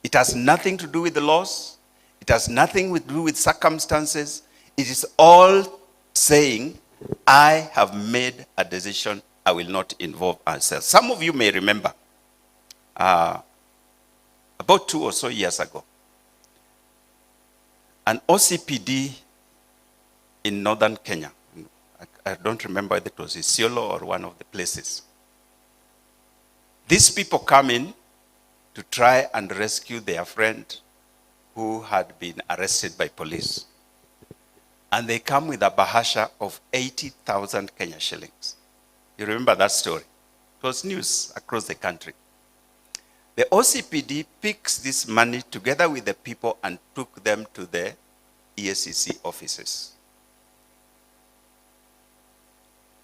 It has nothing to do with the laws. It has nothing to do with circumstances. It is all saying, I have made a decision I will not involve ourselves. Some of you may remember, about 2 or so years ago, an OCPD in northern Kenya, I don't remember whether it was Isiolo or one of the places. These people come in to try and rescue their friend who had been arrested by police. And they come with a bahasha of 80,000 Kenya shillings. You remember that story? It was news across the country. The OCPD picks this money together with the people and took them to the EACC offices.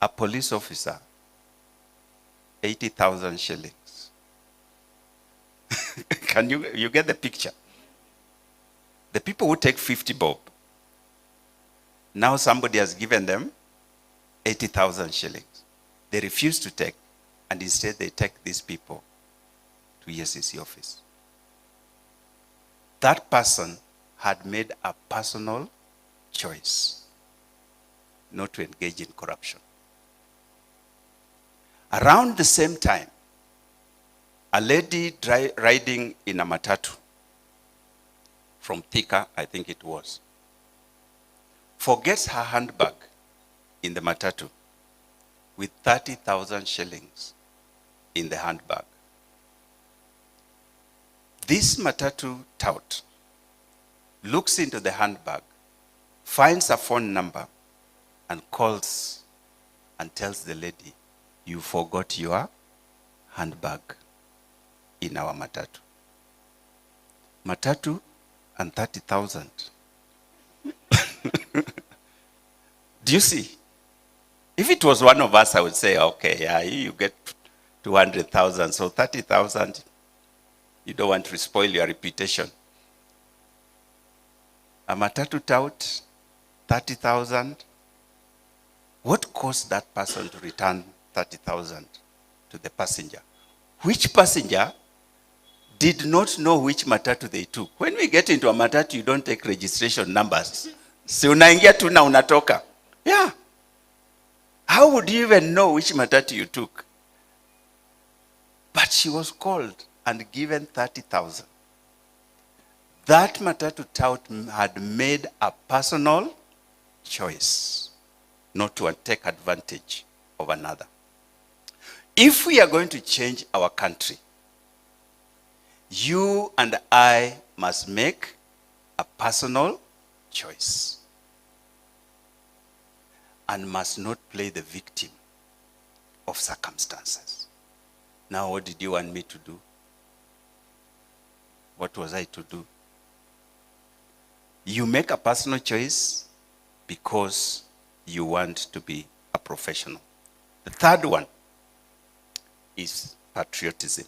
A police officer, 80,000 shillings. Can you get the picture? The people who take 50 bob, now somebody has given them 80,000 shillings. They refuse to take, and instead they take these people to EACC office. That person had made a personal choice not to engage in corruption. Around the same time, a lady riding in a matatu from Thika, I think it was, forgets her handbag in the matatu with 30,000 shillings in the handbag. This matatu tout looks into the handbag, finds a phone number, and calls and tells the lady, "You forgot your handbag in our matatu." Matatu and 30,000. Do you see? If it was one of us, I would say, okay, yeah, you get 200,000, so 30,000, you don't want to spoil your reputation. A matatu tout, 30,000. What caused that person to return 30,000 to the passenger? Which passenger did not know which matatu they took? When we get into a matatu, you don't take registration numbers. Si unaingia tu na unatoka. Yeah. How would you even know which matatu you took? But she was called and given 30,000. That matatu tout had made a personal choice not to take advantage of another. If we are going to change our country, you and I must make a personal choice and must not play the victim of circumstances. Now, what did you want me to do? What was I to do? You make a personal choice because you want to be a professional. The third one is patriotism.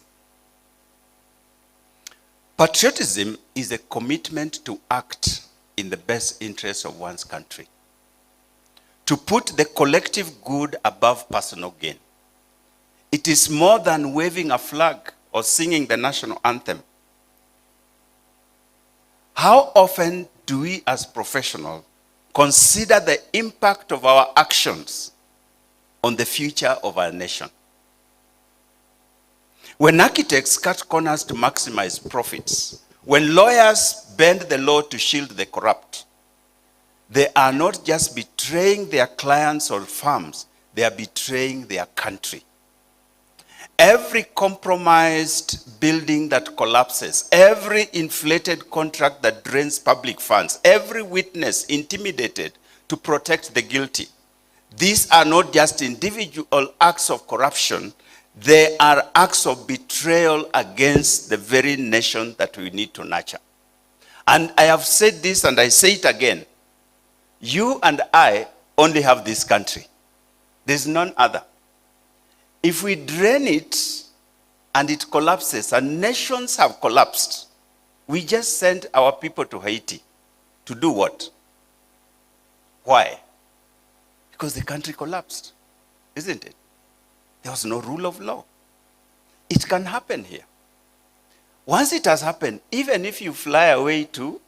Patriotism is a commitment to act in the best interest of one's country, to put the collective good above personal gain. It is more than waving a flag or singing the national anthem. How often do we as professionals consider the impact of our actions on the future of our nation? When architects cut corners to maximize profits, when lawyers bend the law to shield the corrupt, they are not just betraying their clients or firms, they are betraying their country. Every compromised building that collapses, every inflated contract that drains public funds, every witness intimidated to protect the guilty, these are not just individual acts of corruption, they are acts of betrayal against the very nation that we need to nurture. And I have said this and I say it again. You and I only have this country. There's none other. If we drain it and it collapses, and nations have collapsed, we just sent our people to Haiti to do what? Why? Because the country collapsed, isn't it? There was no rule of law. It can happen here. Once it has happened, even if you fly away to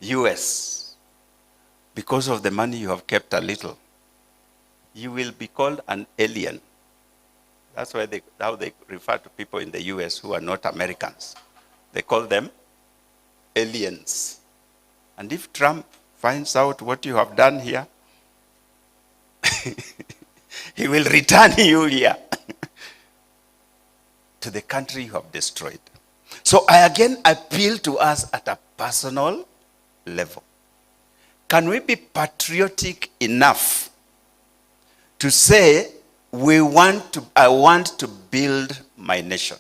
US, because of the money you have kept a little, you will be called an alien That's how they refer to people in the US who are not Americans. They call them aliens. And if Trump finds out what you have done here, he will return you here to the country you have destroyed. So I again appeal to us at a personal level. Can we be patriotic enough to say, I want to build my nation?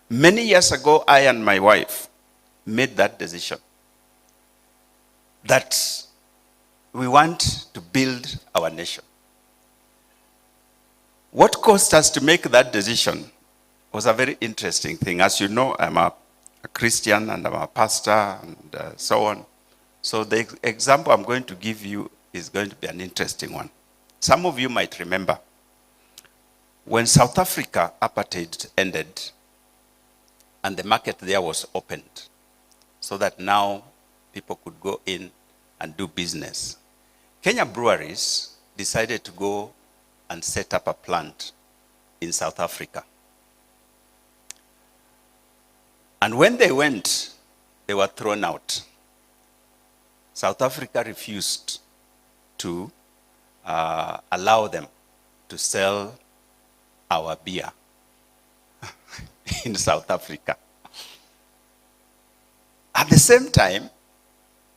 Many years ago, I and my wife made that decision that we want to build our nation. What caused us to make that decision was a very interesting thing. As you know, I'm a Christian and I'm a pastor and so on. So the example I'm going to give you is going to be an interesting one. Some of you might remember when South Africa apartheid ended and the market there was opened so that now people could go in and do business. Kenya Breweries decided to go and set up a plant in South Africa. And when they went, they were thrown out. South Africa refused to allow them to sell our beer in South Africa. At the same time,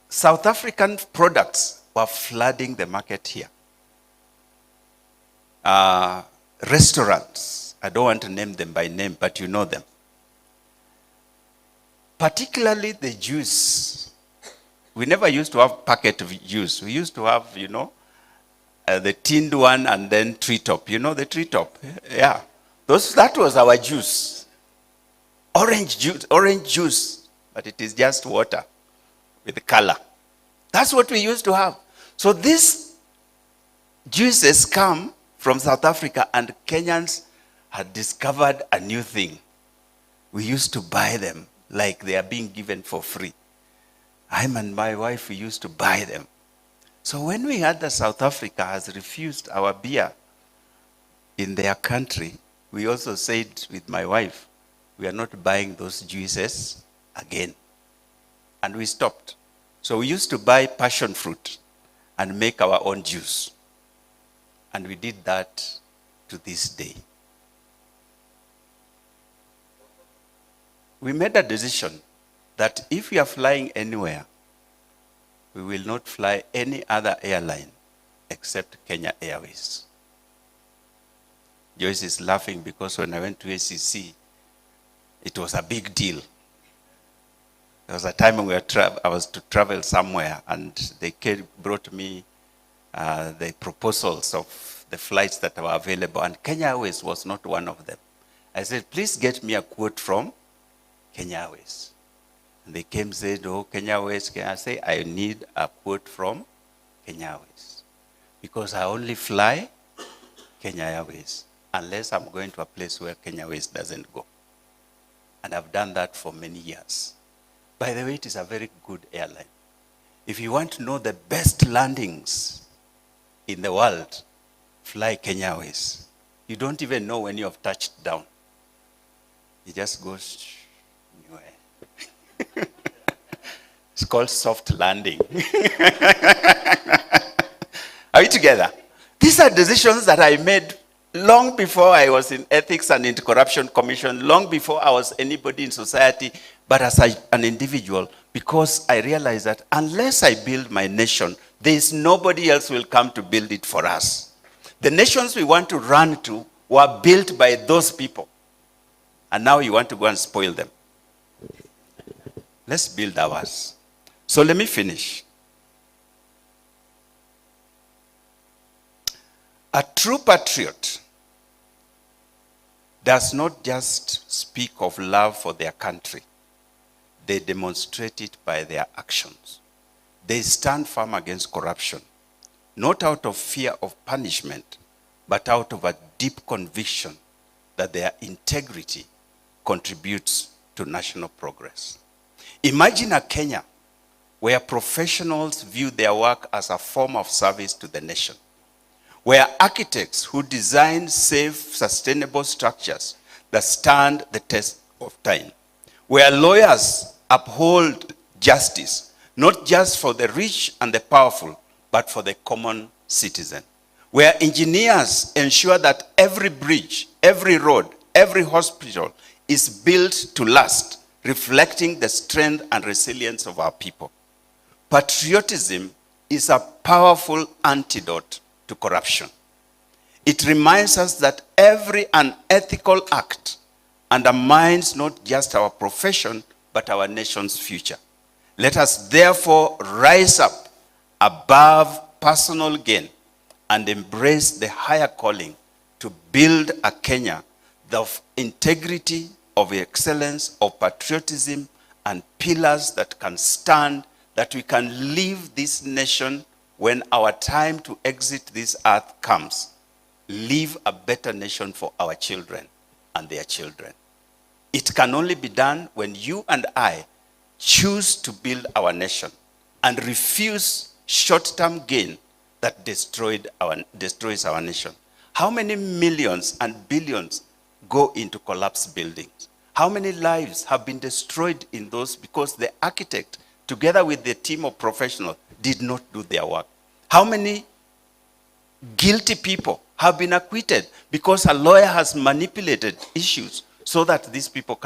South African products were flooding the market here. Restaurants, I don't want to name them by name, but you know them. Particularly the juice. We never used to have packet of juice. We used to have, the tinned one and then treetop. You know the treetop? Yeah. That was our juice. Orange juice, but it is just water with color. That's what we used to have. So these juices come from South Africa, and Kenyans had discovered a new thing. We used to buy them like they are being given for free. I and my wife, we used to buy them. So when we heard that South Africa has refused our beer in their country, we also said with my wife, we are not buying those juices again. And we stopped. So we used to buy passion fruit and make our own juice. And we did that to this day. We made a decision that if we are flying anywhere, we will not fly any other airline except Kenya Airways. Joyce is laughing because when I went to ACC, it was a big deal. There was a time when I was to travel somewhere, and they brought me the proposals of the flights that were available, and Kenya Airways was not one of them. I said, please get me a quote from Kenya Airways. And they came and said, oh, Kenya Airways, can I say, I need a quote from Kenya Airways. Because I only fly Kenya Airways, unless I'm going to a place where Kenya Airways doesn't go. And I've done that for many years. By the way, it is a very good airline. If you want to know the best landings in the world, fly Kenya Airways. You don't even know when you have touched down. It just goes anywhere. It's called soft landing. Are we together? These are decisions that I made long before I was in Ethics and Anti-Corruption Commission, long before I was anybody in society, but as an individual, because I realized that unless I build my nation, there is nobody else who will come to build it for us. The nations we want to run to were built by those people. And now you want to go and spoil them. Let's build ours. So let me finish. A true patriot does not just speak of love for their country. They demonstrate it by their actions. They stand firm against corruption, not out of fear of punishment, but out of a deep conviction that their integrity contributes to national progress. Imagine a Kenya where professionals view their work as a form of service to the nation, where architects who design safe, sustainable structures that stand the test of time, where lawyers uphold justice, not just for the rich and the powerful, but for the common citizen, where engineers ensure that every bridge, every road, every hospital is built to last, reflecting the strength and resilience of our people. Patriotism is a powerful antidote to corruption. It reminds us that every unethical act undermines not just our profession, but our nation's future. Let us therefore rise up above personal gain and embrace the higher calling to build a Kenya of integrity, of excellence, of patriotism, and pillars that can stand, that we can leave this nation when our time to exit this earth comes. Leave a better nation for our children and their children. It can only be done when you and I choose to build our nation and refuse short-term gain that destroys our nation. How many millions and billions go into collapsed buildings? How many lives have been destroyed in those because the architect, together with the team of professionals, did not do their work? How many guilty people have been acquitted because a lawyer has manipulated issues so that these people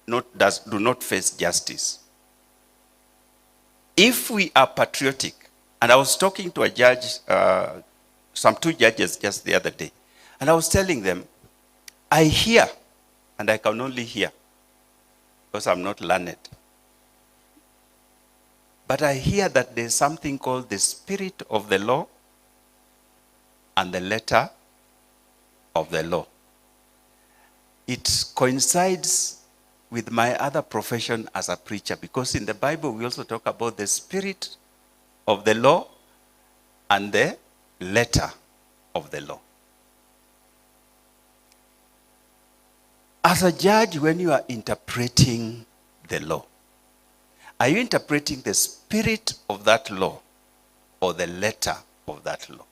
do not face justice? If we are patriotic, and I was talking to a judge, some two judges just the other day, and I was telling them, I hear, and I can only hear, because I'm not learned, but I hear that there's something called the spirit of the law and the letter of the law. It coincides with my other profession as a preacher, because in the Bible we also talk about the spirit of the law and the letter of the law. As a judge, when you are interpreting the law, are you interpreting the spirit of that law or the letter of that law?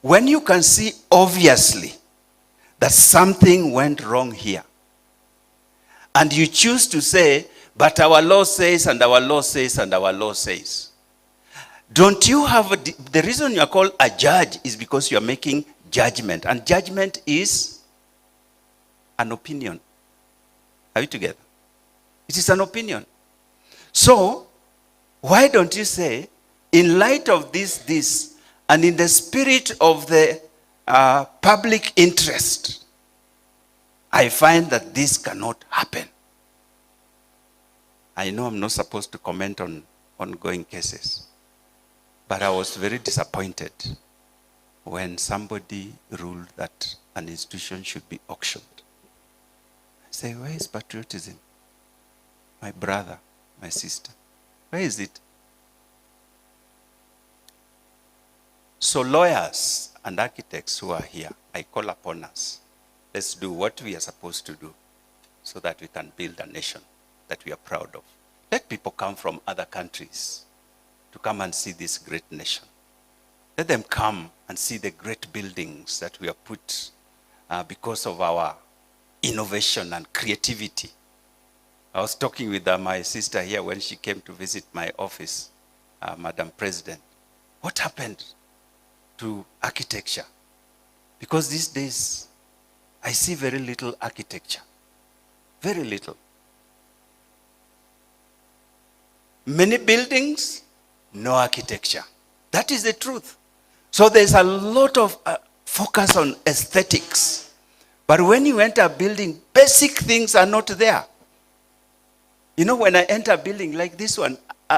When you can see obviously that something went wrong here, and you choose to say, but our law says, and our law says, and our law says, don't you have the reason you are called a judge is because you are making judgment, and judgment is an opinion. Are we together? It is an opinion. So why don't you say, in light of this, and in the spirit of the public interest, I find that this cannot happen. I know I'm not supposed to comment on ongoing cases, but I was very disappointed when somebody ruled that an institution should be auctioned. I say, where is patriotism? My brother, my sister, where is it? So lawyers and architects who are here, I call upon us. Let's do what we are supposed to do so that we can build a nation that we are proud of. Let people come from other countries to come and see this great nation. Let them come and see the great buildings that we have put because of our innovation and creativity. I was talking with my sister here when she came to visit my office, Madam President. What happened to architecture? Because these days, I see very little architecture. Very little. Many buildings, no architecture. That is the truth. So there's a lot of focus on aesthetics. But when you enter a building, basic things are not there. You know, when I enter a building like this one,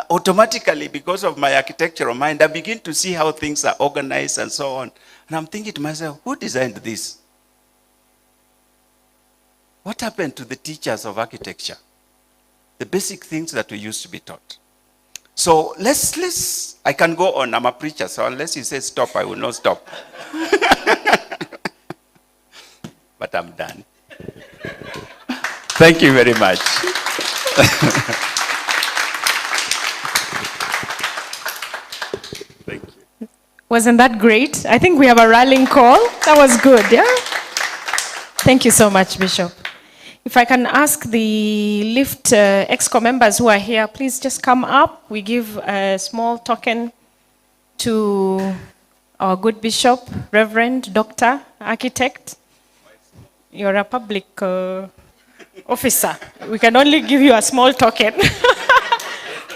automatically, because of my architectural mind, I begin to see how things are organized and so on. And I'm thinking to myself, who designed this? What happened to the teachers of architecture? The basic things that we used to be taught. So I can go on, I'm a preacher, so unless you say stop, I will not stop. But I'm done. Thank you very much. Thank you. Wasn't that great? I think we have a rallying call. That was good, yeah? Thank you so much, Bishop. If I can ask the LIFT EXCO members who are here, please just come up. We give a small token to our good Bishop, Reverend, Doctor, Architect. You're a public officer. We can only give you a small token.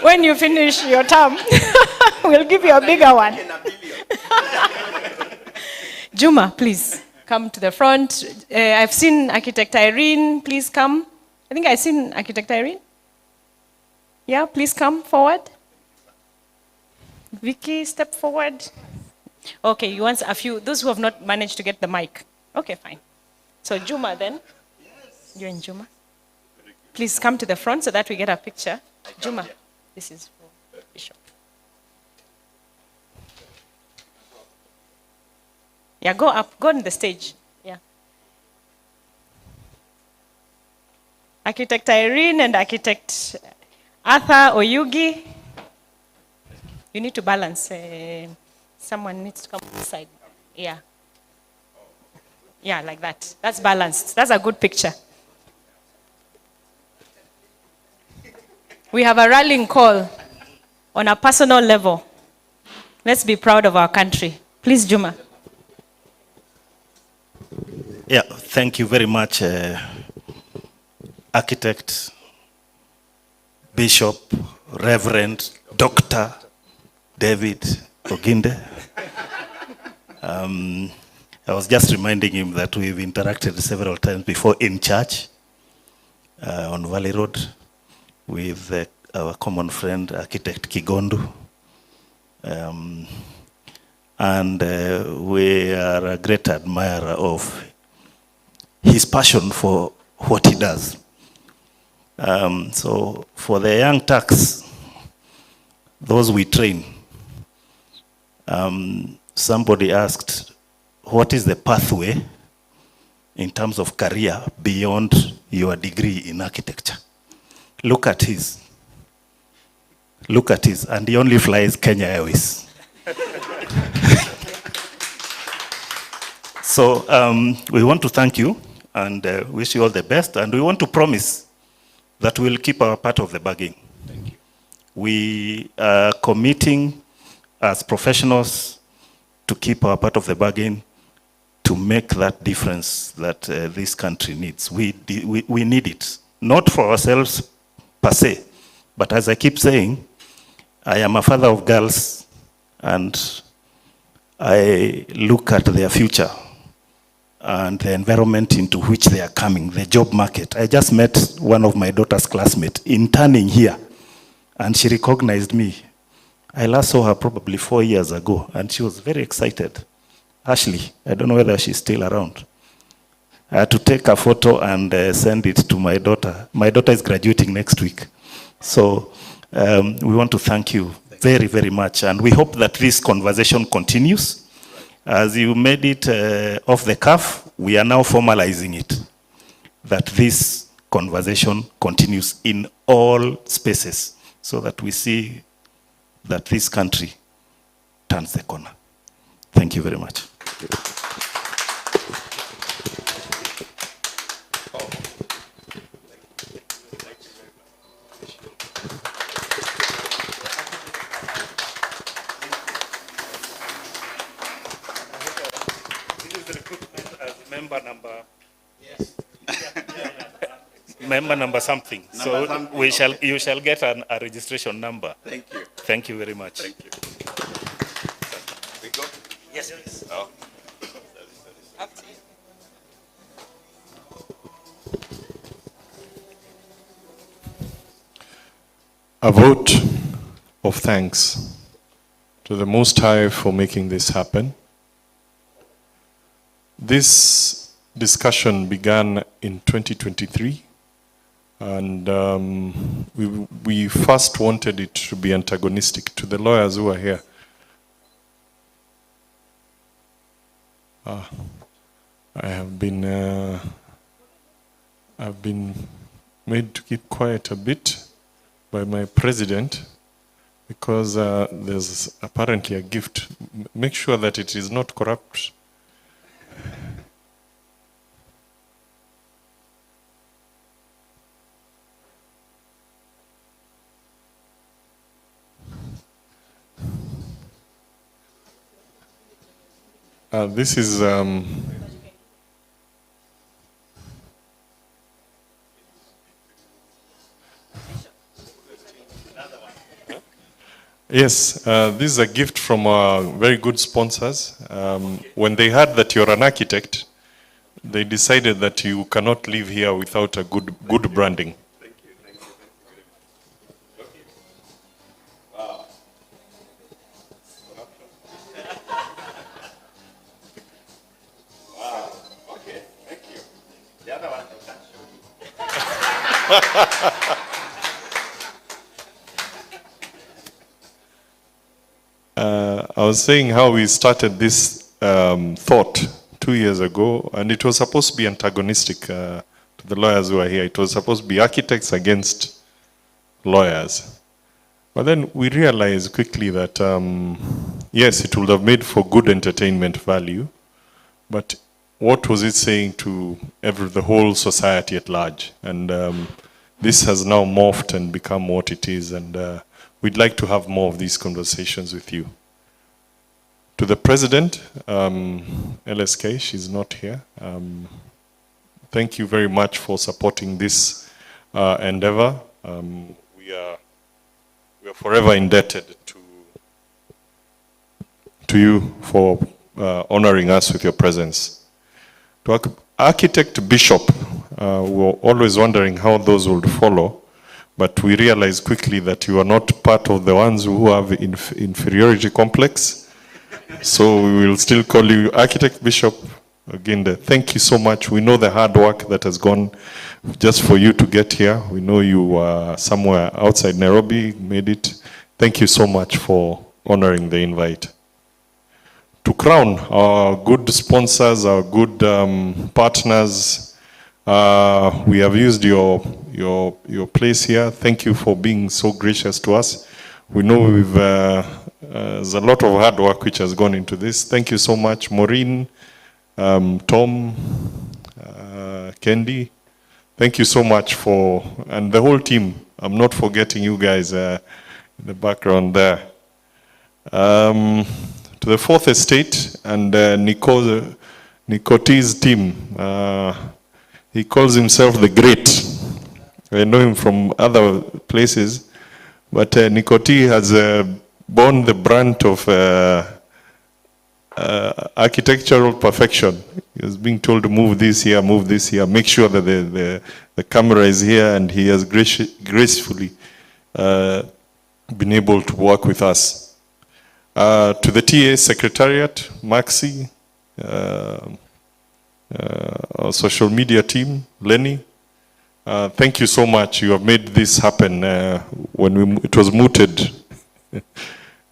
When you finish your term, we'll give you a bigger one. Juma, please come to the front. I've seen Architect Irene. Please come. I think I've seen Architect Irene. Yeah, please come forward. Vicky, step forward. Okay, you want a few, those who have not managed to get the mic. Okay, fine. So Juma then. You and Juma. Please come to the front so that we get a picture. Juma, this is for Bishop. Yeah, go up, go on the stage. Yeah. Architect Irene and Architect Arthur Oyugi. You need to balance. Someone needs to come on this side. Yeah. Yeah, like that. That's balanced. That's a good picture. We have a rallying call on a personal level. Let's be proud of our country. Please, Juma. Yeah, thank you very much, Architect, Bishop, Reverend, Dr. David Oginde. I was just reminding him that we've interacted several times before in church on Valley Road with our common friend, Architect Kigondu. And we are a great admirer of his passion for what he does. So for the young Turks, those we train, somebody asked, what is the pathway in terms of career beyond your degree in architecture? Look at his. Look at his, and he only flies Kenya Airways. So we want to thank you and wish you all the best, and we want to promise that we'll keep our part of the bargain. Thank you. We are committing as professionals to keep our part of the bargain to make that difference that this country needs. We need it, not for ourselves per se, but as I keep saying, I am a father of girls and I look at their future and the environment into which they are coming, the job market. I just met one of my daughter's classmates interning here, and she recognized me. I last saw her probably 4 years ago, and she was very excited. Ashley, I don't know whether she's still around. I had to take a photo and send it to my daughter. My daughter is graduating next week. So we want to thank you very, very much, and we hope that this conversation continues. As you made it off the cuff, we are now formalizing it, that this conversation continues in all spaces so that we see that this country turns the corner. Thank you very much. Member number something. So something. You shall get a registration number. Thank you. Thank you very much. Thank you. We go? Yes, please. Oh. A vote of thanks to the Most High for making this happen. This discussion began in 2023, and we first wanted it to be antagonistic to the lawyers who are here. I've been made to keep quiet a bit by my president, because there's apparently a gift. Make sure that it is not corrupt. This is yes, this is a gift from our very good sponsors. When they heard that you're an architect, they decided that you cannot live here without a good branding. I was saying how we started this thought 2 years ago, and it was supposed to be antagonistic to the lawyers who are here. It was supposed to be architects against lawyers. But then we realized quickly that, yes, it would have made for good entertainment value, but what was it saying to the whole society at large? And this has now morphed and become what it is, and we'd like to have more of these conversations with you. To the President, LSK, she's not here. Thank you very much for supporting this endeavor. We are forever indebted to you for honoring us with your presence. To Architect Bishop, we were always wondering how those would follow, but we realized quickly that you are not part of the ones who have inferiority complex. So we will still call you Architect Bishop Oginde. Thank you so much. We know the hard work that has gone just for you to get here. We know you were somewhere outside Nairobi, made it. Thank you so much for honoring the invite. To Crown, our good sponsors, our good partners, we have used your place here. Thank you for being so gracious to us. We know there's a lot of hard work which has gone into this. Thank you so much, Maureen, Tom, Kendi. Thank you so much and the whole team. I'm not forgetting you guys in the background there. To the Fourth Estate and Nikoti's team. He calls himself the Great. I know him from other places, but Nikoti has borne the brunt of architectural perfection. He was being told to move this here, make sure that the camera is here, and he has gracefully been able to work with us. To the TA Secretariat, Maxi, our social media team, Lenny, thank you so much. You have made this happen when it was mooted.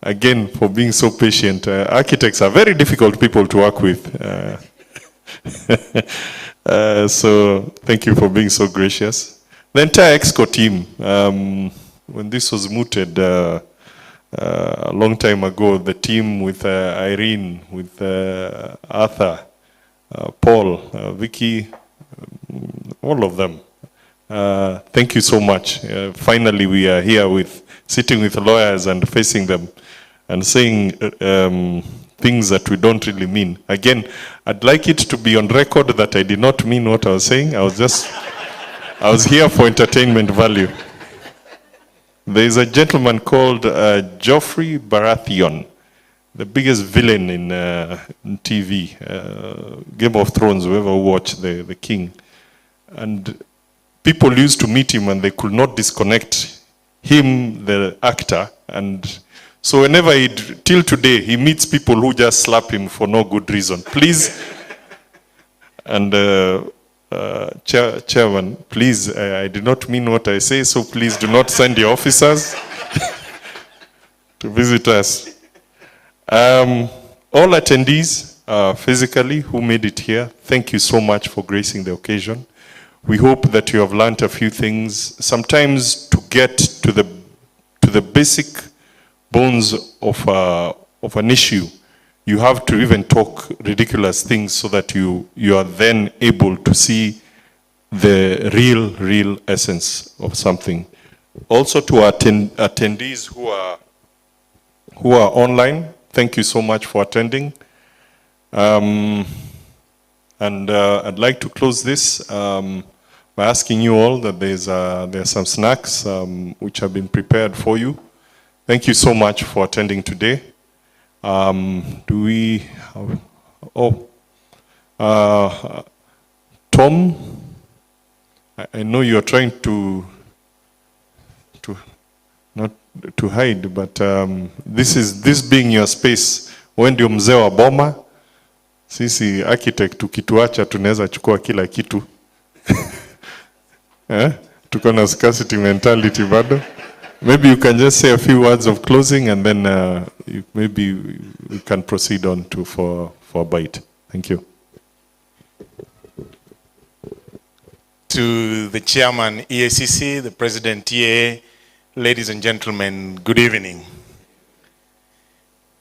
Again, for being so patient. Architects are very difficult people to work with. So thank you for being so gracious. The entire EXCO team, when this was mooted a long time ago, the team with Irene, with Arthur, Paul, Vicky, all of them. Thank you so much. Finally, we are here sitting with lawyers and facing them and saying things that we don't really mean. Again, I'd like it to be on record that I did not mean what I was saying. I was here for entertainment value. There is a gentleman called Geoffrey Baratheon, the biggest villain in TV, Game of Thrones, whoever watched the king. And people used to meet him and they could not disconnect him, the actor. And so whenever till today, he meets people who just slap him for no good reason. Please, and Chairman, please, I did not mean what I say, so please do not send your officers to visit us. All attendees physically who made it here, thank you so much for gracing the occasion. We hope that you have learned a few things. Sometimes to get to the basic bones of an issue, you have to even talk ridiculous things so that you are then able to see the real essence of something. Also to attendees who are online, thank you so much for attending. And I'd like to close this by asking you all that there are some snacks which have been prepared for you. Thank you so much for attending today. Do we have, Tom, I know you're trying to not to hide, but this being your space, when ndio mzee wa boma, sisi architect tukituacha tunaweza chukua kila kitu. Tuko na scarcity mentality bado. Maybe you can just say a few words of closing and then maybe we can proceed on to for a bite. Thank you. To the chairman EACC, the president TAA, ladies and gentlemen, good evening.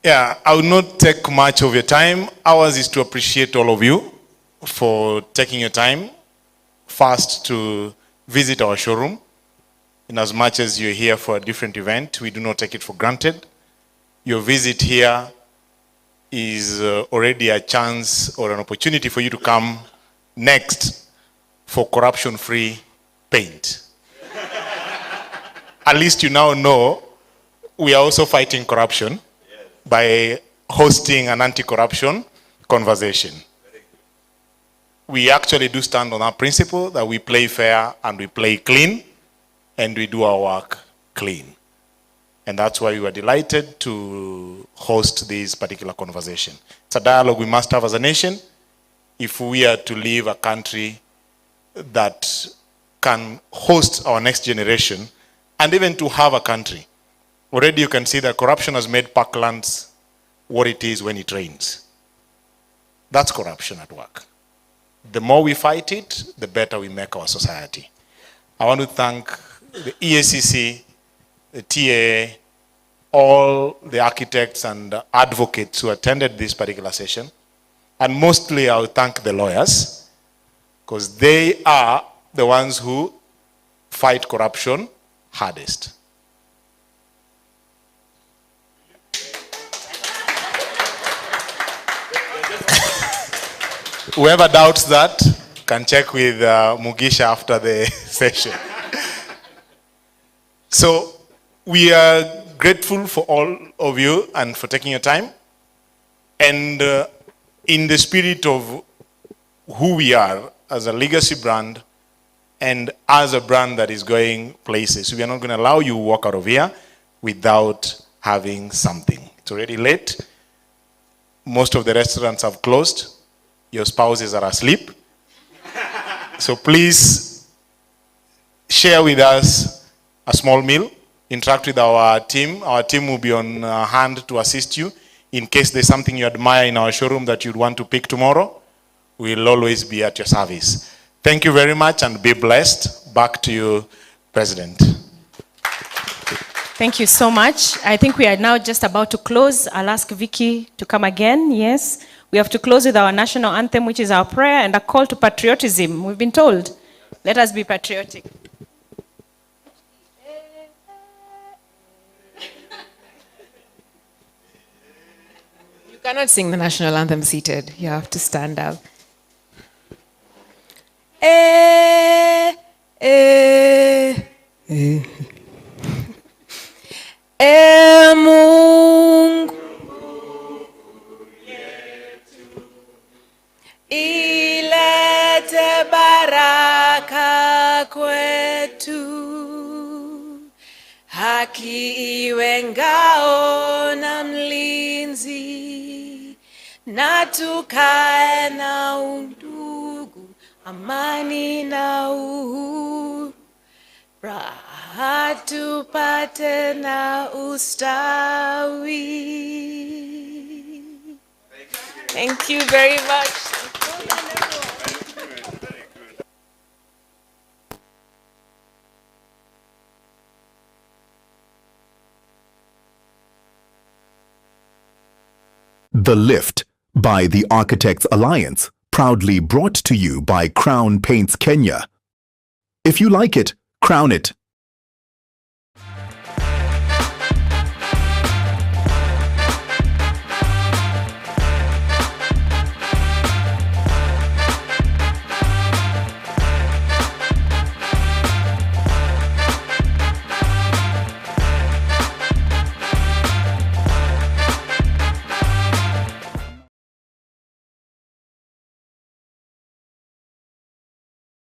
Yeah, I will not take much of your time. Ours is to appreciate all of you for taking your time first to visit our showroom. In as much as you're here for a different event, we do not take it for granted. Your visit here is already a chance or an opportunity for you to come next for corruption-free paint. At least you now know we are also fighting corruption by hosting an anti-corruption conversation. We actually do stand on our principle that we play fair and we play clean and we do our work clean. And that's why we were delighted to host this particular conversation. It's a dialogue we must have as a nation if we are to leave a country that can host our next generation and even to have a country. Already you can see that corruption has made parklands what it is when it rains. That's corruption at work. The more we fight it, the better we make our society. I want to thank the EACC, the TAA, all the architects and advocates who attended this particular session. And mostly I will thank the lawyers, because they are the ones who fight corruption hardest. Whoever doubts that can check with Mugisha after the session. So we are grateful for all of you and for taking your time. And in the spirit of who we are as a legacy brand and as a brand that is going places, we are not going to allow you to walk out of here without having something. It's already late. Most of the restaurants have closed. Your spouses are asleep. So please share with us a small meal. Interact with our team. Our team will be on hand to assist you. In case there's something you admire in our showroom that you'd want to pick tomorrow, we'll always be at your service. Thank you very much and be blessed. Back to you, President. Thank you so much. I think we are now just about to close. I'll ask Vicky to come again. Yes. We have to close with our national anthem, which is our prayer and a call to patriotism. We've been told, let us be patriotic. You cannot sing the national anthem seated. You have to stand up. Mungu ilete baraka kwetu, haki iwe ngao na mlinzi, na tukae na undugu, amani na uhuru, raha tupate na ustawi. Thank you very much. The Lift by the Architects Alliance, proudly brought to you by Crown Paints Kenya. If you like it, crown it.